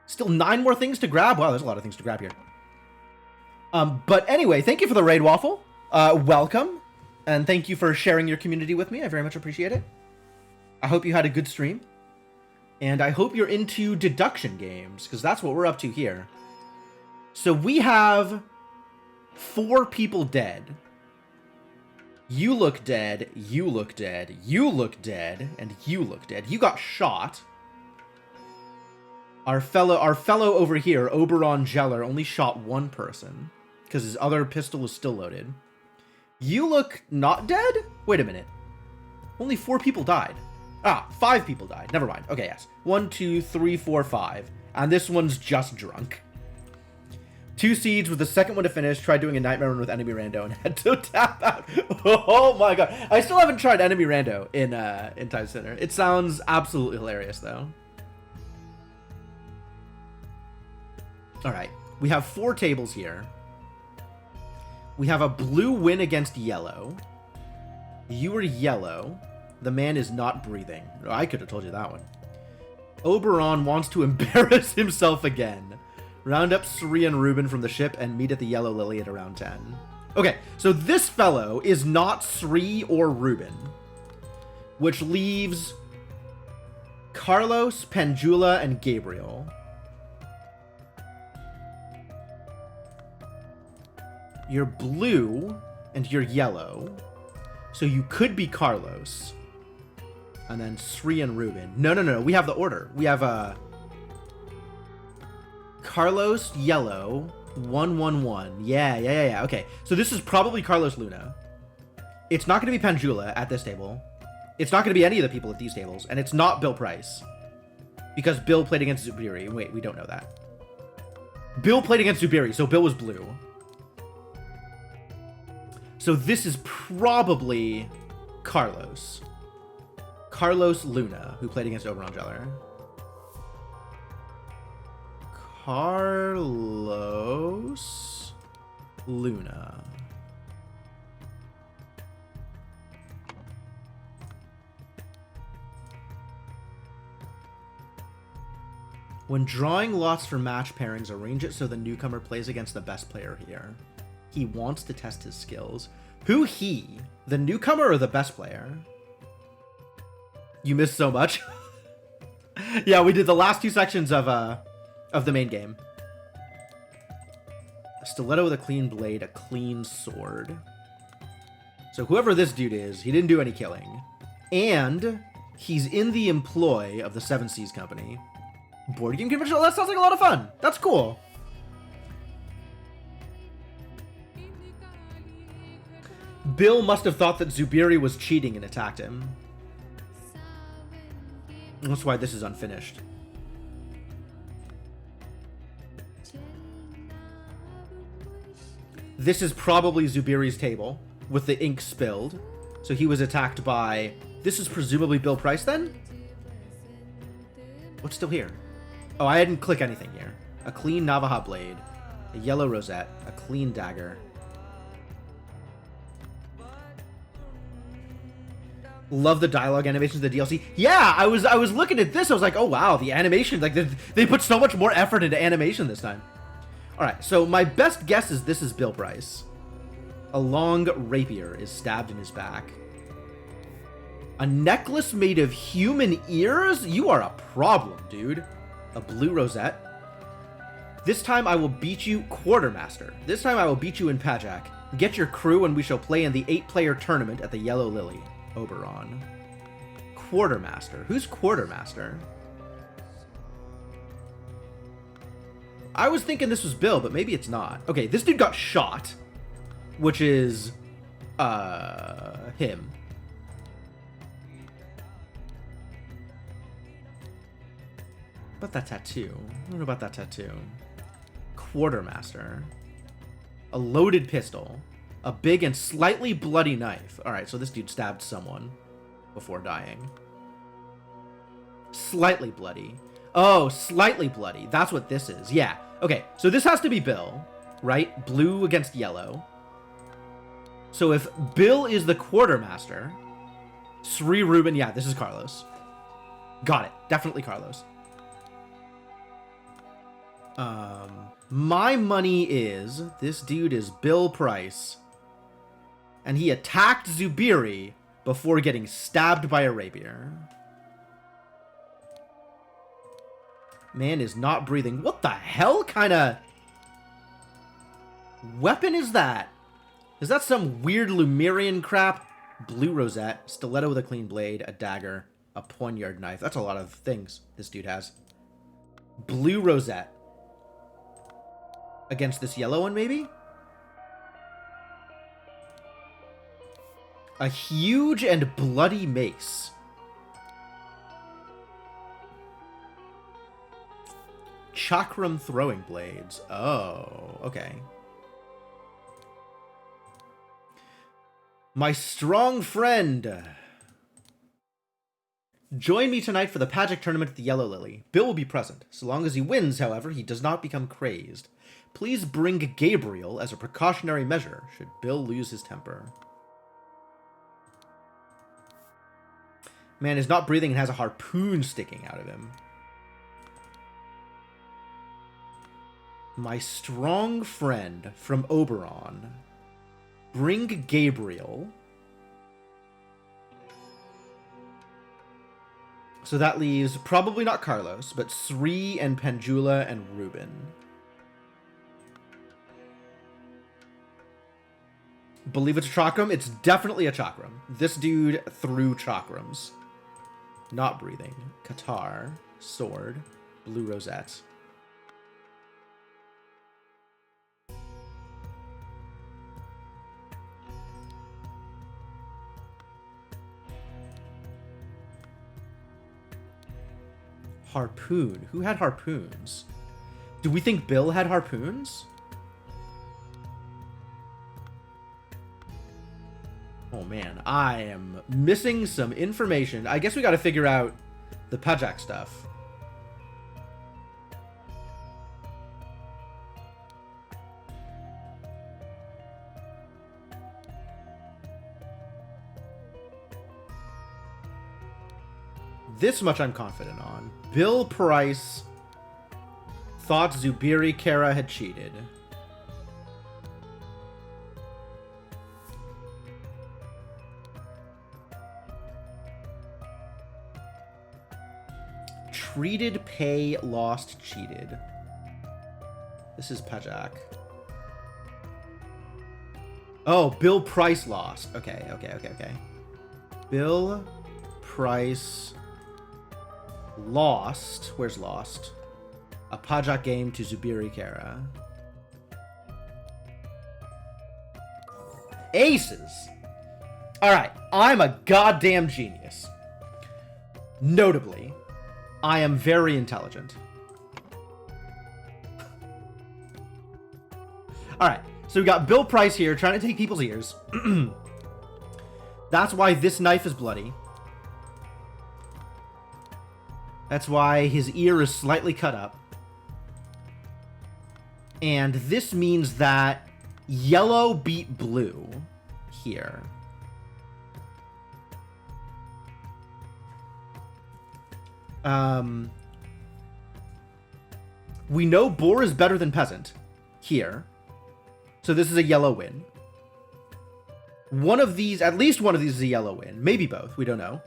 Still 9 more things to grab? Wow, there's a lot of things to grab here. But anyway, thank you for the raid, Waffle. Welcome. And thank you for sharing your community with me. I very much appreciate it. I hope you had a good stream. And I hope you're into deduction games, because that's what we're up to here. So we have 4 people dead. You look dead, you look dead, you look dead, and you look dead. You got shot. Our fellow over here, Oberon Jeller, only shot 1 person, because his other pistol was still loaded. You look not dead? Wait a minute. Only 4 people died. 5 people died. Never mind. Okay, yes. 1, 2, 3, 4, 5. And this one's just drunk. 2 seeds with the second one to finish. Tried doing a nightmare run with enemy rando and had to tap out. Oh my god. I still haven't tried enemy rando in Time Center. It sounds absolutely hilarious though. Alright. We have 4 tables here. We have a blue win against yellow. You were yellow. The man is not breathing. I could have told you that one. Oberon wants to embarrass himself again. Round up Sri and Ruben from the ship and meet at the Yellow Lily at around 10. Okay, so this fellow is not Sri or Ruben, which leaves Carlos, Pandula, and Gabriel. You're blue and you're yellow, so you could be Carlos. And then Sri and Ruben. No, we have the order. We have Carlos, yellow, 1, 1, 1. Yeah. Okay, so this is probably Carlos Luna. It's not going to be Pandula at this table. It's not going to be any of the people at these tables. And it's not Bill Price. Because Bill played against Zubiri. Wait, we don't know that. Bill played against Zubiri, so Bill was blue. So this is probably Carlos. Carlos Luna, who played against Oberon Jeller. Carlos Luna. When drawing lots for match pairings, arrange it so the newcomer plays against the best player here. He wants to test his skills. Who he? The newcomer or the best player? You missed so much. Yeah, we did the last 2 sections of the main game. A stiletto with a clean blade, a clean sword. So whoever this dude is, he didn't do any killing. And he's in the employ of the Seven Seas Company. Board game convention? That sounds like a lot of fun. That's cool. Bill must have thought that Zubiri was cheating and attacked him. That's why this is unfinished. This is probably Zubiri's table with the ink spilled. So he was attacked by... This is presumably Bill Price then? What's still here? Oh, I didn't click anything here. A clean Navaja blade, a yellow rosette, a clean dagger. Love the dialogue animations of the DLC. Yeah, I was looking at this. I was like, oh wow, the animation. Like they put so much more effort into animation this time. All right, so my best guess is this is Bill Price. A long rapier is stabbed in his back. A necklace made of human ears? You are a problem, dude. A blue rosette. This time I will beat you, Quartermaster. This time I will beat you in Pajak. Get your crew and we shall play in the 8-player tournament at the Yellow Lily. Oberon. Quartermaster. Who's Quartermaster? I was thinking this was Bill, but maybe it's not. Okay, this dude got shot, which is him. What about that tattoo? What about that tattoo? Quartermaster. A loaded pistol. A big and slightly bloody knife. Alright, so this dude stabbed someone before dying. Slightly bloody. Oh, slightly bloody. That's what this is. Yeah. Okay, so this has to be Bill, right? Blue against yellow. So if Bill is the Quartermaster, Sri Rubin, yeah, this is Carlos. Got it. Definitely Carlos. My money is this dude is Bill Price, and he attacked Zubiri before getting stabbed by a rapier. Man is not breathing. What the hell kind of weapon is that? Is that some weird Lumerian crap? Blue rosette, stiletto with a clean blade, a dagger, a poignard knife. That's a lot of things this dude has. Blue rosette. Against this yellow one, maybe? A huge and bloody mace. Chakram throwing blades. Oh, okay. My strong friend. Join me tonight for the Pajak tournament at the Yellow Lily. Bill will be present. So long as he wins, however, he does not become crazed. Please bring Gabriel as a precautionary measure should Bill lose his temper. Man is not breathing and has a harpoon sticking out of him. My strong friend from Oberon. Bring Gabriel. So that leaves probably not Carlos, but Sri and Panjula and Rubin. Believe it's a chakram? It's definitely a chakram. This dude threw chakrams. Not breathing. Qatar. Sword. Blue rosette. Harpoon. Who had harpoons? Do we think Bill had harpoons? Oh man, I am missing some information. I guess we gotta figure out the Pajak stuff. This much I'm confident on. Bill Price thought Zubiri Kara had cheated. Treated, pay, lost, cheated. This is Pajak. Oh, Bill Price lost. Okay. Bill Price lost. Where's lost? A Pajak game to Zubiri Kara. Aces. Alright, I'm a goddamn genius. Notably, I am very intelligent. Alright, so we got Bill Price here trying to take people's ears. That's why this knife is bloody. That's why his ear is slightly cut up. And this means that yellow beat blue here. We know boar is better than peasant here. So this is a yellow win. One of these, at least one of these is a yellow win. Maybe both, we don't know.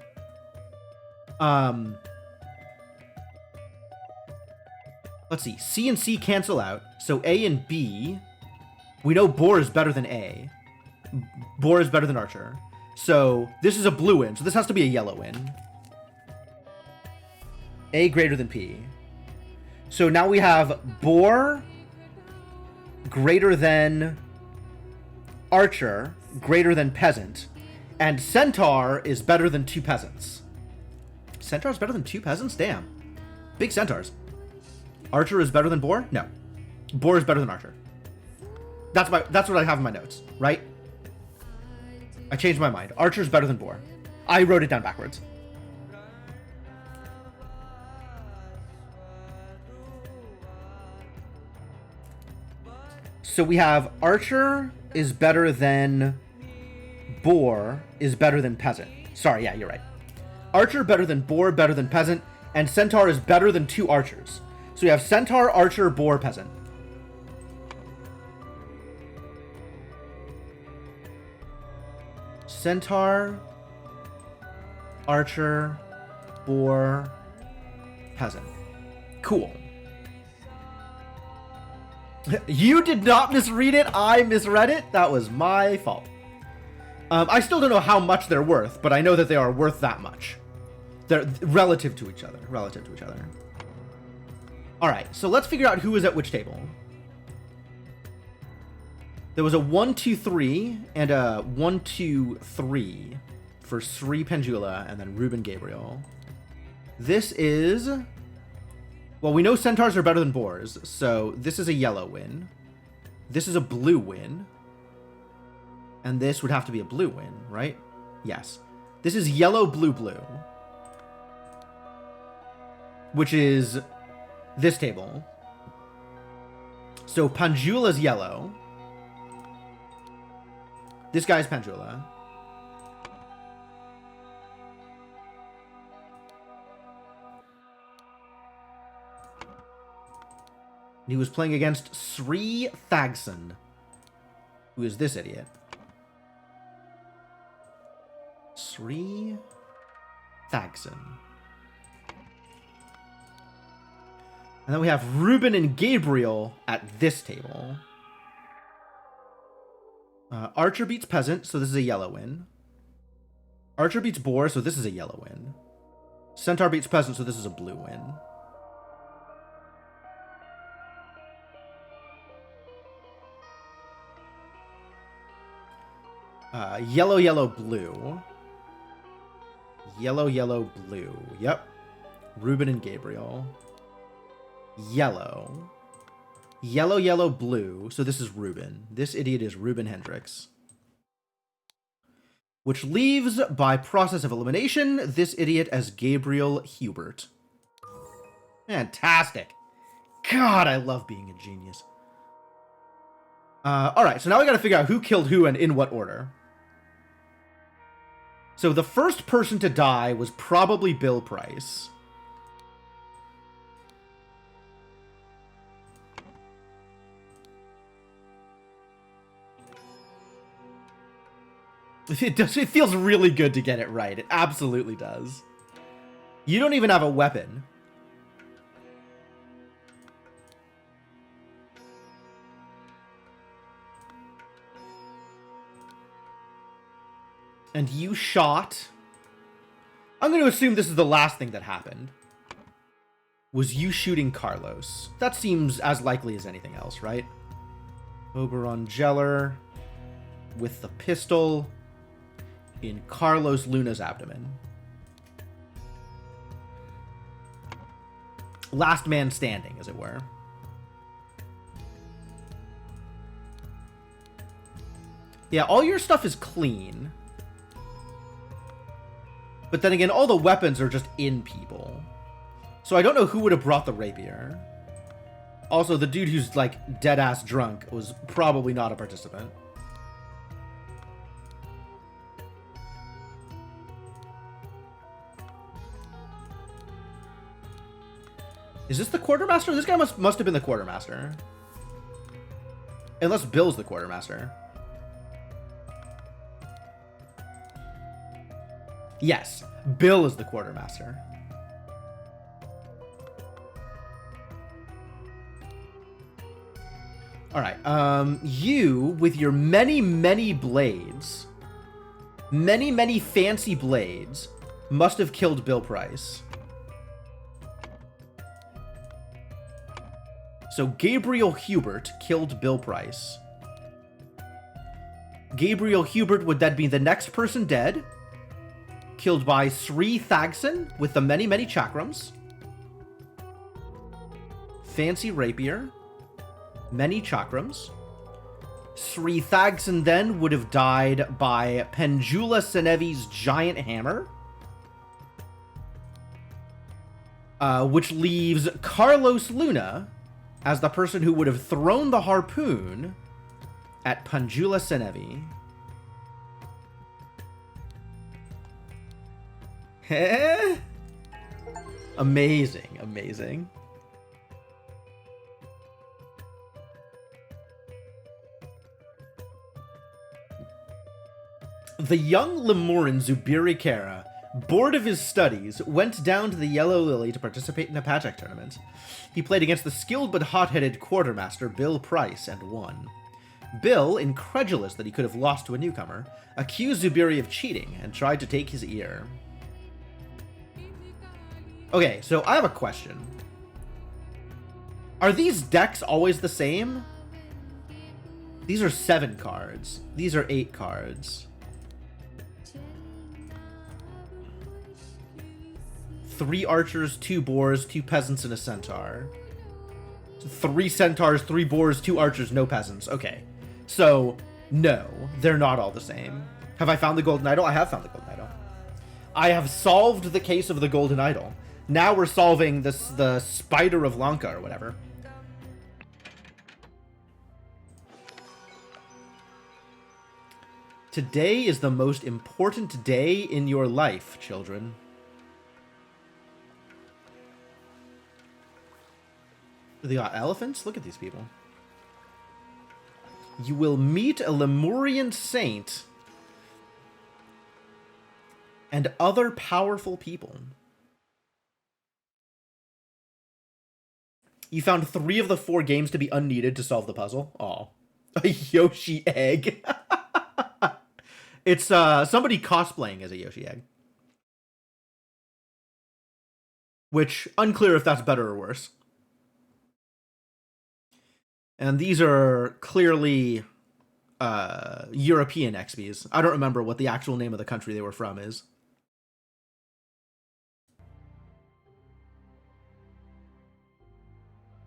Let's see. C and C cancel out. So A and B. We know boar is better than A. Boar is better than archer. So this is a blue win. So this has to be a yellow win. A greater than P. So now we have boar greater than archer greater than peasant. And centaur is better than two peasants. Centaur is better than two peasants? Damn. Big centaurs. Archer is better than boar? No. Boar is better than archer. That's what I have in my notes, right? I changed my mind. Archer is better than boar. I wrote it down backwards. So we have archer is better than boar is better than peasant. Sorry, yeah, you're right. Archer better than boar, better than peasant, and centaur is better than two archers. So we have centaur, archer, boar, peasant. Centaur, archer, boar, peasant. Cool. You did not misread it. I misread it. That was my fault. I still don't know how much they're worth, but I know that they are worth that much. They're relative to each other. All right, so let's figure out who is at which table. There was a 1, 2, 3 and a 1, 2, 3 for Sri Penjula and then Ruben Gabriel. This is... Well, we know centaurs are better than boars, so this is a yellow win. This is a blue win. And this would have to be a blue win, right? Yes. This is yellow, blue, blue. Which is this table. So Panjula's yellow. This guy's Panjula. He was playing against Sri Thagson. Who is this idiot? Sri Thagson. And then we have Ruben and Gabriel at this table. Archer beats peasant, so this is a yellow win. Archer beats boar, so this is a yellow win. Centaur beats peasant, so this is a blue win. Yellow, yellow, blue. Yellow, yellow, blue. Yep. Ruben and Gabriel. Yellow. Yellow, yellow, blue. So this is Ruben. This idiot is Ruben Hendricks. which leaves, by process of elimination, this idiot as Gabriel Hubert. Fantastic. God, I love being a genius. Alright, so now we gotta figure out who killed who and in what order. So the first person to die was probably Bill Price. It feels really good to get it right. It absolutely does. You don't even have a weapon. And you shot... I'm going to assume this is the last thing that happened. Was you shooting Carlos. That seems as likely as anything else, right? Oberon Geller with the pistol in Carlos Luna's abdomen. Last man standing, as it were. Yeah, all your stuff is clean. But then again, all the weapons are just in people. So I don't know who would have brought the rapier. Also, the dude who's, like, dead-ass drunk was probably not a participant. Is this the quartermaster? This guy must have been the quartermaster. Unless Bill's the quartermaster. Yes, Bill is the quartermaster. Alright, you, with your many, many blades, many fancy blades, must have killed Bill Price. So Gabriel Hubert killed Bill Price. Gabriel Hubert would then be the next person dead, killed by Sri Thagson with the many chakrams. Fancy rapier. Many chakrams. Sri Thagson then would have died by Pendula Senevi's giant hammer. Which leaves Carlos Luna as the person who would have thrown the harpoon at Pendula Senevi. Amazing, amazing. The young Lemuran Zubiri Kara, bored of his studies, went down to the Yellow Lily to participate in a Pajak tournament. He played against the skilled but hot-headed quartermaster Bill Price and won. Bill, incredulous that he could have lost to a newcomer, accused Zubiri of cheating and tried to take his ear. Okay, so I have a question. Are these decks always the same? These are 7 cards. These are 8 cards. 3 archers, 2 boars, 2 peasants, and a centaur. 3 centaurs, 3 boars, 2 archers, no peasants. Okay. So, no, they're not all the same. Have I found the golden idol? I have found the golden idol. I have solved the case of the golden idol. Now we're solving this, the Spider of Lanka or whatever. Today is the most important day in your life, children. They got elephants? Look at these people. You will meet a Lemurian saint and other powerful people. You found 3 of the 4 games to be unneeded to solve the puzzle. Aw. A Yoshi egg. It's somebody cosplaying as a Yoshi egg. Which, unclear if that's better or worse. And these are clearly European XPs. I don't remember what the actual name of the country they were from is.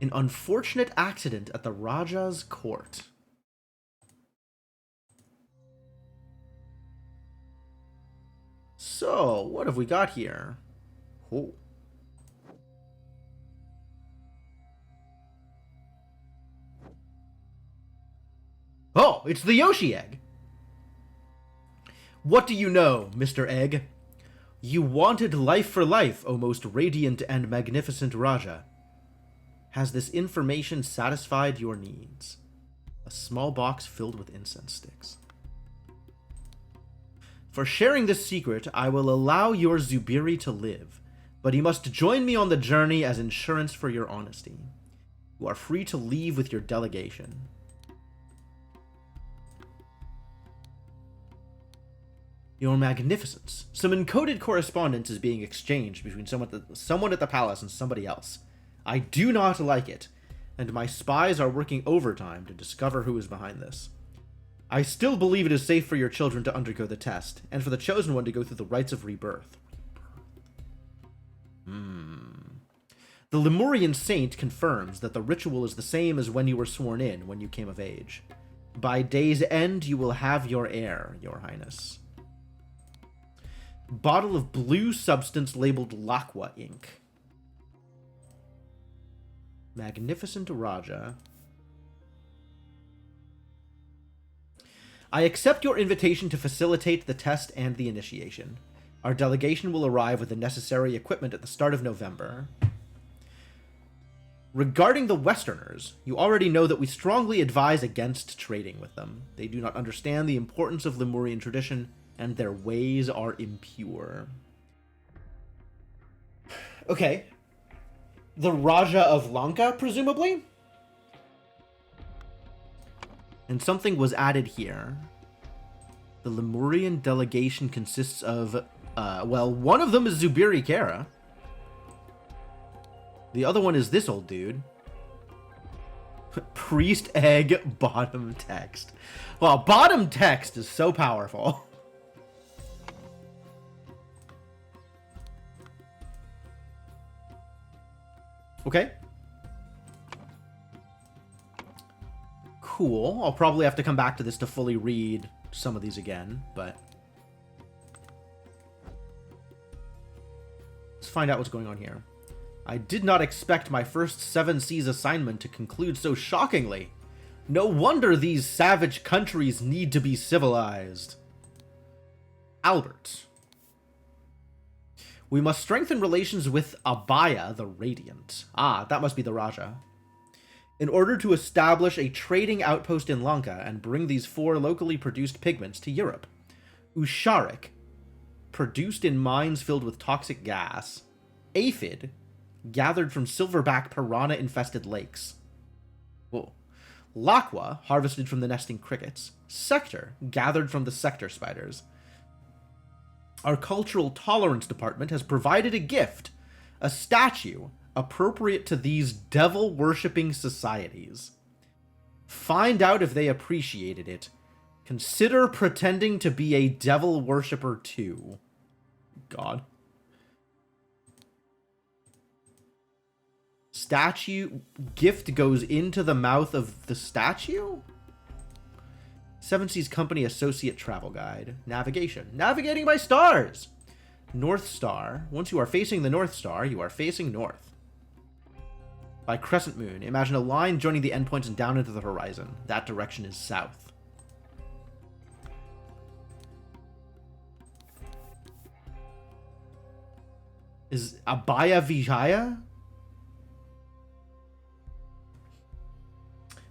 An unfortunate accident at the Raja's court. So, what have we got here? Oh. Oh, it's the Yoshi Egg! What do you know, Mr. Egg? You wanted life for life, O most radiant and magnificent Raja. Has this information satisfied your needs? A small box filled with incense sticks. For sharing this secret, I will allow your Zubiri to live, but he must join me on the journey as insurance for your honesty. You are free to leave with your delegation. Your Magnificence. Some encoded correspondence is being exchanged between someone at the palace and somebody else. I do not like it, and my spies are working overtime to discover who is behind this. I still believe it is safe for your children to undergo the test, and for the chosen one to go through the rites of rebirth. The Lemurian saint confirms that the ritual is the same as when you were sworn in when you came of age. By day's end, you will have your heir, Your Highness. Bottle of blue substance labeled Lakwa ink. Magnificent Raja. I accept your invitation to facilitate the test and the initiation. Our delegation will arrive with the necessary equipment at the start of November. Regarding the Westerners, you already know that we strongly advise against trading with them. They do not understand the importance of Lemurian tradition, and their ways are impure. Okay. The Raja of Lanka, presumably? And something was added here. The Lemurian delegation consists of, well, one of them is Zubiri Kara. The other one is this old dude. Priest Egg bottom text. Well, bottom text is so powerful. Okay. Cool. I'll probably have to come back to this to fully read some of these again, but let's find out what's going on here. I did not expect my first 7 Seas assignment to conclude so shockingly. No wonder these savage countries need to be civilized. Albert. We must strengthen relations with Abaya the Radiant. Ah, that must be the Raja. In order to establish a trading outpost in Lanka and bring these 4 locally produced pigments to Europe. Usharik, produced in mines filled with toxic gas. Aphid, gathered from silverback piranha-infested lakes. Whoa. Lakwa, harvested from the nesting crickets. Sector, gathered from the sector spiders. Our cultural tolerance department has provided a gift, a statue appropriate to these devil-worshipping societies. Find out if they appreciated it. Consider pretending to be a devil worshipper too. God. Statue gift goes into the mouth of the statue? 7 Seas Company Associate Travel Guide. Navigation. Navigating by stars! North Star. Once you are facing the North Star, you are facing north. By Crescent Moon. Imagine a line joining the endpoints and down into the horizon. That direction is south. Is Abaya Vijaya?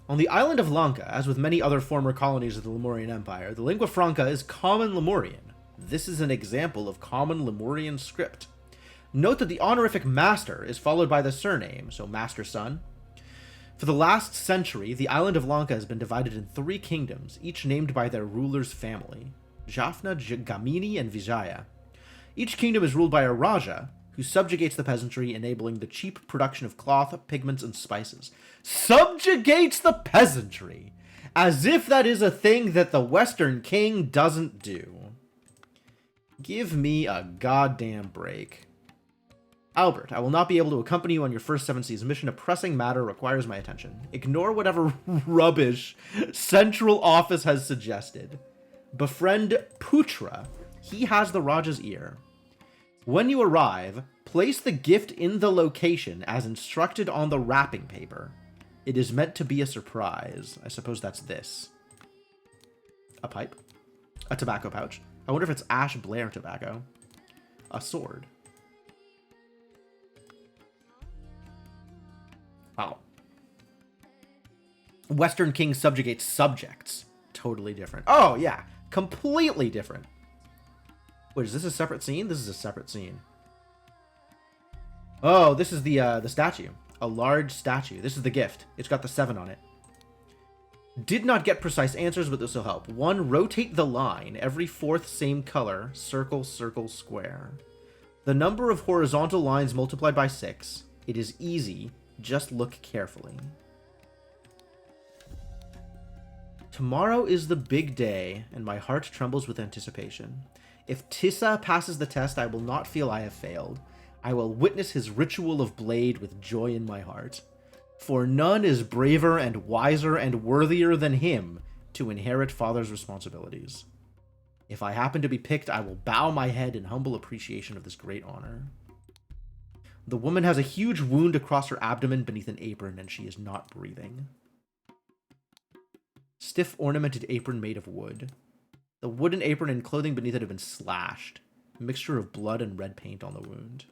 On the island of Lanka, as with many other former colonies of the Lemurian Empire, the lingua franca is Common Lemurian. This is an example of Common Lemurian script. Note that the honorific Master is followed by the surname, so Master Son. For the last century, the island of Lanka has been divided in 3 kingdoms, each named by their ruler's family. Jaffna, Gamini, and Vijaya. Each kingdom is ruled by a Raja, who subjugates the peasantry, enabling the cheap production of cloth, pigments, and spices. Subjugates the peasantry! As if that is a thing that the Western king doesn't do. Give me a goddamn break. Albert, I will not be able to accompany you on your first 7 Seas mission. A pressing matter requires my attention. Ignore whatever rubbish Central Office has suggested. Befriend Putra, He has the Raja's ear. When you arrive, place the gift in the location as instructed on the wrapping paper. It is meant to be a surprise. I suppose that's this. A pipe. A tobacco pouch. I wonder if it's Ash Blair tobacco. A sword. Wow. Western king subjugates subjects. Totally different. Oh, yeah. Completely different. Wait, is this a separate scene? This is a separate scene. Oh, this is the statue. A large statue. This is the gift. It's got the 7 on it. Did not get precise answers, but this will help. 1, rotate the line. Every 4th same color. Circle, circle, square. The number of horizontal lines multiplied by 6. It is easy. Just look carefully. Tomorrow is the big day, and my heart trembles with anticipation. If Tissa passes the test, I will not feel I have failed. I will witness his ritual of blade with joy in my heart. For none is braver and wiser and worthier than him to inherit father's responsibilities. If I happen to be picked, I will bow my head in humble appreciation of this great honor. The woman has a huge wound across her abdomen beneath an apron, and she is not breathing. Stiff ornamented apron made of wood. The wooden apron and clothing beneath it have been slashed. A mixture of blood and red paint on the wound.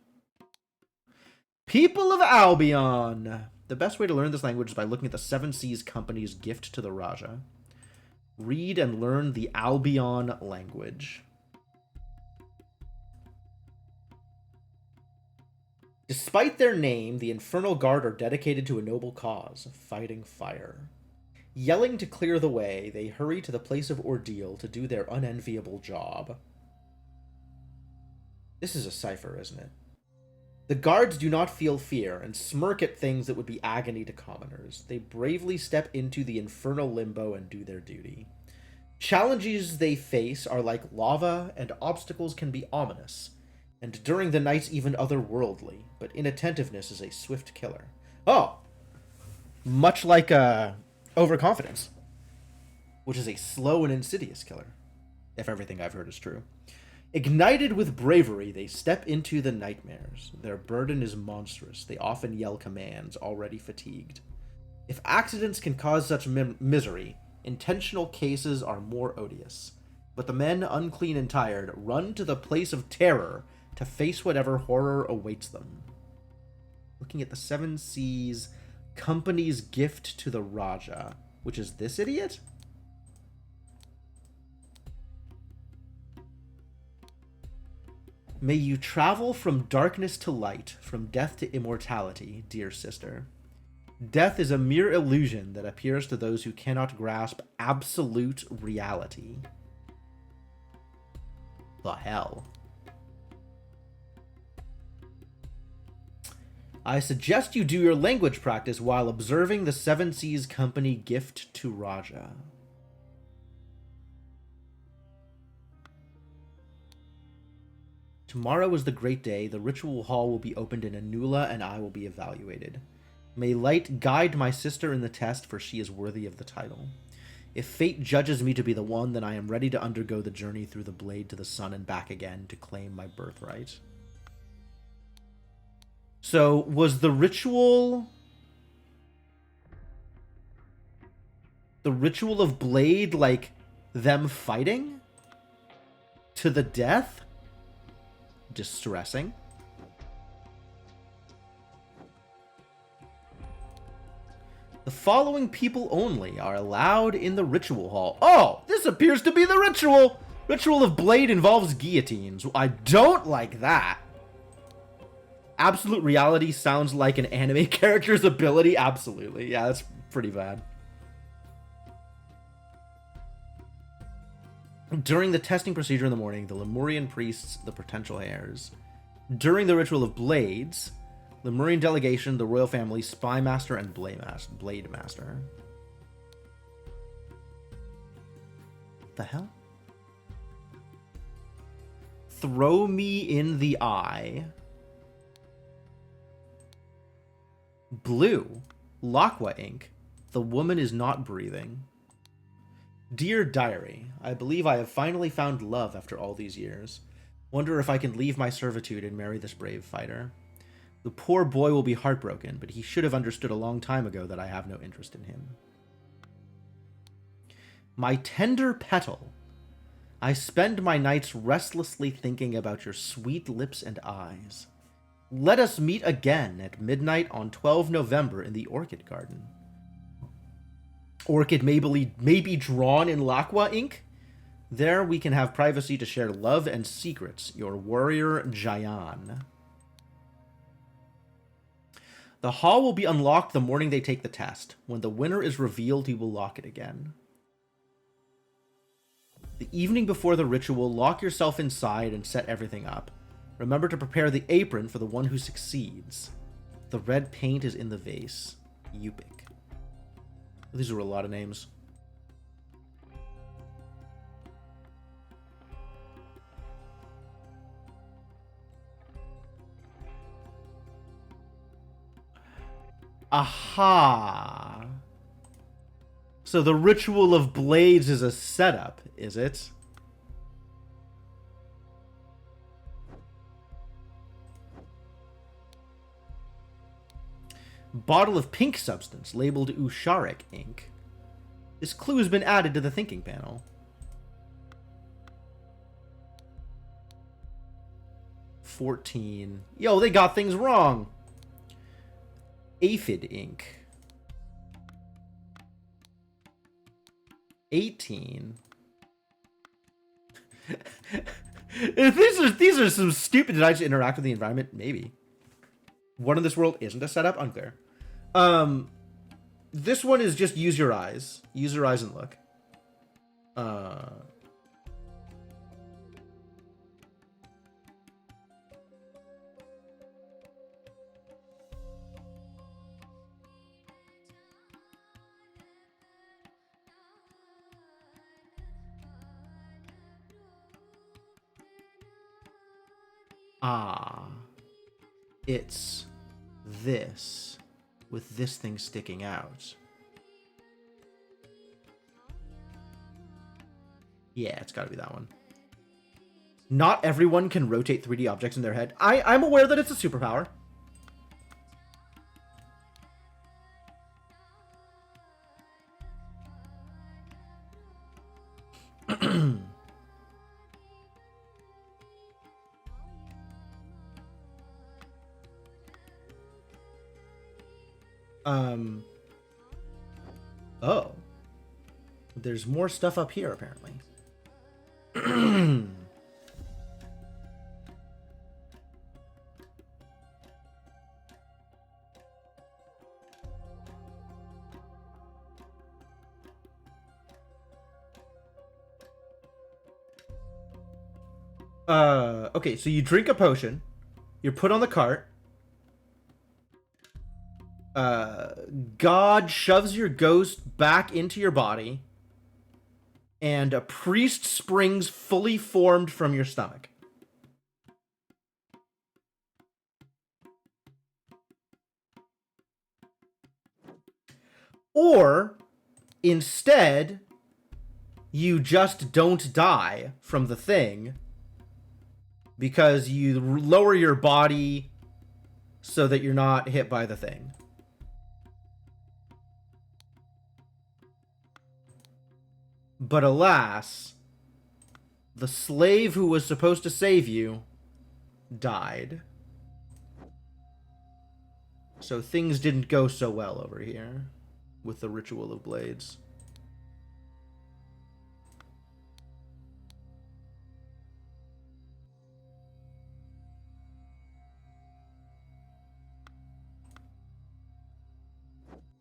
People of Albion! The best way to learn this language is by looking at the Seven Seas Company's gift to the Raja. Read and learn the Albion language. Despite their name, the Infernal Guard are dedicated to a noble cause, fighting fire. Yelling to clear the way, they hurry to the place of ordeal to do their unenviable job. This is a cipher, isn't it? The guards do not feel fear and smirk at things that would be agony to commoners. They bravely step into the infernal limbo and do their duty. Challenges they face are like lava, and obstacles can be ominous, and during the night even otherworldly, but inattentiveness is a swift killer. Oh! Much like overconfidence, which is a slow and insidious killer, if everything I've heard is true. Ignited with bravery, they step into the nightmares. Their burden is monstrous. They often yell commands, already fatigued. If accidents can cause such misery, intentional cases are more odious. But the men, unclean and tired, run to the place of terror to face whatever horror awaits them. Looking at the Seven Seas Company's gift to the Raja, which is this idiot? May you travel from darkness to light, from death to immortality, dear sister. Death is a mere illusion that appears to those who cannot grasp absolute reality. The hell? I suggest you do your language practice while observing the Seven Seas Company gift to Raja. Tomorrow is the great day. The ritual hall will be opened in Anula, and I will be evaluated. May light guide my sister in the test, for she is worthy of the title. If fate judges me to be the one, then I am ready to undergo the journey through the blade to the sun and back again to claim my birthright. So, was the ritual... the ritual of Blade, like, them fighting? To the death? Distressing. The following people only are allowed in the ritual hall. Oh, this appears to be the ritual! Ritual of Blade involves guillotines. I don't like that. Absolute reality sounds like an anime character's ability. Absolutely. Yeah, that's pretty bad. During the testing procedure in the morning, the Lemurian priests, the potential heirs. During the ritual of blades, Lemurian delegation, the royal family, spy master, and blade master. What the hell? Throw me in the eye. Blue. Lakwa ink. The woman is not breathing. Dear Diary, I believe I have finally found love after all these years. Wonder if I can leave my servitude and marry this brave fighter. The poor boy will be heartbroken, but he should have understood a long time ago that I have no interest in him. My tender petal, I spend my nights restlessly thinking about your sweet lips and eyes. Let us meet again at midnight on 12 November in the Orchid Garden. Orchid may be drawn in Laqua ink. There we can have privacy to share love and secrets. Your warrior, Jayan. The hall will be unlocked the morning they take the test. When the winner is revealed, he will lock it again. The evening before the ritual, lock yourself inside and set everything up. Remember to prepare the apron for the one who succeeds. The red paint is in the vase. Yupik. These are a lot of names. Aha! So the Ritual of Blades is a setup, is it? Bottle of pink substance, labeled Usharik ink. This clue has been added to the thinking panel. $14. Yo, they got things wrong. Aphid ink. $18. These are some stupid. Did I just interact with the environment? Maybe. One in this world isn't a setup? Unclear. This one is just use your eyes. Use your eyes and look. It's this, with this thing sticking out. Yeah, it's gotta be that one. Not everyone can rotate 3D objects in their head. I'm aware that it's a superpower. Oh. There's more stuff up here, apparently. Okay, so you drink a potion. You're put on the cart. God shoves your ghost back into your body, and a priest springs fully formed from your stomach. Or, instead, you just don't die from the thing because you lower your body so that you're not hit by the thing. But alas, the slave who was supposed to save you died. So things didn't go so well over here with the Ritual of Blades.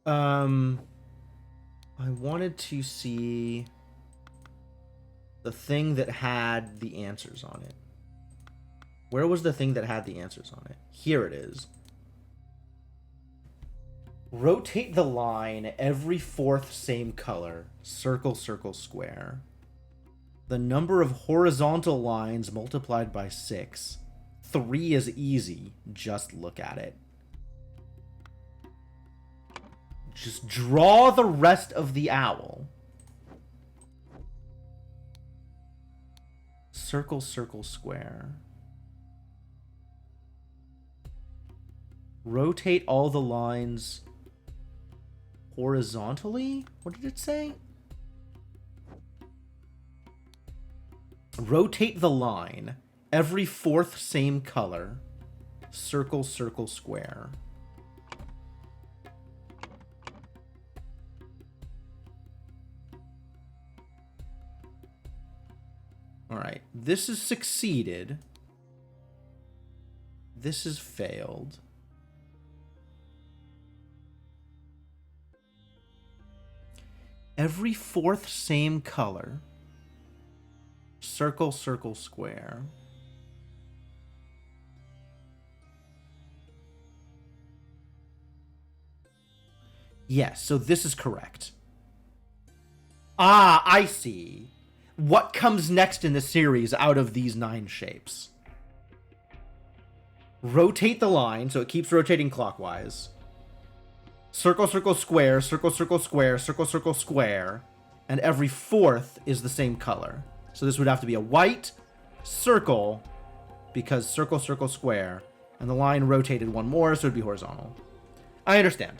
I wanted to see the thing that had the answers on it. Where was the thing that had the answers on it? Here it is. Rotate the line every fourth same color. Circle, circle, square. The number of horizontal lines multiplied by 6. 3 is easy. Just look at it. Just draw the rest of the owl. Circle, circle, square. Rotate all the lines horizontally? What did it say? Rotate the line every fourth same color. Circle, circle, square. All right, this has succeeded. This has failed. Every fourth same color. Circle, circle, square. Yes, so this is correct. Ah, I see. What comes next in the series out of these 9 shapes? Rotate the line, so it keeps rotating clockwise. Circle, circle, square, circle, circle, square, circle, circle, square. And every fourth is the same color. So this would have to be a white circle, because circle, circle, square. And the line rotated one more, so it'd be horizontal. I understand.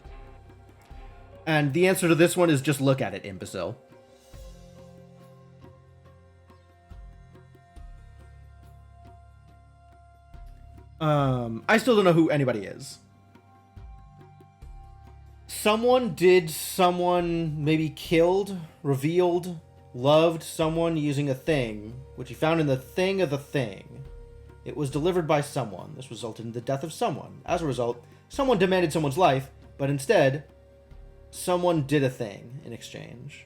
And the answer to this one is just look at it, imbecile. I still don't know who anybody is. Someone maybe killed, revealed, loved someone using a thing, which he found in the thing of the thing. It was delivered by someone. This resulted in the death of someone. As a result, someone demanded someone's life, but instead, someone did a thing in exchange.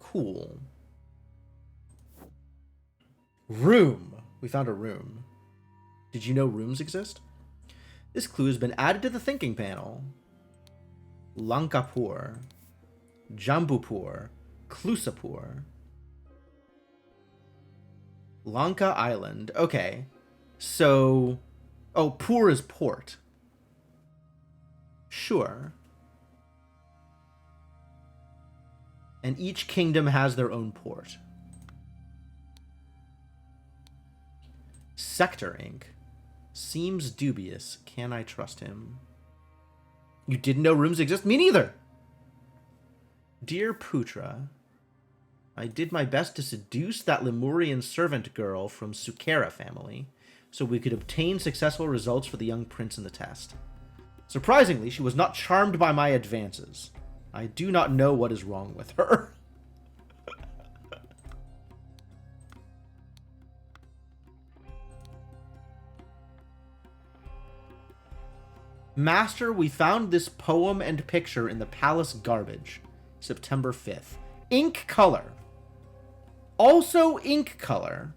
Cool. Room. We found a room. Did you know rooms exist? This clue has been added to the thinking panel. Lankapur, Jambupur, Klusapur. Lanka Island. Okay. So... Oh, Pur is port. Sure. And each kingdom has their own port. Sector Inc. Seems dubious. Can I trust him? You didn't know rooms exist? Me neither! Dear Putra, I did my best to seduce that Lemurian servant girl from Sukera family so we could obtain successful results for the young prince in the test. Surprisingly, she was not charmed by my advances. I do not know what is wrong with her. Master, we found this poem and picture in the palace garbage. September 5th. Ink color. Also ink color.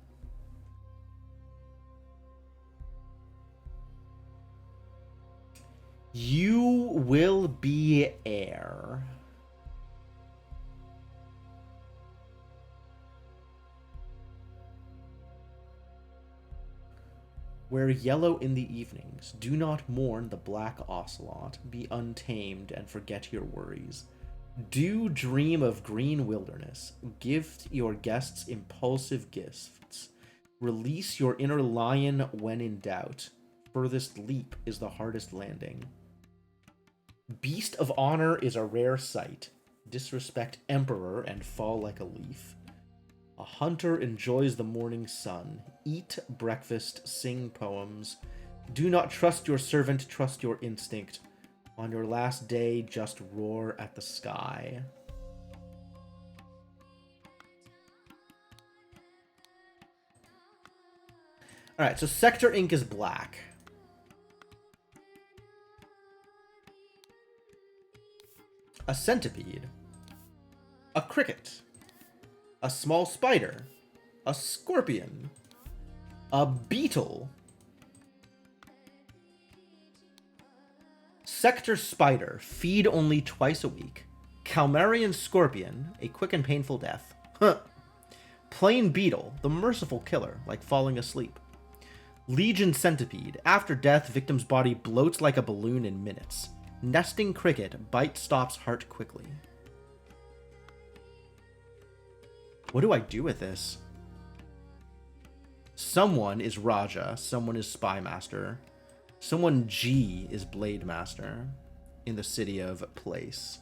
You will be heir. Wear yellow in the evenings. Do not mourn the black ocelot. Be untamed and forget your worries. Do dream of green wilderness. Gift your guests impulsive gifts. Release your inner lion when in doubt. Furthest leap is the hardest landing. Beast of honor is a rare sight. Disrespect emperor and fall like a leaf. A hunter enjoys the morning sun. Eat breakfast, sing poems. Do not trust your servant, trust your instinct. On your last day, just roar at the sky. Alright, so Sector Inc. is black. A centipede. A cricket. A small spider. A scorpion. A beetle. Sector spider, feed only twice a week. Calmarian scorpion, a quick and painful death. Huh. Plain beetle, the merciful killer, like falling asleep. Legion centipede, after death, victim's body bloats like a balloon in minutes. Nesting cricket, bite stops heart quickly. What do I do with this? Someone is Raja. Someone is Spy Master. Someone G is Blade Master in the city of Place.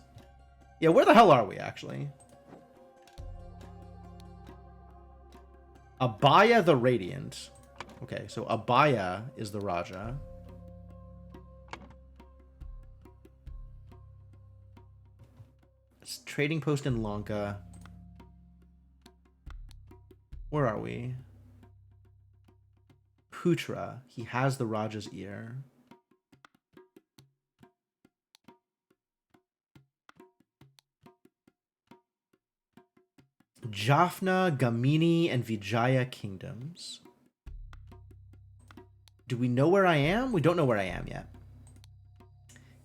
Yeah, where the hell are we, actually? Abaya the Radiant. Okay, so Abaya is the Raja. It's trading post in Lanka. Where are we? Putra. He has the Raja's ear. Jaffna, Gamini, and Vijaya kingdoms. Do we know where I am? We don't know where I am yet.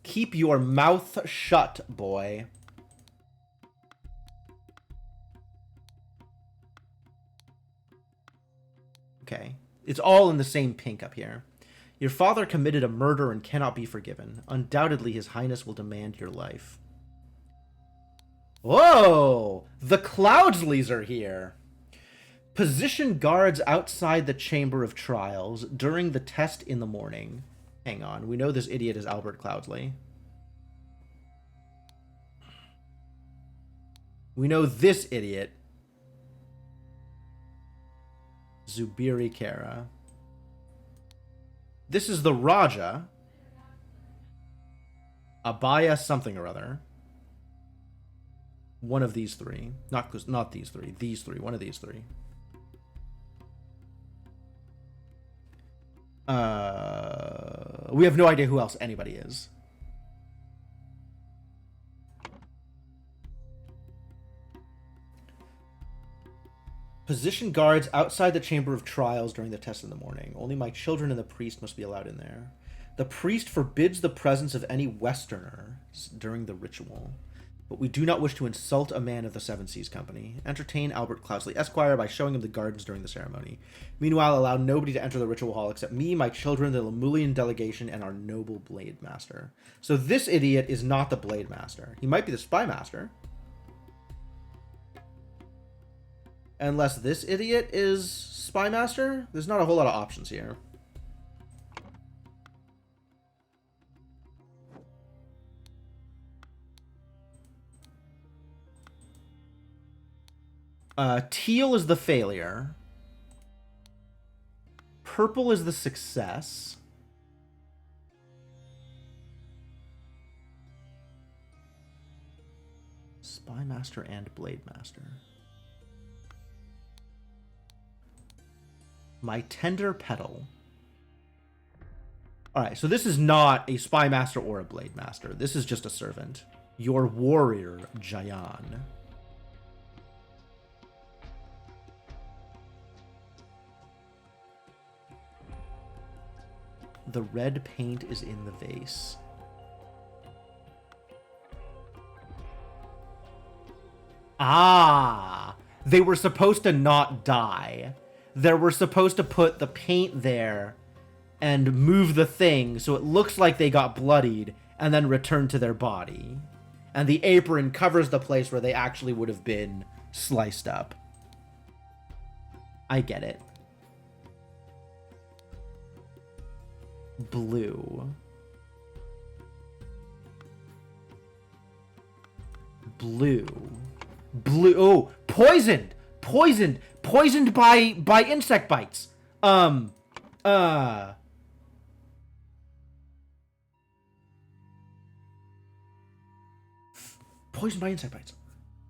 Keep your mouth shut, boy. Okay. It's all in the same pink up here. Your father committed a murder and cannot be forgiven. Undoubtedly, His Highness will demand your life. Whoa! The Cloudsleys are here. Position guards outside the Chamber of Trials during the test in the morning. Hang on, we know this idiot is Albert Cloudsley. We know this idiot. Zubiri Kara. This is the Raja. Abaya something or other. One of these three. Not these three. These three. One of these three. We have no idea who else anybody is. Position guards outside the Chamber of Trials during the test in the morning. Only my children and the priest must be allowed in there. The priest forbids the presence of any Westerners during the ritual. But we do not wish to insult a man of the Seven Seas Company. Entertain Albert Cloudsley, Esquire, by showing him the gardens during the ceremony. Meanwhile, allow nobody to enter the ritual hall except me, my children, the Lemulian delegation, and our noble Blade Master. So this idiot is not the Blade Master. He might be the Spy Master. Unless this idiot is Spy Master. There's not a whole lot of options here. Teal is the failure. Purple is the success. Spy Master and Blade Master. My tender petal. Alright, so this is not a Spy Master or a Blade Master. This is just a servant. Your warrior, Jayan. The red paint is in the vase. Ah! They were supposed to not die. They were supposed to put the paint there and move the thing so it looks like they got bloodied and then return to their body. And the apron covers the place where they actually would have been sliced up. I get it. Blue. Blue. Blue. Oh, poisoned. Poisoned. Poisoned by insect bites. Poisoned by insect bites.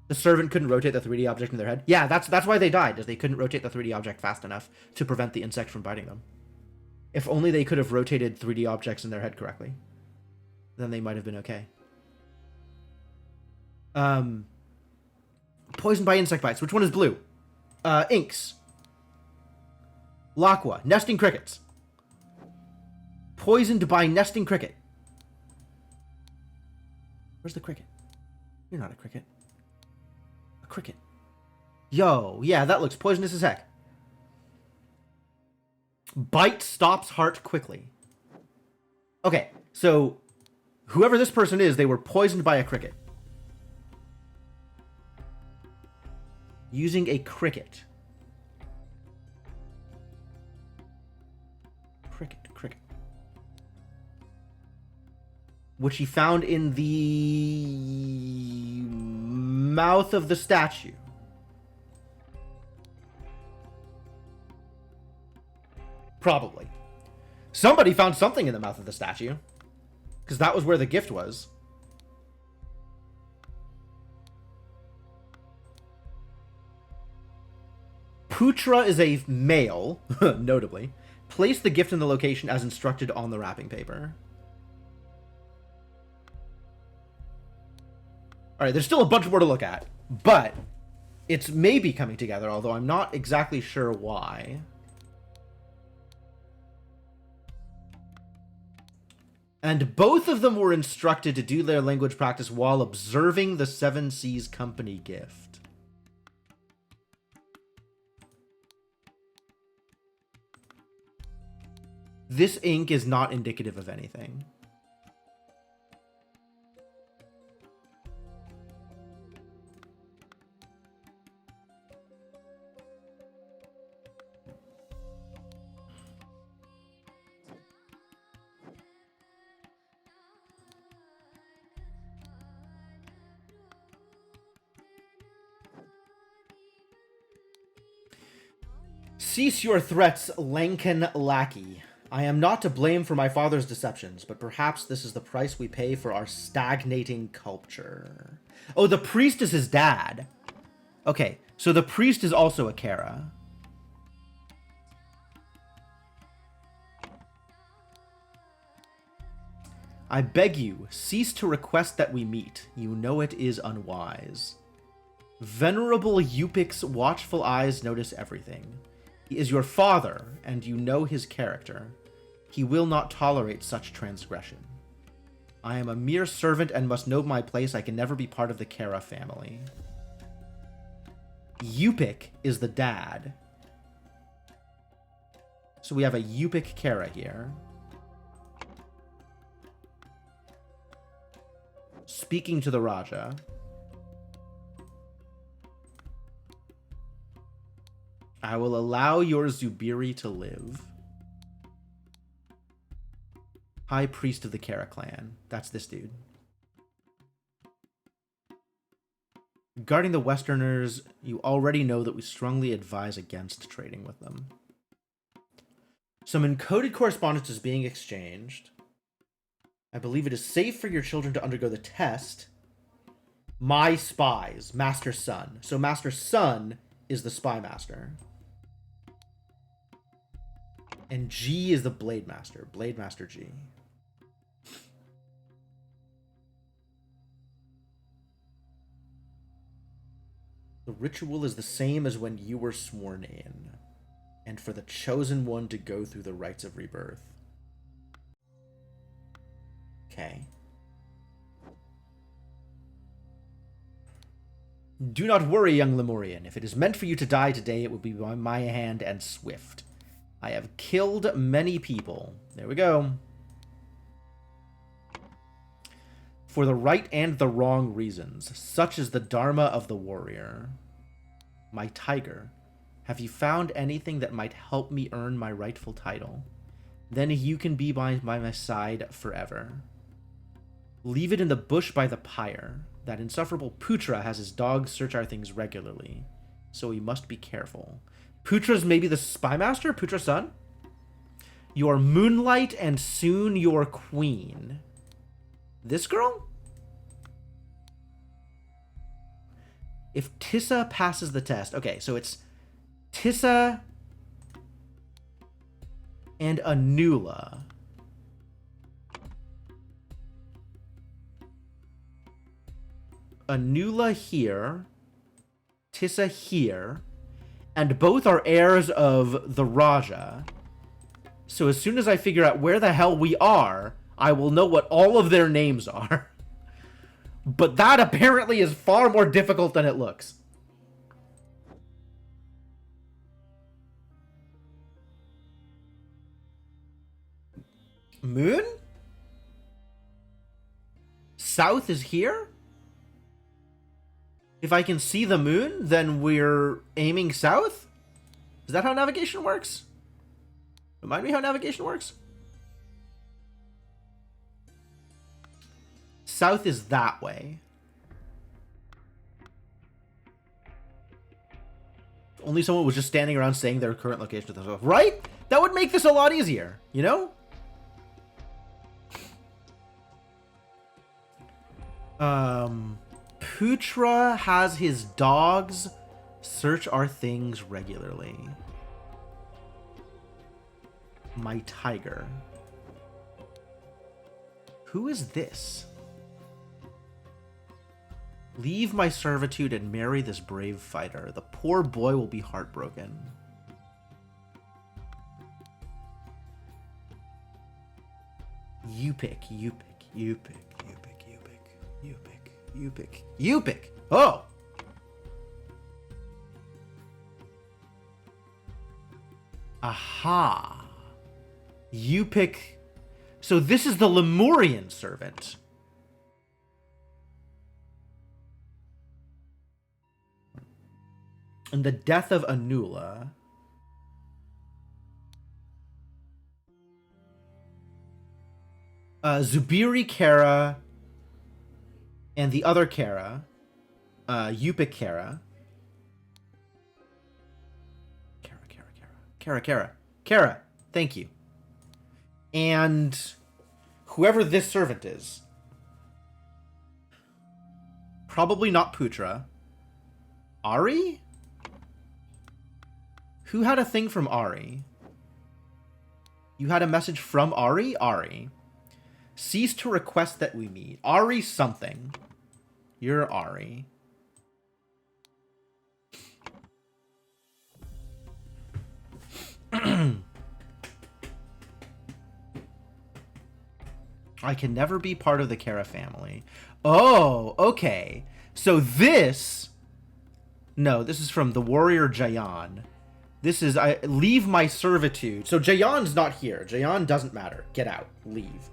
The servant couldn't rotate the 3D object in their head. Yeah, that's why they died, is they couldn't rotate the 3D object fast enough to prevent the insect from biting them. If only they could have rotated 3D objects in their head correctly, then they might have been okay. Poisoned by insect bites. Which one is blue? Inks. Lakwa. Nesting crickets. Poisoned by nesting cricket. Where's the cricket? You're not a cricket. A cricket. Yo, yeah, that looks poisonous as heck. Bite stops heart quickly. Okay, so whoever this person is, they were poisoned by a cricket. Using a cricket. cricket. Which he found in the mouth of the statue. Probably. Somebody found something in the mouth of the statue. Because that was where the gift was. Putra is a male, notably. Place the gift in the location as instructed on the wrapping paper. Alright, there's still a bunch more to look at. But it's maybe coming together, although I'm not exactly sure why. And both of them were instructed to do their language practice while observing the Seven Seas Company gift. This ink is not indicative of anything. Cease your threats, Lankan lackey. I am not to blame for my father's deceptions, but perhaps this is the price we pay for our stagnating culture. Oh, the priest is his dad. Okay, so the priest is also a Kara. I beg you, cease to request that we meet. You know it is unwise. Venerable Yupik's watchful eyes notice everything. He is your father, and you know his character. He will not tolerate such transgression. I am a mere servant and must know my place. I can never be part of the Kara family. Yupik is the dad. So we have a Yupik Kara here. Speaking to the Raja. I will allow your Zubiri to live. High Priest of the Kara clan. That's this dude. Regarding the Westerners, you already know that we strongly advise against trading with them. Some encoded correspondence is being exchanged. I believe it is safe for your children to undergo the test. My spies, Master Sun. So Master Sun is the spy master. And G is the Blade Master. Blade Master G. The ritual is the same as when you were sworn in. And for the chosen one to go through the rites of rebirth. Okay. Do not worry, young Lemurian. If it is meant for you to die today, it will be by my hand and swift. I have killed many people. There we go. For the right and the wrong reasons. Such is the Dharma of the warrior. My tiger. Have you found anything that might help me earn my rightful title? Then you can be by my side forever. Leave it in the bush by the pyre. That insufferable Putra has his dogs search our things regularly. So we must be careful. Putra's maybe the spy master? Putra's son? Your moonlight and soon your queen. This girl? If Tissa passes the test. Okay, so it's Tissa and Anula. Anula here. Tissa here. And both are heirs of the Raja. So as soon as I figure out where the hell we are, I will know what all of their names are. But that apparently is far more difficult than it looks. Moon? South is here? If I can see the moon, then we're aiming south? Is that how navigation works? Remind me how navigation works? South is that way. If only someone was just standing around saying their current location to themselves. Right? That would make this a lot easier, you know? Putra has his dogs search our things regularly. My tiger. Who is this? Leave my servitude and marry this brave fighter. The poor boy will be heartbroken. You pick, you pick, you pick, you pick, you pick, you pick, you pick, you pick. Oh! Aha. You pick. So this is the Lemurian servant. And the death of Anula. Zubiri Kara and the other Kara, Yupik Kara. Kara, thank you. And whoever this servant is. Probably not Putra. Ari? Who had a thing from Ari? You had a message from Ari? Ari. Cease to request that we meet. Ari something. You're Ari. I can never be part of the Kara family. Oh, okay. So this... No, this is from the warrior Jayan. This is, I leave my servitude. So Jayan's not here. Jayan doesn't matter. Get out. Leave.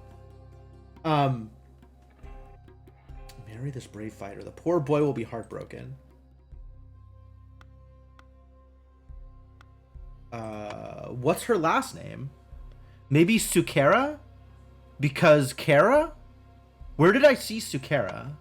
Marry this brave fighter. The poor boy will be heartbroken. What's her last name? Maybe Sukera? Because Kara? Where did I see Sukera?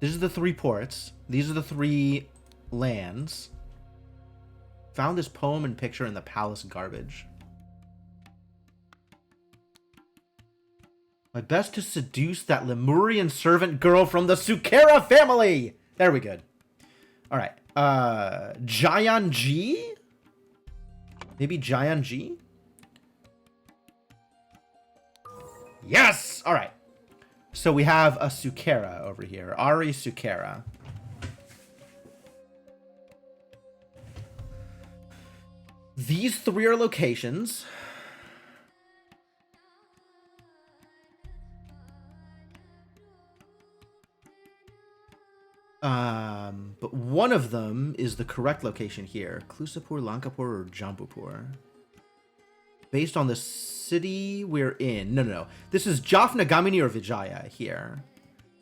These are the 3 ports. These are the 3 lands. Found this poem and picture in the palace garbage. My best to seduce that Lemurian servant girl from the Sukera family. There we go. All right. Jayan G? Maybe Jayan G? Yes! All right. So we have a Sukera over here. Ari Sukera. These 3 are locations. But one of them is the correct location here. Klusapur, Lankapur, or Jambupur. Based on the city we're in. No. This is Jaffna, Gamini, or Vijaya here.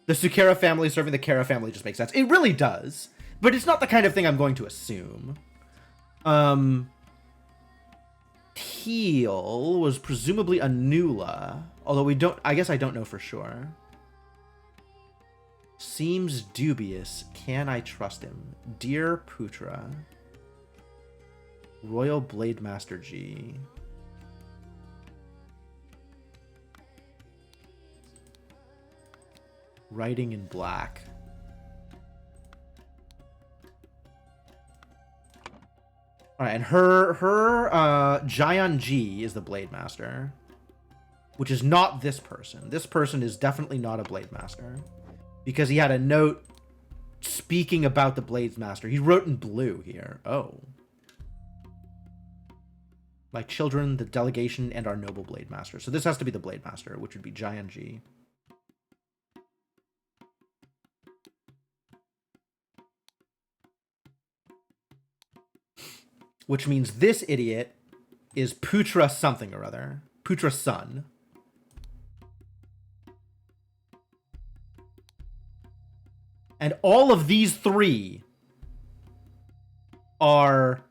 The Sukera family serving the Kara family just makes sense. It really does. But it's not the kind of thing I'm going to assume. Teal was presumably Anula. Although we don't... I guess I don't know for sure. Seems dubious. Can I trust him? Dear Putra. Royal Blade Master G. Writing in black. All right, and her Jayan G is the Blade Master, which is not this person. This person is definitely not a Blade Master because he had a note speaking about the Blade Master. He wrote in blue here. Oh. My children, the delegation, and our noble Blade Master. So this has to be the Blade Master, which would be Jayan G. Which means this idiot is Putra something or other. Putra's son. And all of these three are...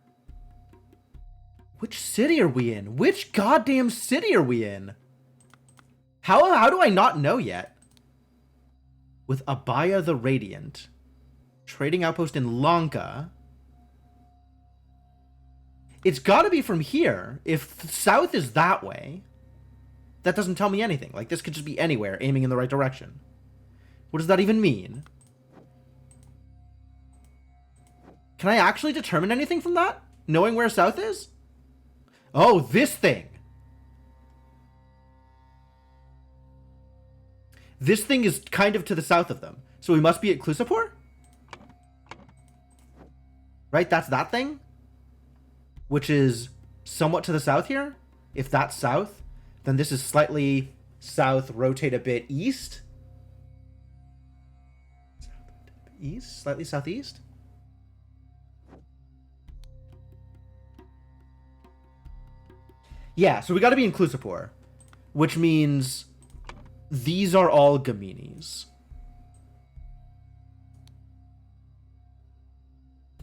Which city are we in? Which goddamn city are we in? How do I not know yet? With Abaya the Radiant. Trading outpost in Lanka. It's gotta be from here. If south is that way, that doesn't tell me anything. Like, this could just be anywhere, aiming in the right direction. What does that even mean? Can I actually determine anything from that? Knowing where south is? Oh, this thing. This thing is kind of to the south of them. So we must be at Klusapur? Right, that's that thing? Which is somewhat to the south here? If that's south, then this is slightly south, rotate a bit east. East? Slightly southeast? Yeah, so we gotta be in Klusapur, which means these are all Gaminis.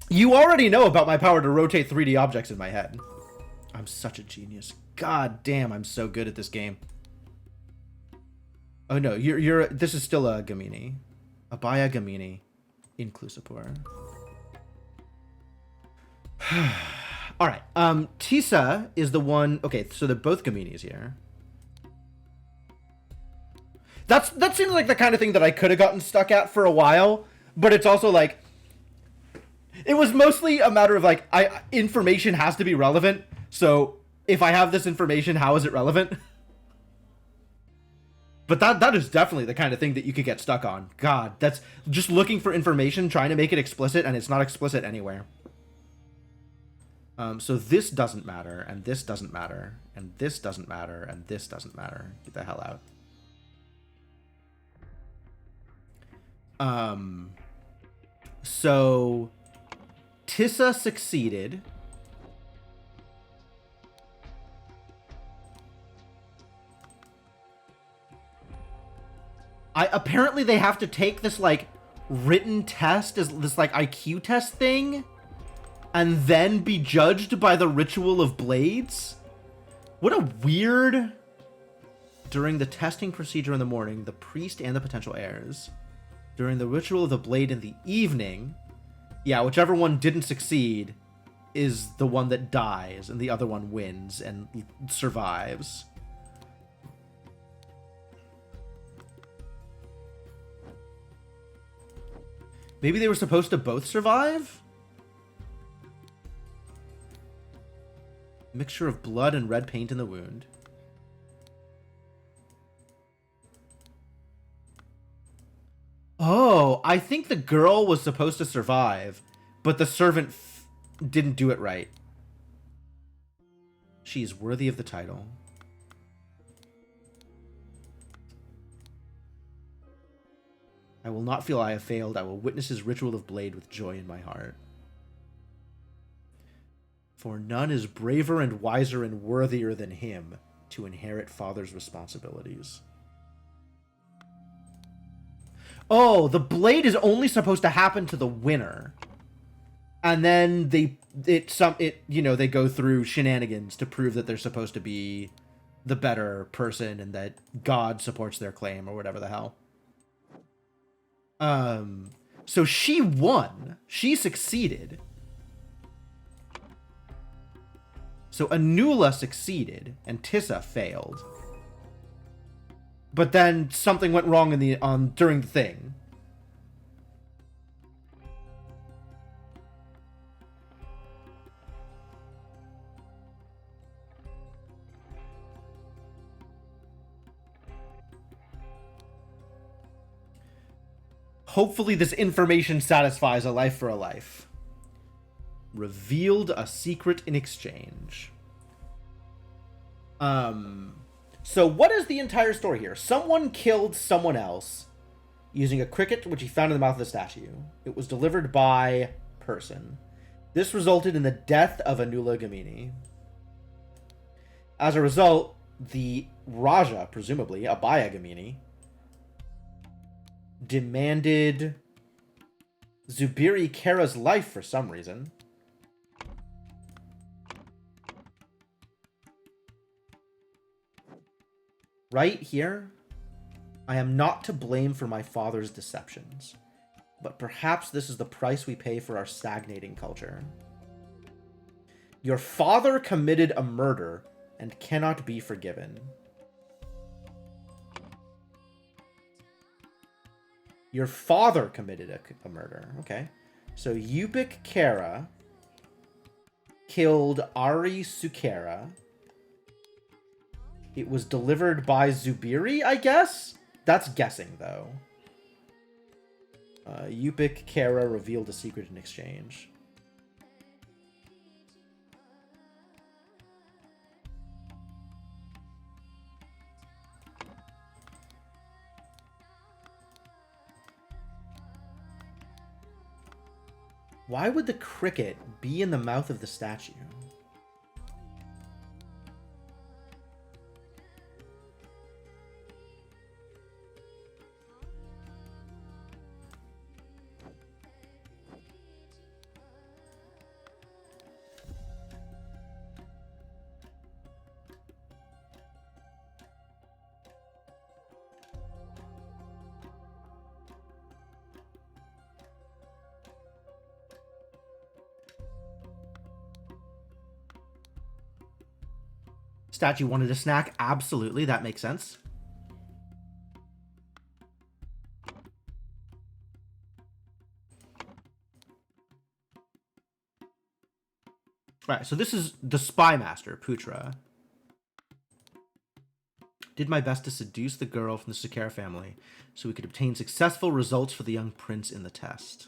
You already know about my power to rotate 3D objects in my head. I'm such a genius. God damn, I'm so good at this game. Oh no, this is still a Gamini. Abaya Gamini in Klusapur. Alright, Tisa is the one... Okay, so they're both Gaminis here. That seems like the kind of thing that I could have gotten stuck at for a while, but it's also like... It was mostly a matter of like, information has to be relevant, so if I have this information, how is it relevant? But that is definitely the kind of thing that you could get stuck on. God, that's just looking for information, trying to make it explicit, and it's not explicit anywhere. So this doesn't matter, and this doesn't matter, and this doesn't matter, and this doesn't matter. Get the hell out. So Tissa succeeded. Apparently they have to take this like written test, as this like IQ test thing, and then be judged by the Ritual of Blades. What a weird... During the testing procedure in the morning, the priest and the potential heirs. During the Ritual of the Blade in the evening, yeah, whichever one didn't succeed is the one that dies, and the other one wins and survives. Maybe they were supposed to both survive? Mixture of blood and red paint in the wound. Oh, I think the girl was supposed to survive, but the servant didn't do it right. She's worthy of the title. I will not feel I have failed. I will witness his Ritual of Blade with joy in my heart. For none is braver and wiser and worthier than him to inherit father's responsibilities. Oh, the blade is only supposed to happen to the winner. And then they go through shenanigans to prove that they're supposed to be the better person and that God supports their claim or whatever the hell. So she won. She succeeded. So Anula succeeded and Tissa failed. But then something went wrong during the thing. Hopefully this information satisfies a life for a life. Revealed a secret in exchange. So what is the entire story here? Someone killed someone else using a cricket which he found in the mouth of the statue. It was delivered by person. This resulted in the death of Anula Gamini. As a result, the Raja, presumably Abaya Gamini, demanded Zubiri Kara's life for some reason. Right here, I am not to blame for my father's deceptions, but perhaps this is the price we pay for our stagnating culture. Your father committed a murder and cannot be forgiven. Your father committed a murder. Okay. So Yupik Kara killed Ari Sukera. It was delivered by Zubiri, I guess? That's guessing, though. Yupik Kara revealed a secret in exchange. Why would the cricket be in the mouth of the statue? Statue wanted a snack? Absolutely, that makes sense. Right, so this is the spy master, Putra. Did my best to seduce the girl from the Sukera family so we could obtain successful results for the young prince in the test.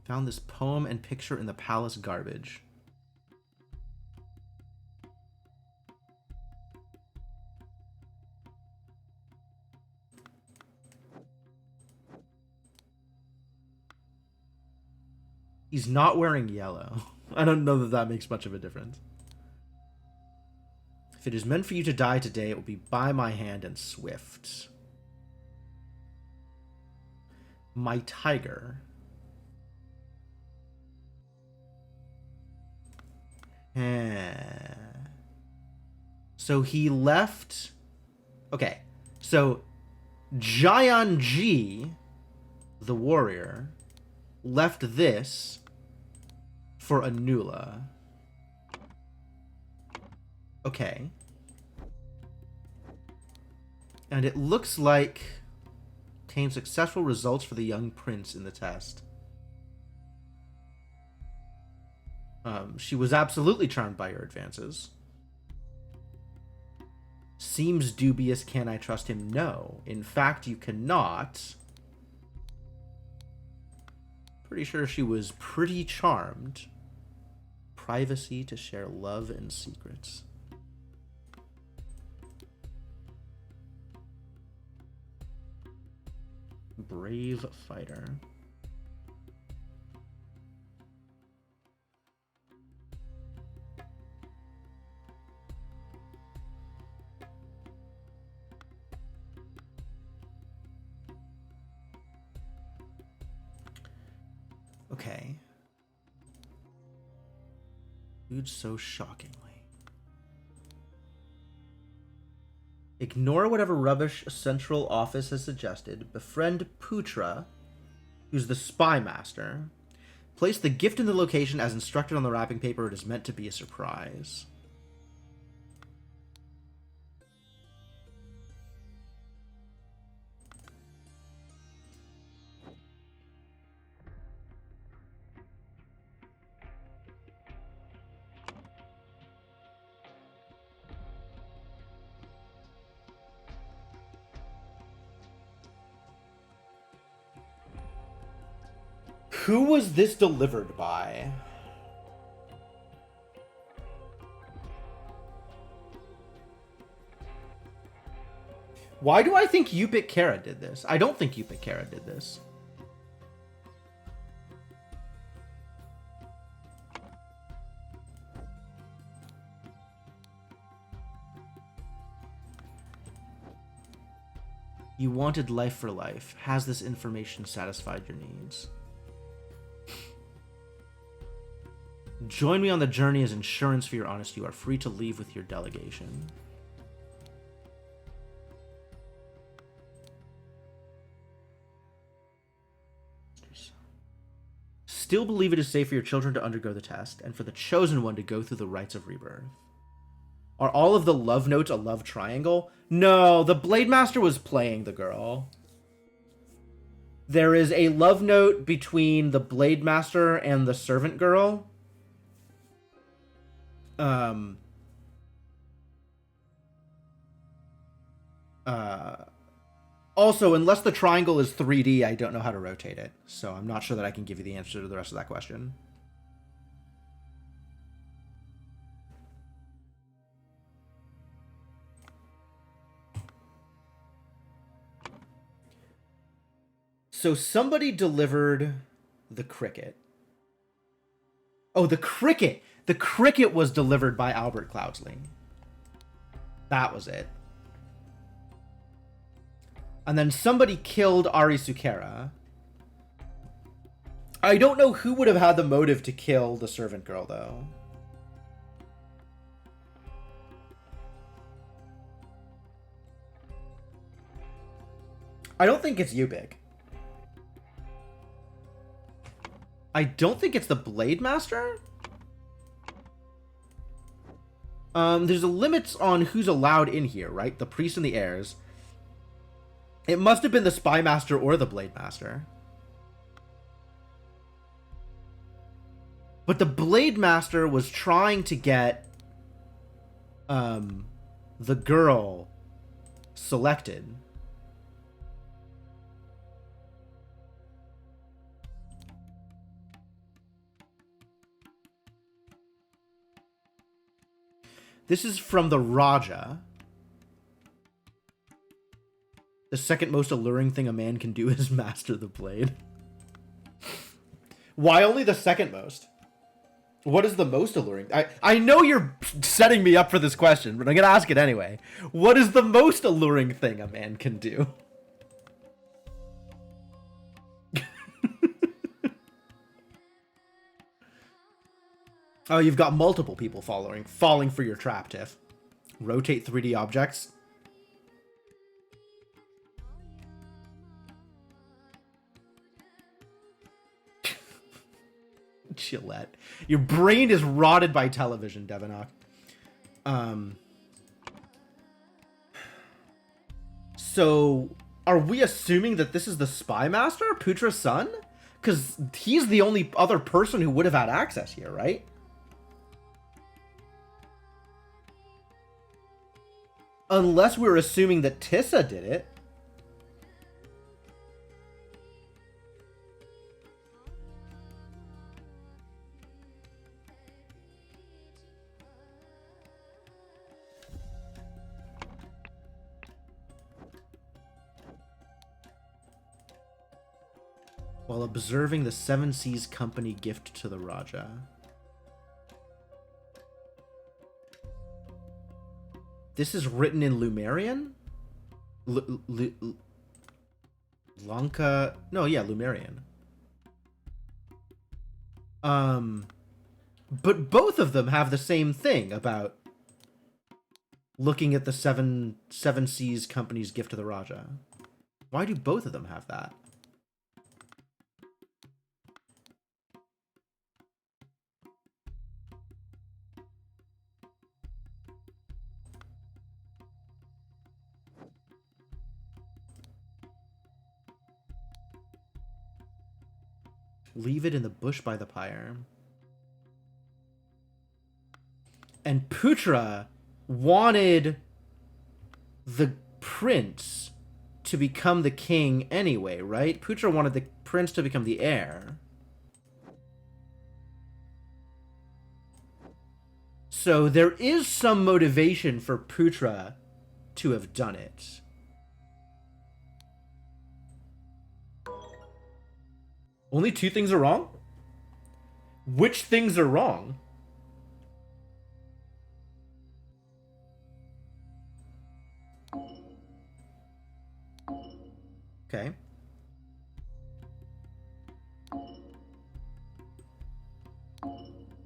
Found this poem and picture in the palace garbage. He's not wearing yellow. I don't know that that makes much of a difference. If it is meant for you to die today, it will be by my hand and swift. My tiger. So he left... Okay, so Jayanji, the warrior, left this for Anula. Okay. And it looks like obtained successful results for the young prince in the test. She was absolutely charmed by your advances. Seems dubious. Can I trust him? No. In fact, you cannot. Pretty sure she was pretty charmed. Privacy to share love and secrets. Brave fighter. Okay. Huge so shockingly. Ignore whatever rubbish Central Office has suggested. Befriend Putra, who's the spy master. Place the gift in the location as instructed on the wrapping paper. It is meant to be a surprise. Who was this delivered by? Why do I think Yupik Kara did this? I don't think Yupik Kara did this. You wanted life for life. Has this information satisfied your needs? Join me on the journey as insurance for your honesty. You are free to leave with your delegation. Still believe it is safe for your children to undergo the test, and for the chosen one to go through the rites of rebirth. Are all of the love notes a love triangle? No, the Blade Master was playing the girl. There is a love note between the Blade Master and the servant girl. Also, unless the triangle is 3D, I don't know how to rotate it. So I'm not sure that I can give you the answer to the rest of that question. So somebody delivered the cricket. Oh, the cricket! The cricket was delivered by Albert Cloudsley. That was it. And then somebody killed Ari Sukera. I don't know who would have had the motive to kill the servant girl, though. I don't think it's Ubik. I don't think it's the Blade Master. There's a limits on who's allowed in here, right? The priest and the heirs. It must have been the Spy Master or the Blade Master. But the Blade Master was trying to get the girl selected. This is from the Raja. The second most alluring thing a man can do is master the blade. Why only the second most? What is the most alluring? I know you're setting me up for this question, but I'm going to ask it anyway. What is the most alluring thing a man can do? Oh, you've got multiple people falling for your trap, Tiff. Rotate 3D objects. Gillette. Your brain is rotted by television, Devanok. So, are we assuming that this is the Spy Master, Putra's son? Because he's the only other person who would have had access here, right? Unless we're assuming that Tissa did it. While observing the Seven Seas Company gift to the Raja. This is written in Lumerian? Lanka... No, yeah, Lumerian. But both of them have the same thing about looking at the Seven Seas Company's gift to the Raja. Why do both of them have that? Leave it in the bush by the pyre. And Putra wanted the prince to become the king anyway, right? Putra wanted the prince to become the heir. So there is some motivation for Putra to have done it. Only two things are wrong? Which things are wrong? Okay.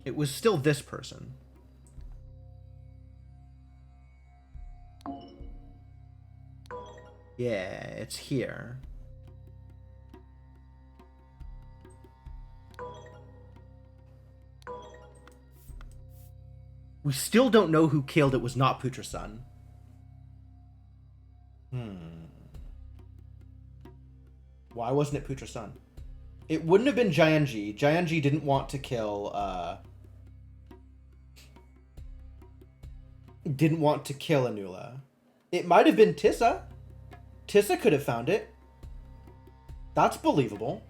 It was still this person. Yeah, it's here. We still don't know who killed it was not Putra-san. Why wasn't it Putra-san? It wouldn't have been Jianji. Jianji didn't want to kill, didn't want to kill Anula. It might have been Tissa. Tissa could have found it. That's believable.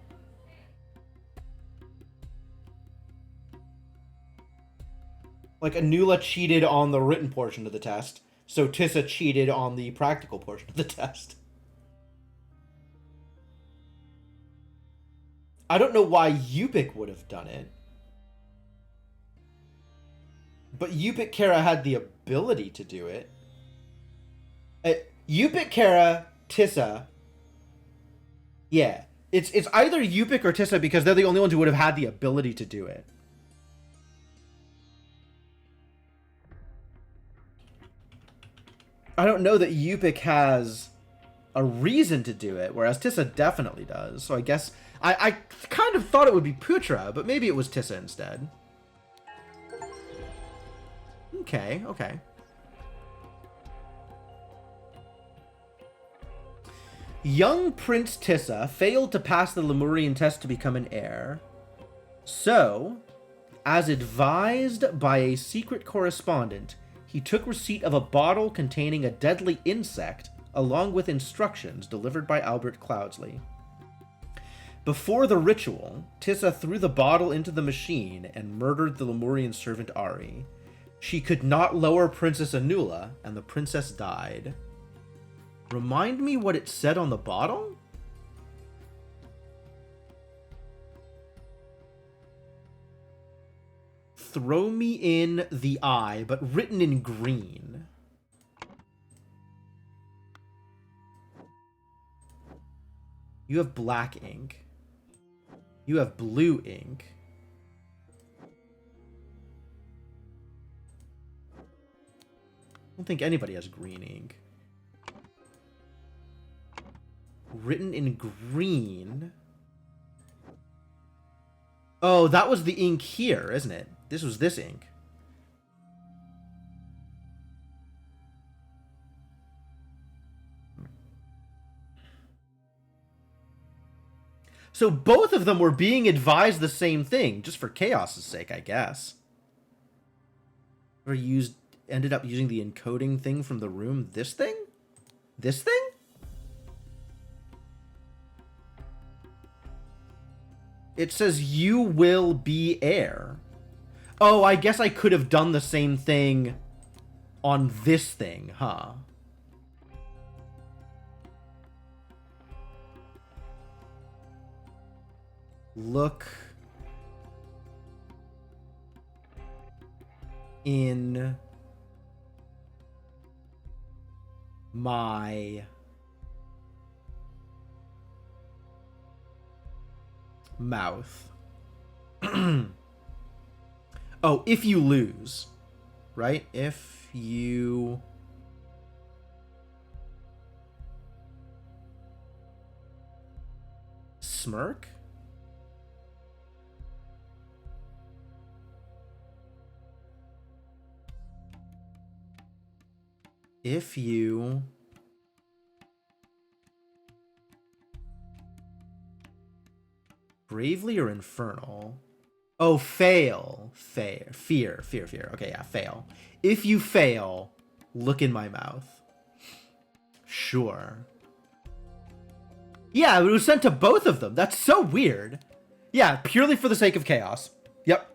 Like, Anula cheated on the written portion of the test, so Tissa cheated on the practical portion of the test. I don't know why Yupik would have done it. But Yupik Kara had the ability to do it. Yupik Kara, Tissa. Yeah. It's either Yupik or Tissa because they're the only ones who would have had the ability to do it. I don't know that Yupik has a reason to do it, whereas Tissa definitely does. So I guess I kind of thought it would be Putra, but maybe it was Tissa instead. Okay, okay. Young Prince Tissa failed to pass the Lemurian test to become an heir. So, as advised by a secret correspondent, he took receipt of a bottle containing a deadly insect, along with instructions delivered by Albert Cloudsley. Before the ritual, Tissa threw the bottle into the machine and murdered the Lemurian servant Ari. She could not lower Princess Anula, and the princess died. Remind me what it said on the bottle? Throw me in the eye, but written in green. You have black ink. You have blue ink. I don't think anybody has green ink. Written in green. Oh, that was the ink here, isn't it? This was this ink. So both of them were being advised the same thing, just for chaos's sake, I guess. Or ended up using the encoding thing from the room. This thing? This thing? It says you will be heir. Oh, I guess I could have done the same thing on this thing, huh? Look in my mouth. Oh, if you lose, right? If you smirk? If you bravely or infernal? Oh, fail. Fear. Okay, yeah, fail. If you fail, look in my mouth. Sure. Yeah, it was sent to both of them. That's so weird. Yeah, purely for the sake of chaos. Yep.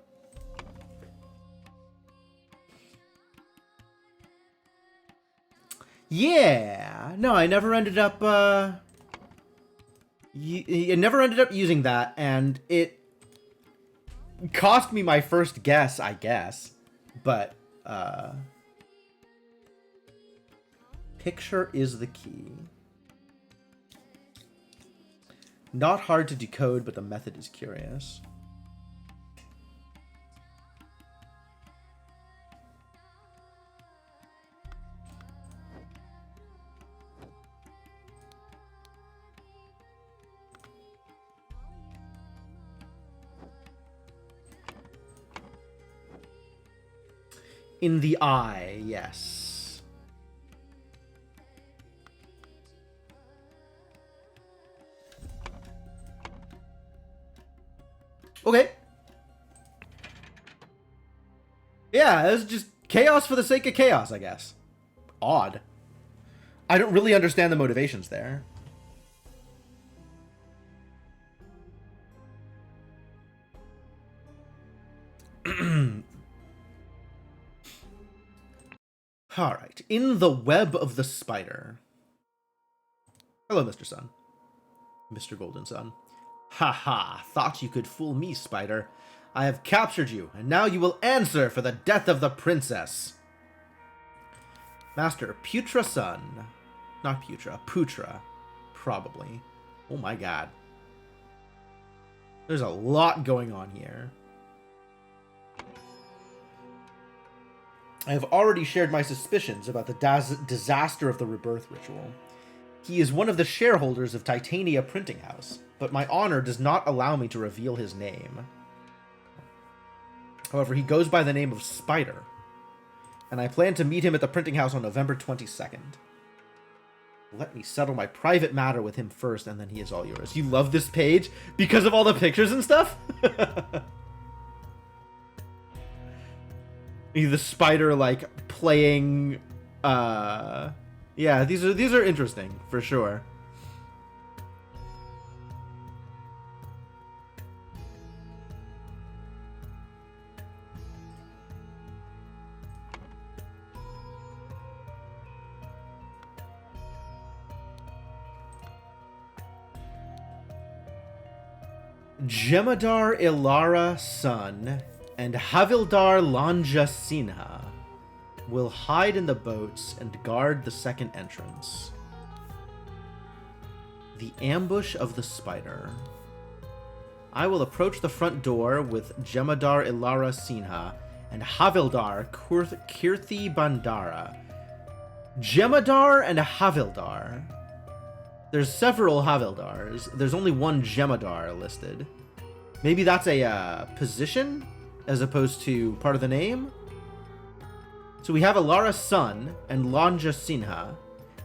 Yeah. No, I never ended up, I never ended up using that, and it cost me my first guess, I guess. But, picture is the key. Not hard to decode, but the method is curious. In the eye, yes. Okay. Yeah, it's just chaos for the sake of chaos, I guess. Odd. I don't really understand the motivations there. Alright. In the web of the spider. Hello, Mr. Sun. Mr. Golden Sun. Haha, thought you could fool me, spider. I have captured you, and now you will answer for the death of the princess. Master Putra Sun. Not Putra, Putra. Probably. Oh my god. There's a lot going on here. I have already shared my suspicions about the disaster of the rebirth ritual. He is one of the shareholders of Titania Printing House, but my honor does not allow me to reveal his name. However, he goes by the name of Spider, and I plan to meet him at the printing house on November 22nd. Let me settle my private matter with him first, and then he is all yours. You love this page because of all the pictures and stuff? The spider, like, playing, yeah, these are interesting, for sure. Jem'Hadar Ilara Sun and Havildar Lanja Sinha will hide in the boats and guard the second entrance. The ambush of the spider. I will approach the front door with Jem'Hadar Ilara Sinha and Havildar Kirthi Bandara. Jem'Hadar and Havildar. There's several Havildars. There's only one Jem'Hadar listed. Maybe that's a position as opposed to part of the name? So we have Ilara Sun and Lanja Sinha,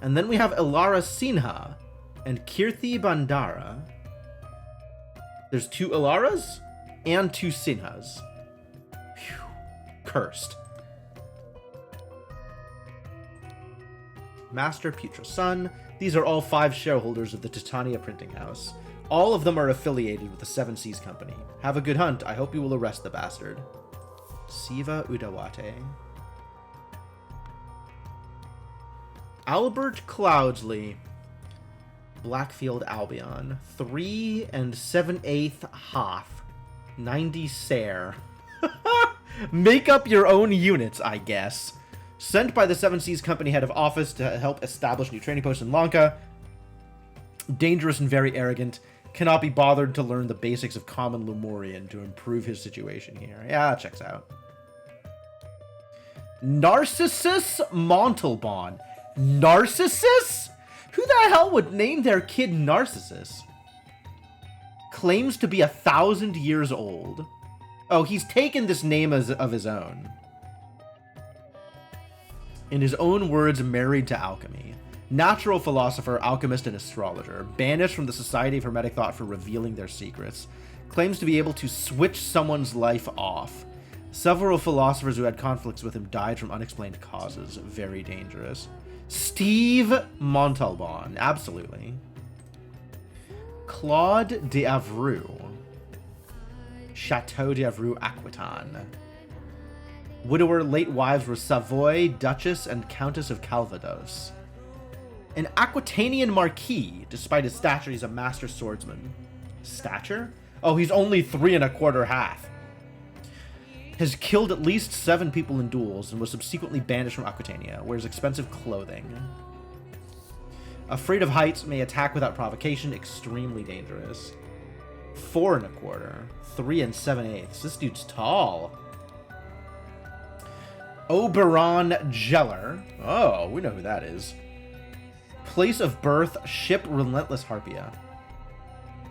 and then we have Ilara Sinha and Kirthi Bandara. There's two Ilaras and two Sinhas. Phew. Cursed. Master Putra Sun. These are all 5 shareholders of the Titania Printing House. All of them are affiliated with the Seven Seas Company. Have a good hunt. I hope you will arrest the bastard. Siva Udawate. Albert Cloudsley. Blackfield Albion. 3 7/8 half. 90 Sair. Make up your own units, I guess. Sent by the Seven Seas Company head of office to help establish new training posts in Lanka. Dangerous and very arrogant. Cannot be bothered to learn the basics of common Lemurian to improve his situation here. Yeah, that checks out. Narcissus Montalban. Narcissus? Who the hell would name their kid Narcissus? Claims to be 1,000 years old. Oh, he's taken this name as of his own. In his own words, married to alchemy. Natural philosopher, alchemist, and astrologer. Banished from the Society of Hermetic Thought for revealing their secrets. Claims to be able to switch someone's life off. Several philosophers who had conflicts with him died from unexplained causes. Very dangerous. Steve Montalban. Absolutely. Claude d'Avreux. Chateau d'Avreux Aquitaine. Widower, late wives were Savoy, Duchess, and Countess of Calvados. An Aquitanian marquis, despite his stature, he's a master swordsman. Stature? Oh, he's only 3 1/4 half. Has killed at least 7 people in duels and was subsequently banished from Aquitania. Wears expensive clothing. Afraid of heights, may attack without provocation. Extremely dangerous. 4 1/4. 3 7/8. This dude's tall. Oberon Jeller. Oh, we know who that is. Place of birth, ship Relentless Harpia.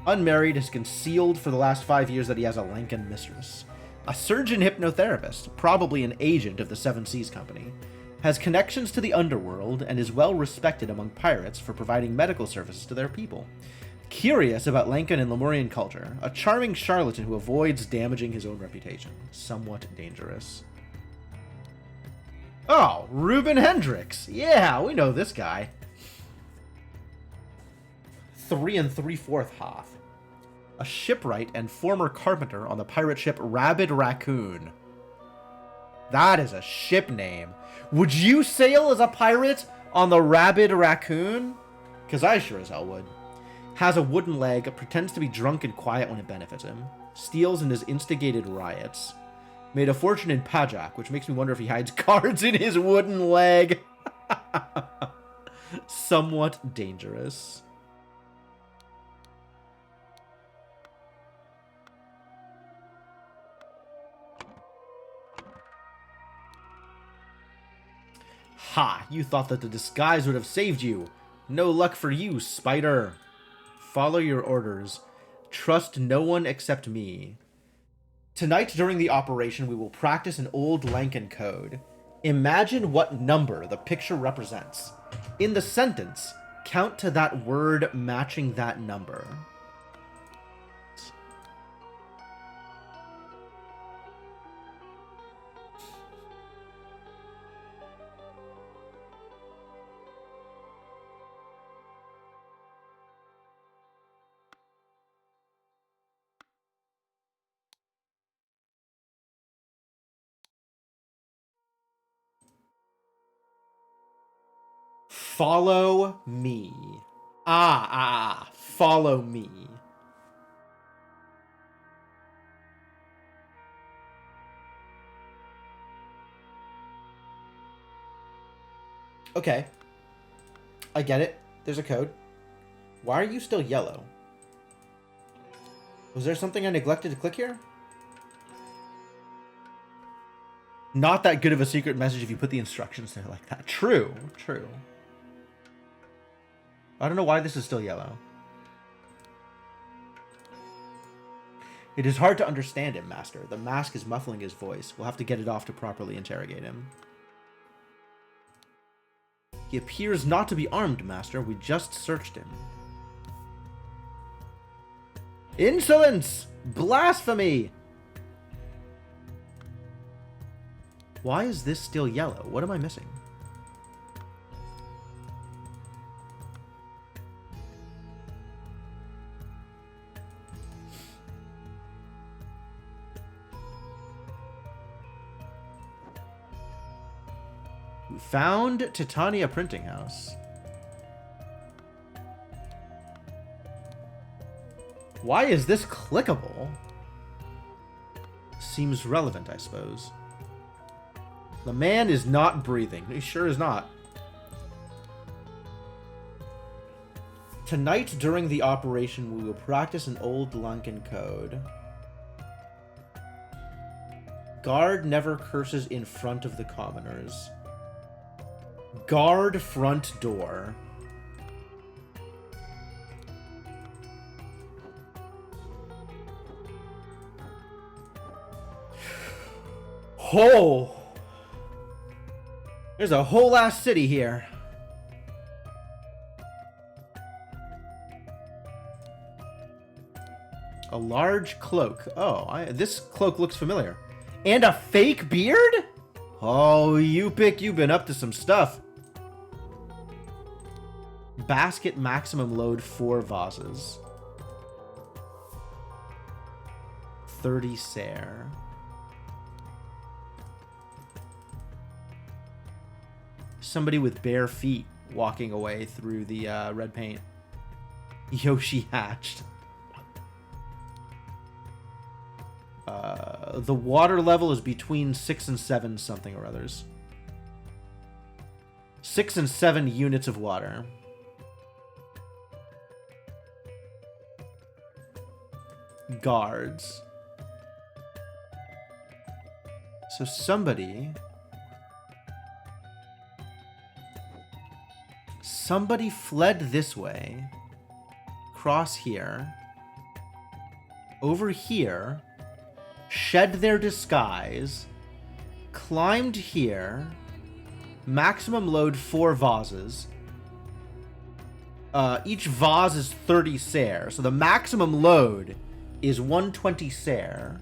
Unmarried, is concealed for the last 5 years that he has a Lankan mistress. A surgeon hypnotherapist, probably an agent of the Seven Seas Company. Has connections to the underworld and is well respected among pirates for providing medical services to their people. Curious about Lankan and Lemurian culture. A charming charlatan who avoids damaging his own reputation. Somewhat dangerous. Oh, Ruben Hendricks. Yeah, we know this guy. 3 3/4 Hoth. A shipwright and former carpenter on the pirate ship Rabid Raccoon. That is a ship name. Would you sail as a pirate on the Rabid Raccoon? Because I sure as hell would. Has a wooden leg, pretends to be drunk and quiet when it benefits him. Steals and has instigated riots. Made a fortune in Pajak, which makes me wonder if he hides cards in his wooden leg. Somewhat dangerous. Ha! You thought that the disguise would have saved you. No luck for you, spider. Follow your orders. Trust no one except me. Tonight, during the operation, we will practice an old Lankan code. Imagine what number the picture represents. In the sentence, count to that word matching that number. Follow me. Follow me. Okay. I get it. There's a code. Why are you still yellow? Was there something I neglected to click here? Not that good of a secret message if you put the instructions there like that. True, true. I don't know why this is still yellow. It is hard to understand him, Master. The mask is muffling his voice. We'll have to get it off to properly interrogate him. He appears not to be armed, Master. We just searched him. Insolence! Blasphemy! Why is this still yellow? What am I missing? We found Titania Printing House. Why is this clickable? Seems relevant, I suppose. The man is not breathing. He sure is not. Tonight, during the operation, we will practice an old Lankan code. Guard never curses in front of the commoners. Guard front door. Oh! There's a whole ass city here. A large cloak. Oh, this cloak looks familiar. And a fake beard? Oh, you've been up to some stuff. Basket maximum load 4 vases. 30 Sair. Somebody with bare feet walking away through the red paint. Yoshi hatched. The water level is between 6 and 7 something or others. 6 and 7 units of water. guards. So somebody fled this way, cross here, over here, shed their disguise, climbed here, maximum load 4 vases. Each vase is 30 ser, so the maximum load is 120 ser,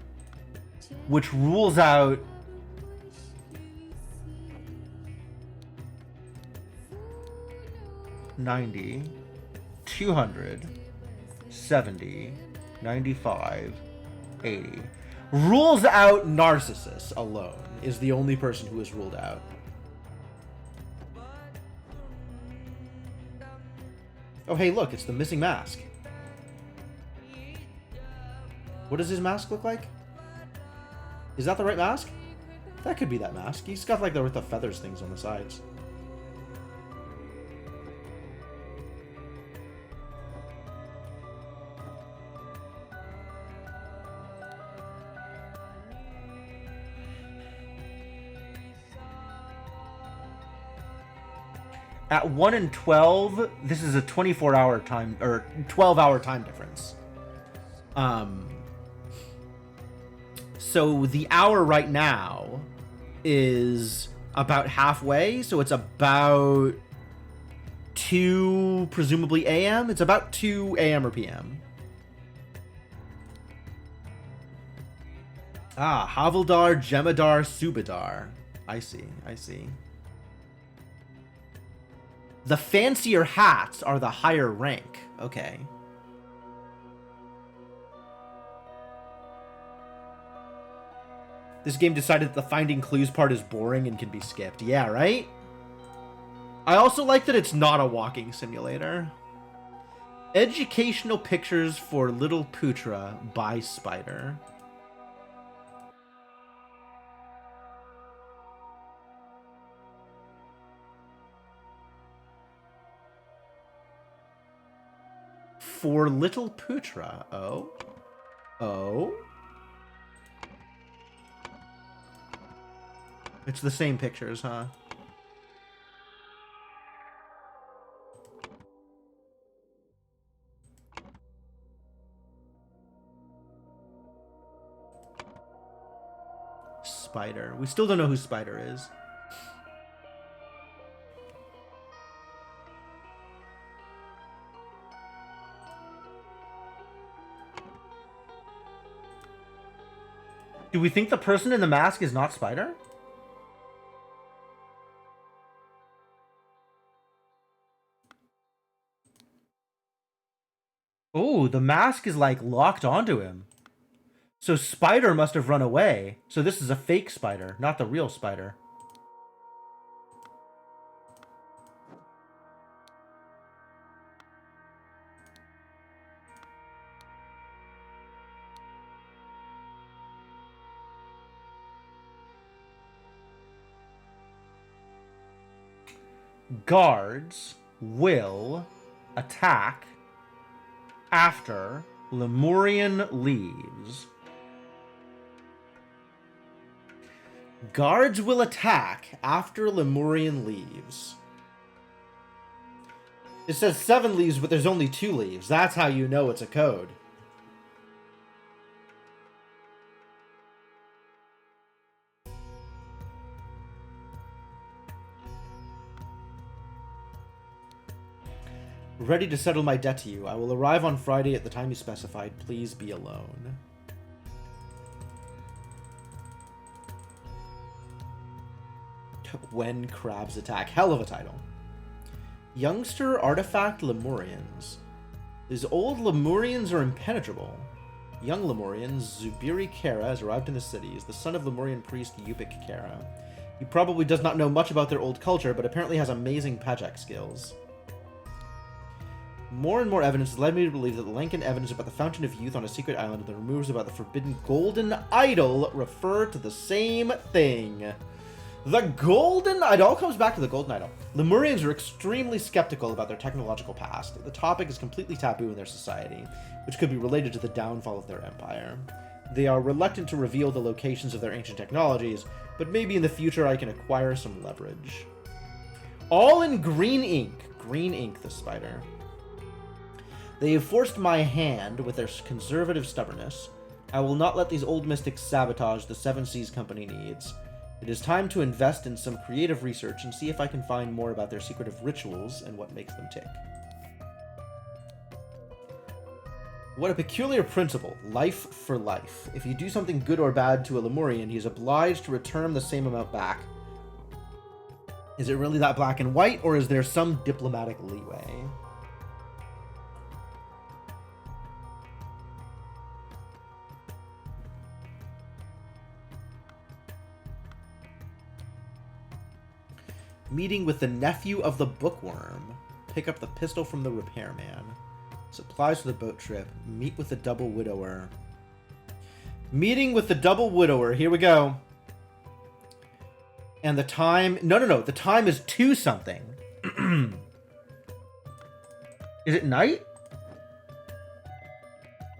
which rules out 90, 200, 70, 95, 80. Rules out Narcissus alone is the only person who is ruled out. Oh, hey, look, it's the missing mask. What does his mask look like? Is that the right mask? That could be that mask. He's got like the feathers things on the sides. At 1 and 12, this is a 24-hour time, or 12-hour time difference. So the hour right now is about halfway, so it's about 2, presumably AM? It's about 2 AM or PM. Ah, Havildar, Jemadar, Subadar. I see, I see. The fancier hats are the higher rank. Okay. This game decided that the finding clues part is boring and can be skipped. Yeah, right? I also like that it's not a walking simulator. Educational pictures for Little Putra by Spider. For Little Putra. Oh. Oh. It's the same pictures, huh? Spider. We still don't know who Spider is. Do we think the person in the mask is not Spider? Oh, the mask is like locked onto him. So Spider must have run away. So this is a fake Spider, not the real Spider. Guards will attack after Lemurian leaves. Guards will attack after Lemurian leaves. It says 7 leaves, but there's only 2 leaves. That's how you know it's a code. Ready to settle my debt to you. I will arrive on Friday at the time you specified. Please be alone. When crabs attack. Hell of a title. Youngster artifact Lemurians. These old Lemurians are impenetrable. Young Lemurians, Zubiri Kara has arrived in the city. He is the son of Lemurian priest Yupik Kara. He probably does not know much about their old culture, but apparently has amazing Pajak skills. More and more evidence has led me to believe that the Lankan evidence about the Fountain of Youth on a secret island and the rumors about the forbidden golden idol refer to the same thing. The Golden... It all comes back to the Golden Idol. Lemurians are extremely skeptical about their technological past. The topic is completely taboo in their society, which could be related to the downfall of their empire. They are reluctant to reveal the locations of their ancient technologies, but maybe in the future I can acquire some leverage. All in green ink. Green ink, the spider. They have forced my hand with their conservative stubbornness. I will not let these old mystics sabotage the Seven Seas Company needs. It is time to invest in some creative research and see if I can find more about their secretive rituals and what makes them tick. What a peculiar principle. Life for life. If you do something good or bad to a Lemurian, he is obliged to return the same amount back. Is it really that black and white, or is there some diplomatic leeway? Meeting with the nephew of the bookworm. Pick up the pistol from the repairman. Supplies for the boat trip. Meet with the double widower. Meeting with the double widower. Here we go. And the time... No. The time is 2 something. Is it night?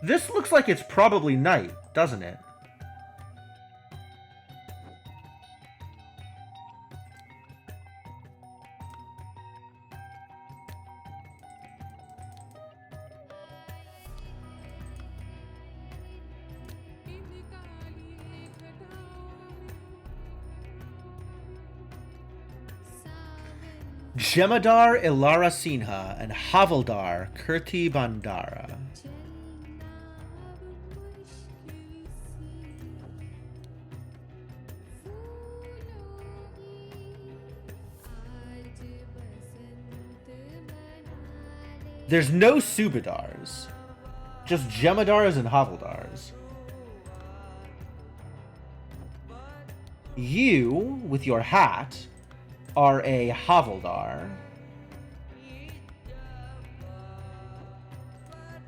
This looks like it's probably night, doesn't it? Jemadar Ilara Sinha and Havildar Kirti Bandara. There's no Subadars. Just Jemadars and Havildars. You, with your hat, are a Havildar.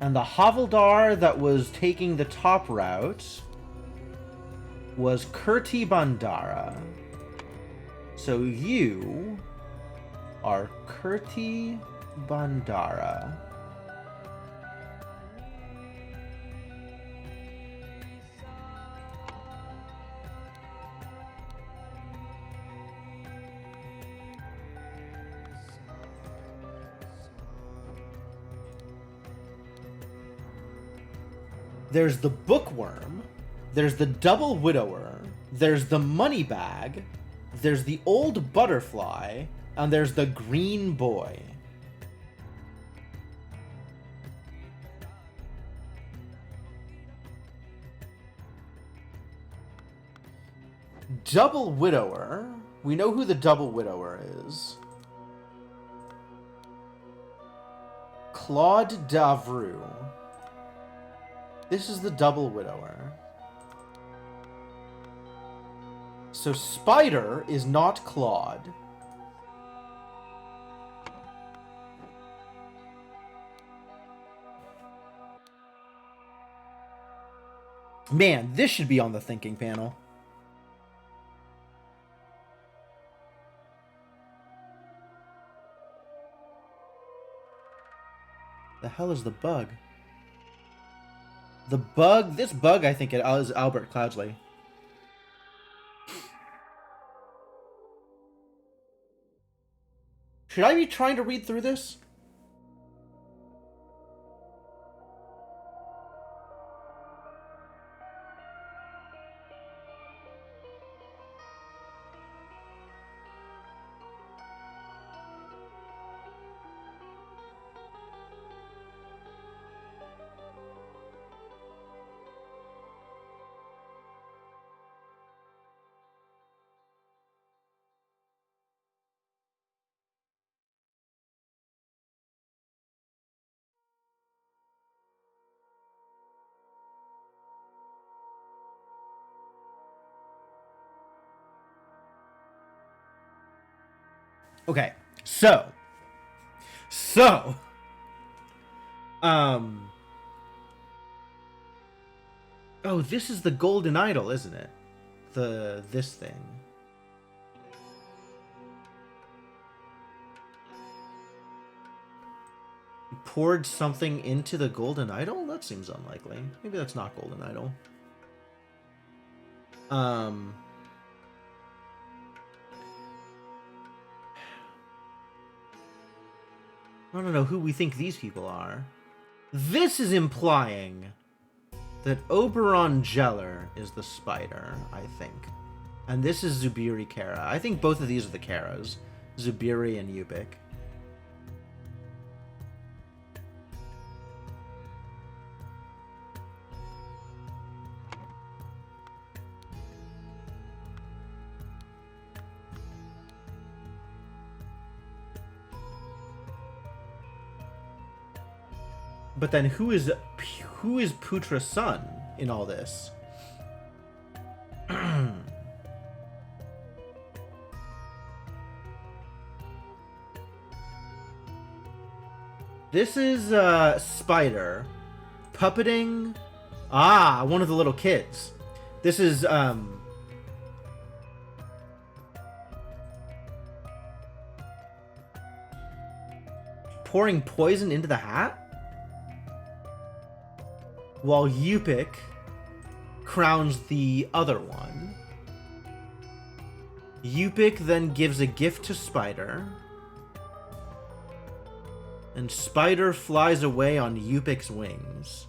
And the Havildar that was taking the top route was Kirti Bandara. So you are Kirti Bandara. There's the bookworm, there's the double widower, there's the money bag, there's the old butterfly, and there's the green boy. Double widower. We know who the double widower is. Claude Davru. This is the double widower. So Spider is not Claude. Man, this should be on the thinking panel. The hell is the bug? The bug, this bug, I think it is Albert Cloudsley. Should I be trying to read through this? Okay, so, oh, this is the golden idol, isn't it? This thing. poured something into the golden idol? That seems unlikely. Maybe that's not golden idol. I don't know who we think these people are. This is implying that Oberon Geller is the spider, I think. And this is Zubiri Kara. I think both of these are the Karas. Zubiri and Yupik. But then who is Putra's son in all this? This is Spider puppeting one of the little kids. This is pouring poison into the hat, while Yupik crowns the other one. Yupik then gives a gift to Spider, and Spider flies away on Yupik's wings.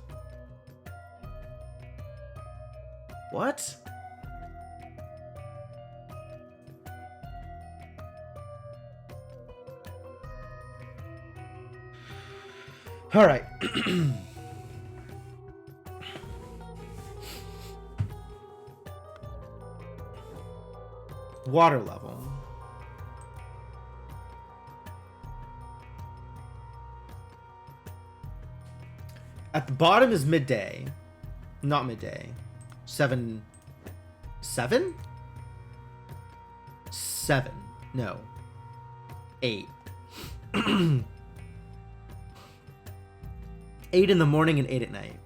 What? All right. Water level. At the bottom is midday. Not midday. 7. No. 8. 8 in the morning and 8 at night.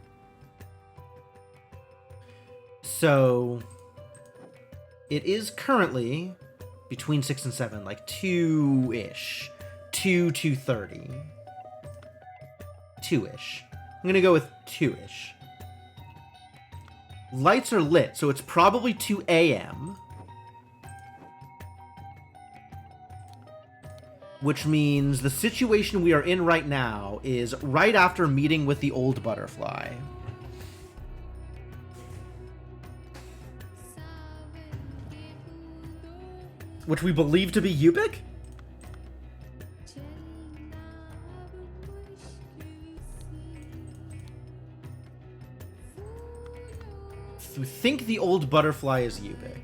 So it is currently between 6 and 7, like 2-ish. 2:30. 2-ish. I'm gonna go with 2-ish. Lights are lit, so it's probably 2 a.m. Which means the situation we are in right now is right after meeting with the old butterfly. Which we believe to be Yupik? We think the old butterfly is Yupik.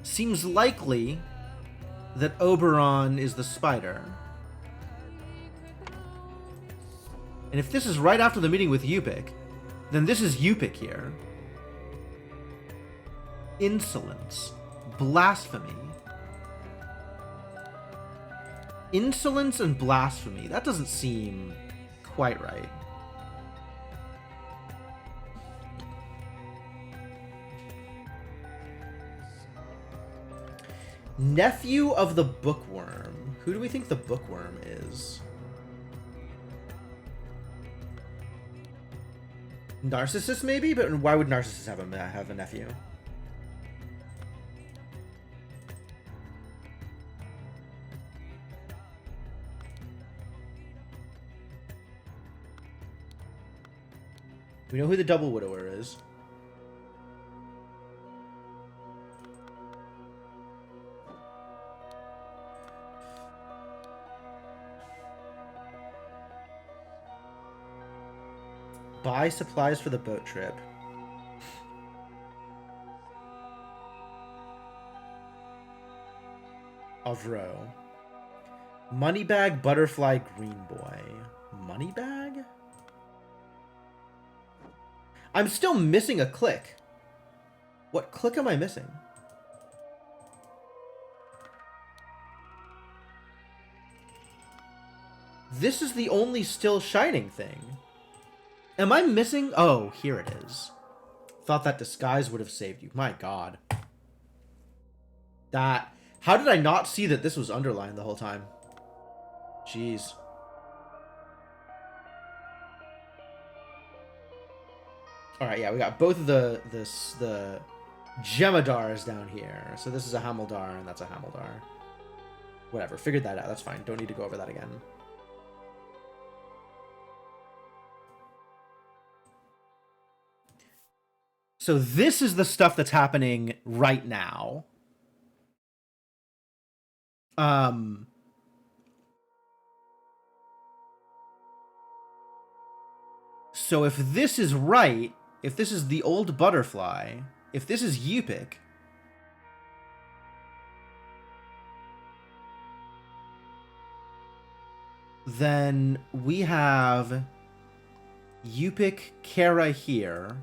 Seems likely that Oberon is the spider. And if this is right after the meeting with Yupik, then this is Yupik here. Insolence. Blasphemy. Insolence and blasphemy. That doesn't seem quite right. Nephew of the Bookworm. Who do we think the Bookworm is? Narcissus, maybe? But why would Narcissus have a nephew? We know who the Double Widower is. Buy supplies for the boat trip. Avro. Moneybag, Butterfly, Green Boy. Moneybag? I'm still missing a click. What click am I missing? This is the only still shining thing. Am I missing? Oh, here it is. Thought that disguise would have saved you. My god. That... How did I not see that this was underlined the whole time? Jeez. Alright, yeah, we got both of the Jemadars down here. So this is a Hamildar, and that's a Hamildar. Whatever, figured that out. That's fine. Don't need to go over that again. So this is the stuff that's happening right now. So if this is right, if this is the old butterfly, if this is Yupik, then we have Yupik Kara here,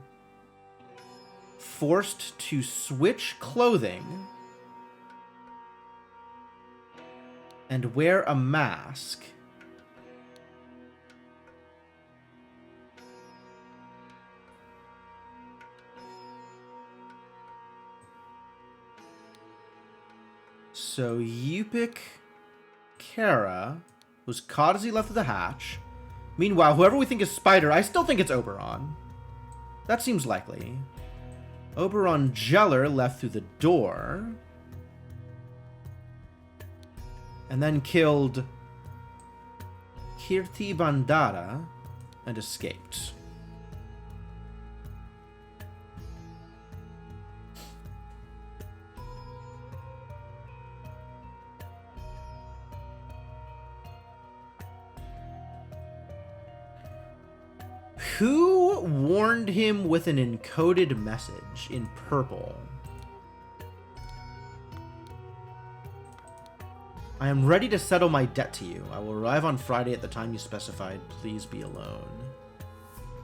forced to switch clothing and wear a mask. So Yupik Kara was caught as he left the hatch. Meanwhile, whoever we think is Spider, I still think it's Oberon. That seems likely. Oberon Jeller left through the door. And then killed Kirti Bandara and escaped. Who warned him with an encoded message in purple? I am ready to settle my debt to you. I will arrive on Friday at the time you specified. Please be alone.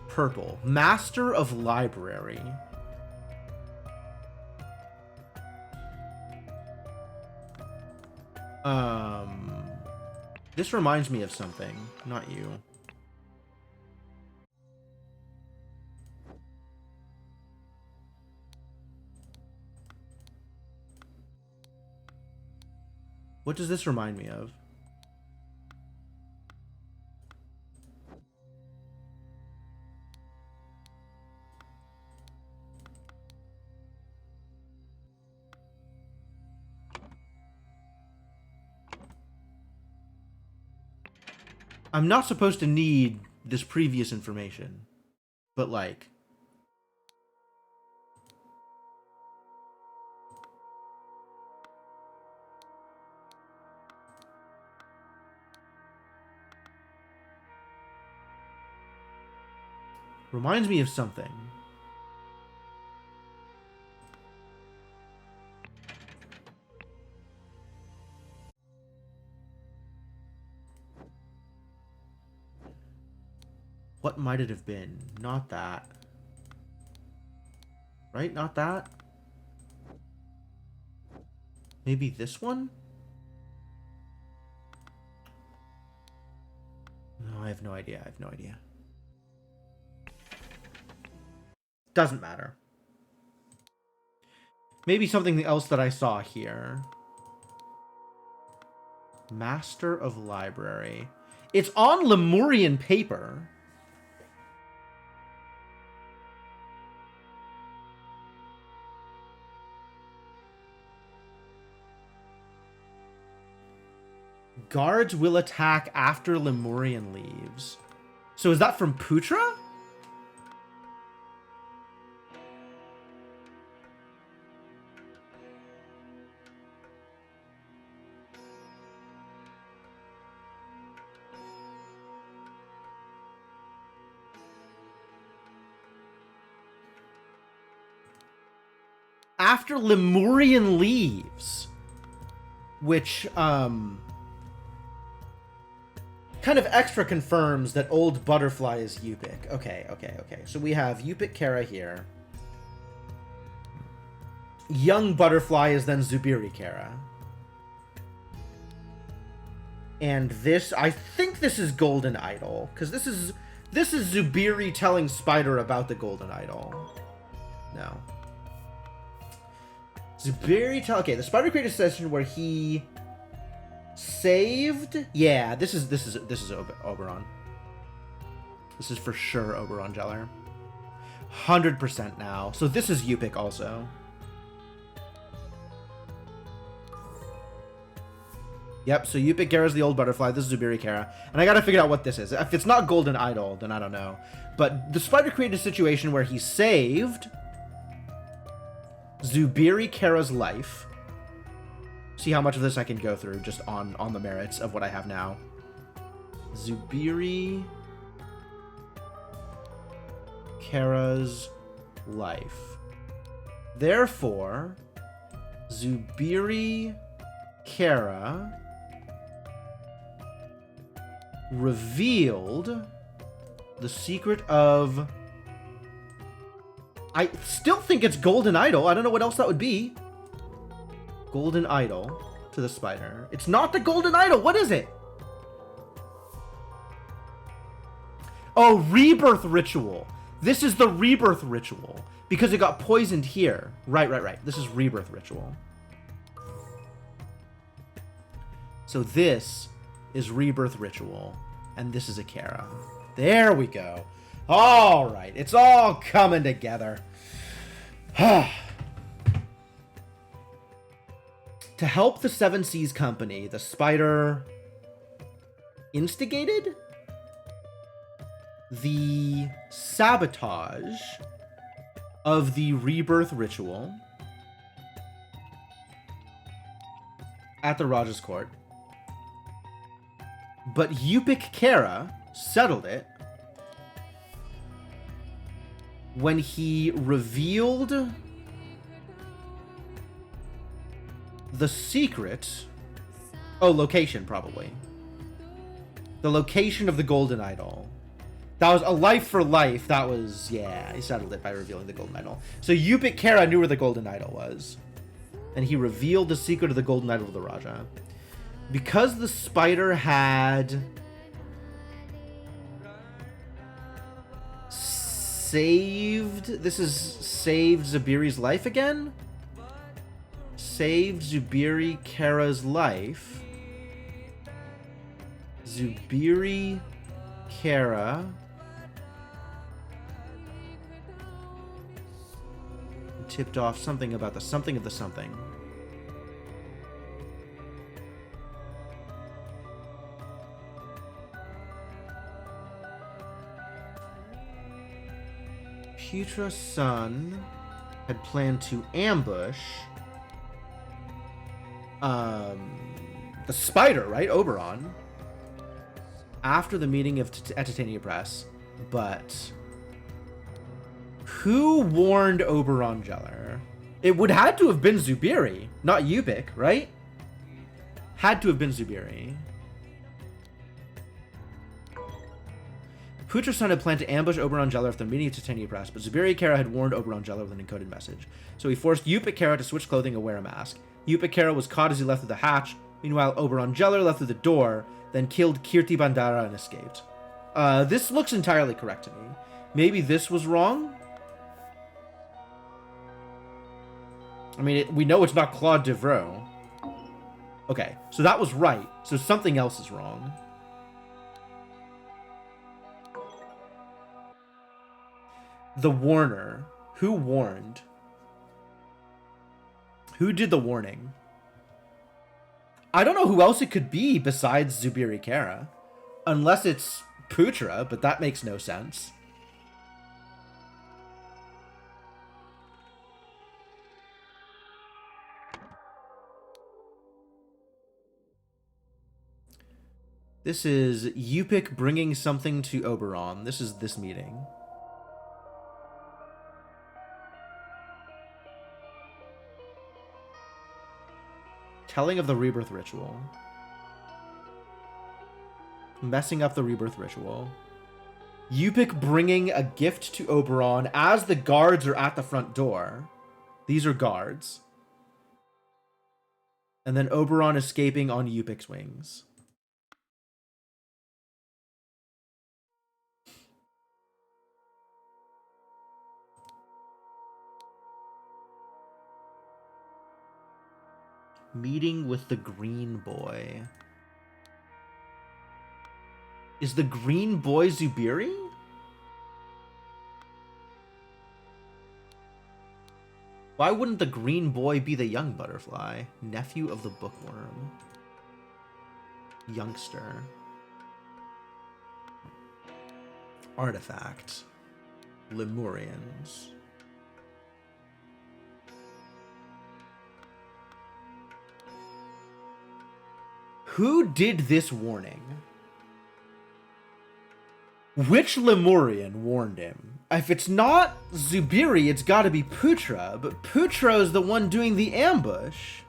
Purple. Master of Library. This reminds me of something. Not you. What does this remind me of? I'm not supposed to need this previous information, but like... Reminds me of something. What might it have been? Not that. Right? Not that? Maybe this one? No, I have no idea. I have no idea. Doesn't matter. Maybe something else that I saw here. Master of Library. It's on Lemurian paper. Guards will attack after Lemurian leaves. So is that from Putra? After Lemurian leaves, which kind of extra confirms that old butterfly is Yupik. Okay. So we have Yupik Kara here. Young butterfly is then Zubiri Kara. And this, I think this is Golden Idol, because this is Zubiri telling Spider about the Golden Idol. No. Zubiri okay, the Spider created a session where he saved. Yeah, this is Oberon. This is for sure Oberon Jeller. 100% now. So this is Yupik also. Yep, so Yupik Kara's the old butterfly. This is Zubiri Kara. And I gotta figure out what this is. If it's not Golden Idol, then I don't know. But the Spider created a situation where he saved Zubiri Kara's life. See how much of this I can go through just on the merits of what I have now. Zubiri Kara's life. Therefore, Zubiri Kara revealed the secret of... I still think it's Golden Idol. I don't know what else that would be. Golden Idol to the Spider. It's not the Golden Idol. What is it? Oh, Rebirth Ritual. This is the Rebirth Ritual. Because it got poisoned here. Right. This is Rebirth Ritual. So this is Rebirth Ritual. And this is a Kara. There we go. All right. It's all coming together. To help the Seven Seas Company, the Spider instigated the sabotage of the Rebirth Ritual at the Raja's court. But Yupik Kara settled it when he revealed the secret... Oh, location, probably. The location of the Golden Idol. That was a life for life. That was... Yeah, he settled it by revealing the Golden Idol. So Yupik Kara knew where the Golden Idol was. And he revealed the secret of the Golden Idol to the Raja. Because the Spider had... saved... This is saved Zubiri's life again? Saved Zubiri Kara's life. Zubiri Kara tipped off something about the something of the something. Putra's son had planned to ambush the Spider, right? Oberon. After the meeting at Titania Press. But who warned Oberon Jeller? It would had to have been Zubiri, not Yupik, right? Had to have been Zubiri. Putra's son had planned to ambush Oberon Jeller after the meeting at Titania Press, but Zubiri Kara had warned Oberon Jeller with an encoded message. So he forced Yupik Kara to switch clothing and wear a mask. Yupik Kara was caught as he left through the hatch. Meanwhile, Oberon Jeller left through the door, then killed Kirti Bandara and escaped. This looks entirely correct to me. Maybe this was wrong? I mean, we know it's not Claude Devreau. Okay, so that was right. So something else is wrong. The warner. Who warned? Who did the warning? I don't know who else it could be besides Zubiri Kara. Unless it's Putra, but that makes no sense. This is Yupik bringing something to Oberon. This is this meeting. Telling of the Rebirth Ritual. Messing up the Rebirth Ritual. Yupik bringing a gift to Oberon as the guards are at the front door. These are guards. And then Oberon escaping on Yupik's wings. Meeting with the Green Boy. Is the Green Boy Zubiri? Why wouldn't the Green Boy be the young butterfly? Nephew of the bookworm. Youngster. Artifact. Lemurians. Who did this warning? Which Lemurian warned him? If it's not Zubiri, it's gotta be Putra, but Putra is the one doing the ambush.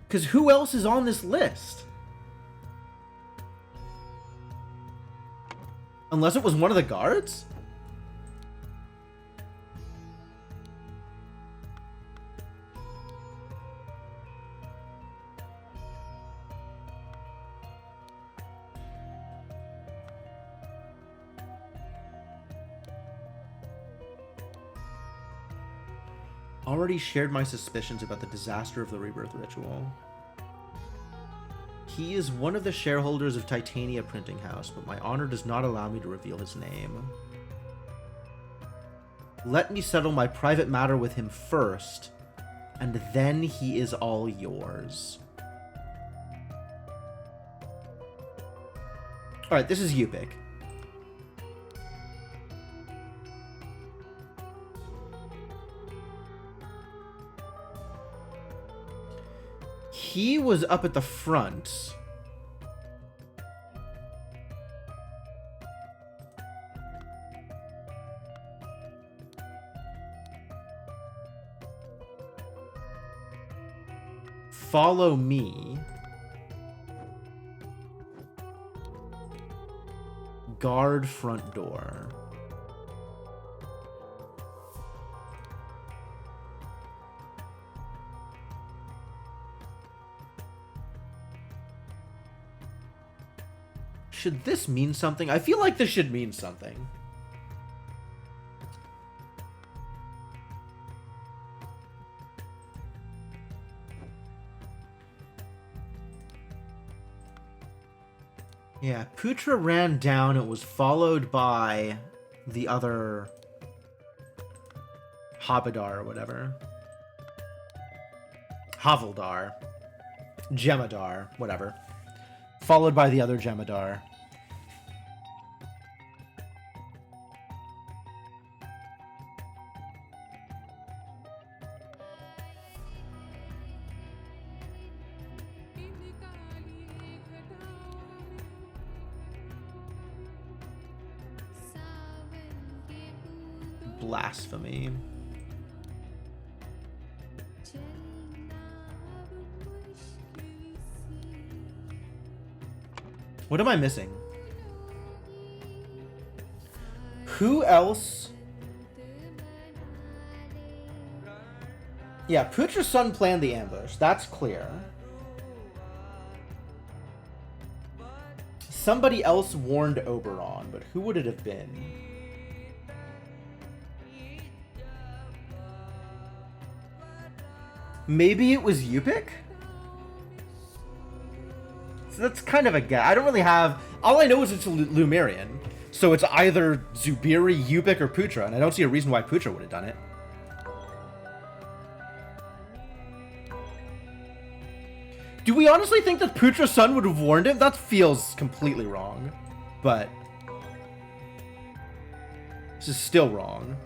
Because who else is on this list? Unless it was one of the guards? Already shared my suspicions about the disaster of the rebirth ritual. He is one of the shareholders of Titania Printing House, but my honor does not allow me to reveal his name. Let me settle my private matter with him first, and then he is all yours. Alright, this is Yupik. He was up at the front. Follow me. Guard front door. Should this mean something? I feel like this should mean something. Yeah, Putra ran down. It was followed by the other Habadar or whatever. Havildar. Jemadar, whatever. Followed by the other Jemadar. Blasphemy. What am I missing? Who else? Yeah, Putra's son planned the ambush. That's clear. Somebody else warned Oberon, but who would it have been? Maybe it was Yupik? So that's kind of a guess. I don't really have... All I know is it's a Lumerian. So it's either Zubiri, Yupik, or Putra, and I don't see a reason why Putra would have done it. Do we honestly think that Putra's son would have warned him? That feels completely wrong. But... this is still wrong.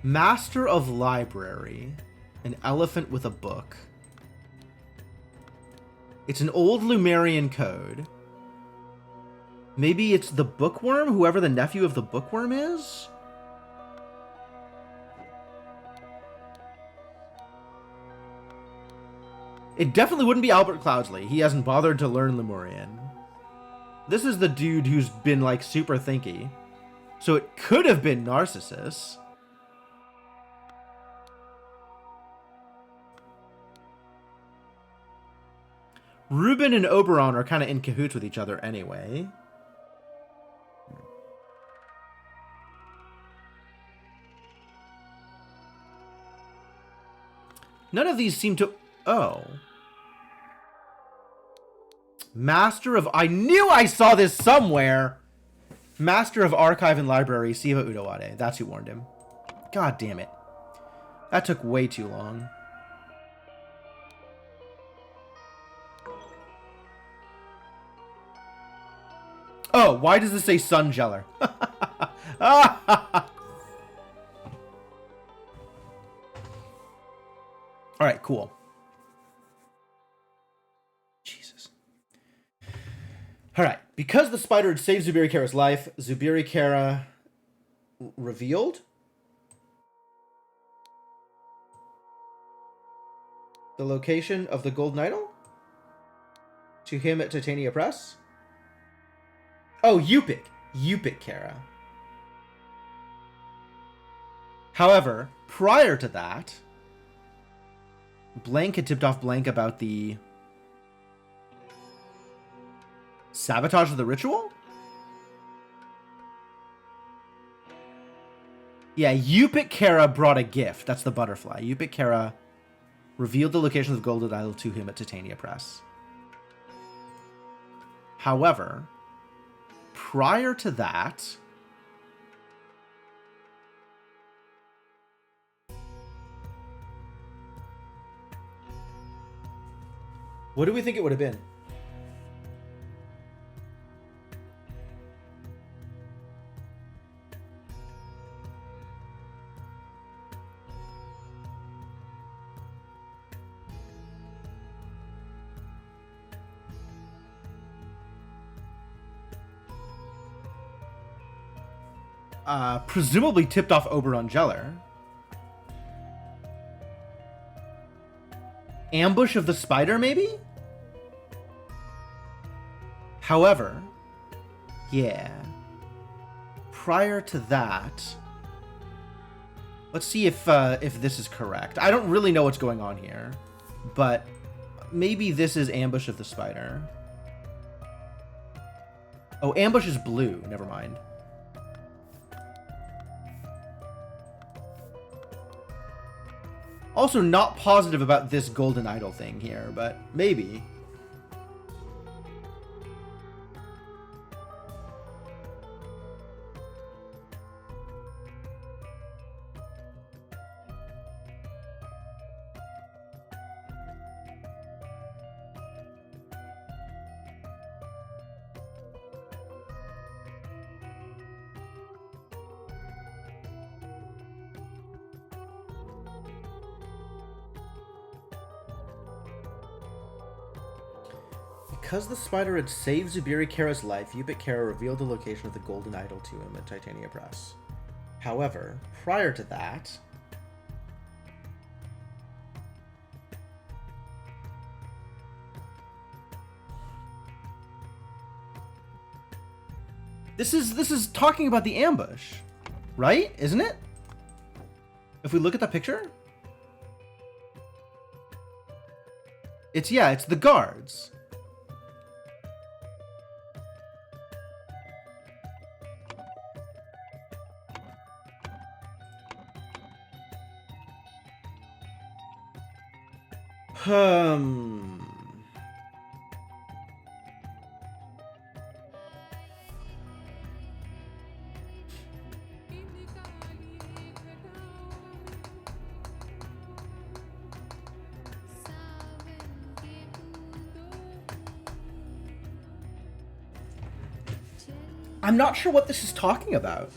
Master of Library. An elephant with a book. It's an old Lumerian code. Maybe it's the bookworm, whoever the nephew of the bookworm is? It definitely wouldn't be Albert Cloudsley. He hasn't bothered to learn Lemurian. This is the dude who's been, like, super thinky. So it could have been Narcissus. Ruben and Oberon are kind of in cahoots with each other anyway. None of these seem to... Oh. Master of... I knew I saw this somewhere! Master of Archive and Library, Siva Udawade. That's who warned him. God damn it. That took way too long. Oh, why does this say Sun Jeller? Alright, cool. Jesus. Alright, because the spider had saved Zubiri Kara's life, Zubiri Kara revealed the location of the golden idol to him at Titania Press. Oh, Yupik Kara. However, prior to that, Blank had tipped off Blank about the sabotage of the ritual? Yeah, Yupik Kara brought a gift. That's the butterfly. Yupik Kara revealed the location of the golden idol to him at Titania Press. However, prior to that, what do we think it would have been? Presumably tipped off Oberon Jeller. Ambush of the spider, maybe? However, yeah. Prior to that, let's see if this is correct. I don't really know what's going on here, but maybe this is Ambush of the Spider. Oh, Ambush is blue. Never mind. Also not positive about this golden idol thing here, but maybe. Because the spider had saved Zubiri Kara's life, Yupik Kara revealed the location of the golden idol to him at Titania Press. However, prior to that, this is talking about the ambush, right? Isn't it? If we look at the picture, it's the guards. I'm not sure what this is talking about.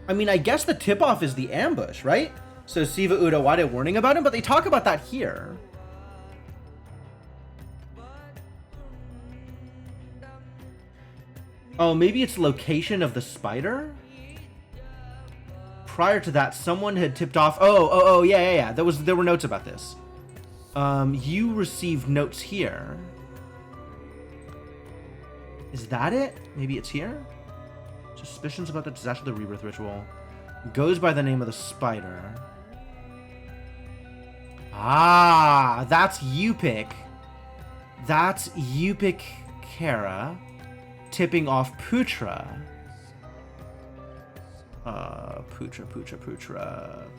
I mean, I guess the tip-off is the ambush, right? So Siva Udawade warning about him, but they talk about that here. Oh, maybe it's location of the spider? prior to that, someone had tipped off. Oh, yeah. There were notes about this. You received notes here. Is that it? Maybe it's here? Suspicions about the disaster of the rebirth ritual. Goes by the name of the spider. Ah, that's Yupik. That's Yupik Kara tipping off Putra.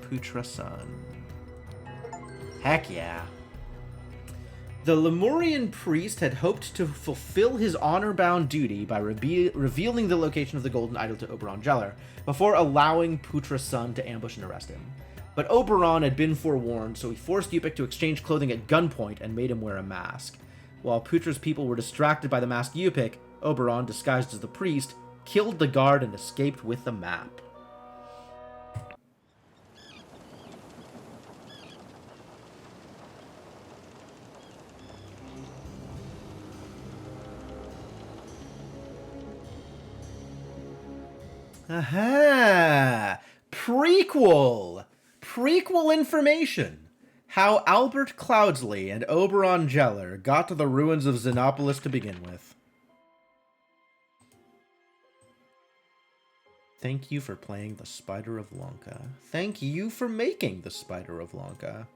Putra-san. Heck yeah. The Lemurian priest had hoped to fulfill his honor-bound duty by revealing the location of the golden idol to Oberon Geller before allowing Putra-san to ambush and arrest him. But Oberon had been forewarned, so he forced Yupik to exchange clothing at gunpoint and made him wear a mask. While Putra's people were distracted by the masked Yupik, Oberon, disguised as the priest, killed the guard and escaped with the map. Aha! Prequel! Prequel information! How Albert Cloudsley and Oberon Geller got to the ruins of Xenopolis to begin with. Thank you for playing the Spider of Lanka. Thank you for making the Spider of Lanka.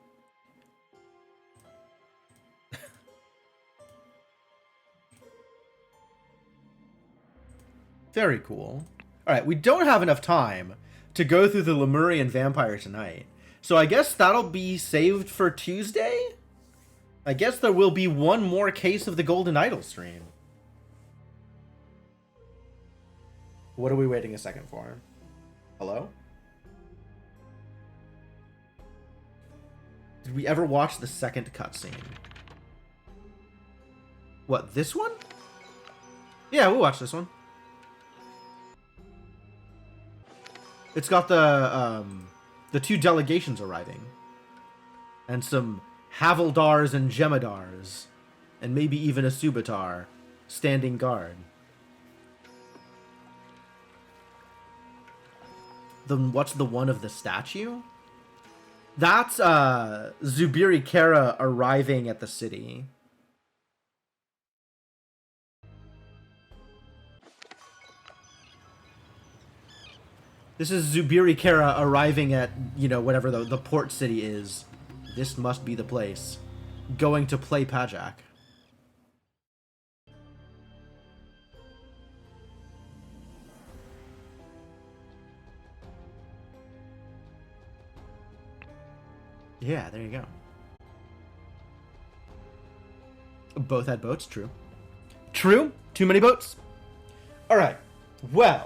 Very cool. Alright, we don't have enough time to go through the Lemurian vampire tonight. So I guess that'll be saved for Tuesday? I guess there will be one more case of the Golden Idol stream. What are we waiting a second for? Hello? Did we ever watch the second cutscene? What, this one? Yeah, we'll watch this one. It's got the two delegations arriving. And some Havildars and Jem'Hadars. And maybe even a Subitar standing guard. Then what's the one of the statue? That's Zubiri Kara arriving at the city. This is Zubiri Kara arriving at, you know, whatever the port city is. This must be the place. Going to play Pajak. Yeah, there you go. Both had boats, true. True? Too many boats? Alright. Well,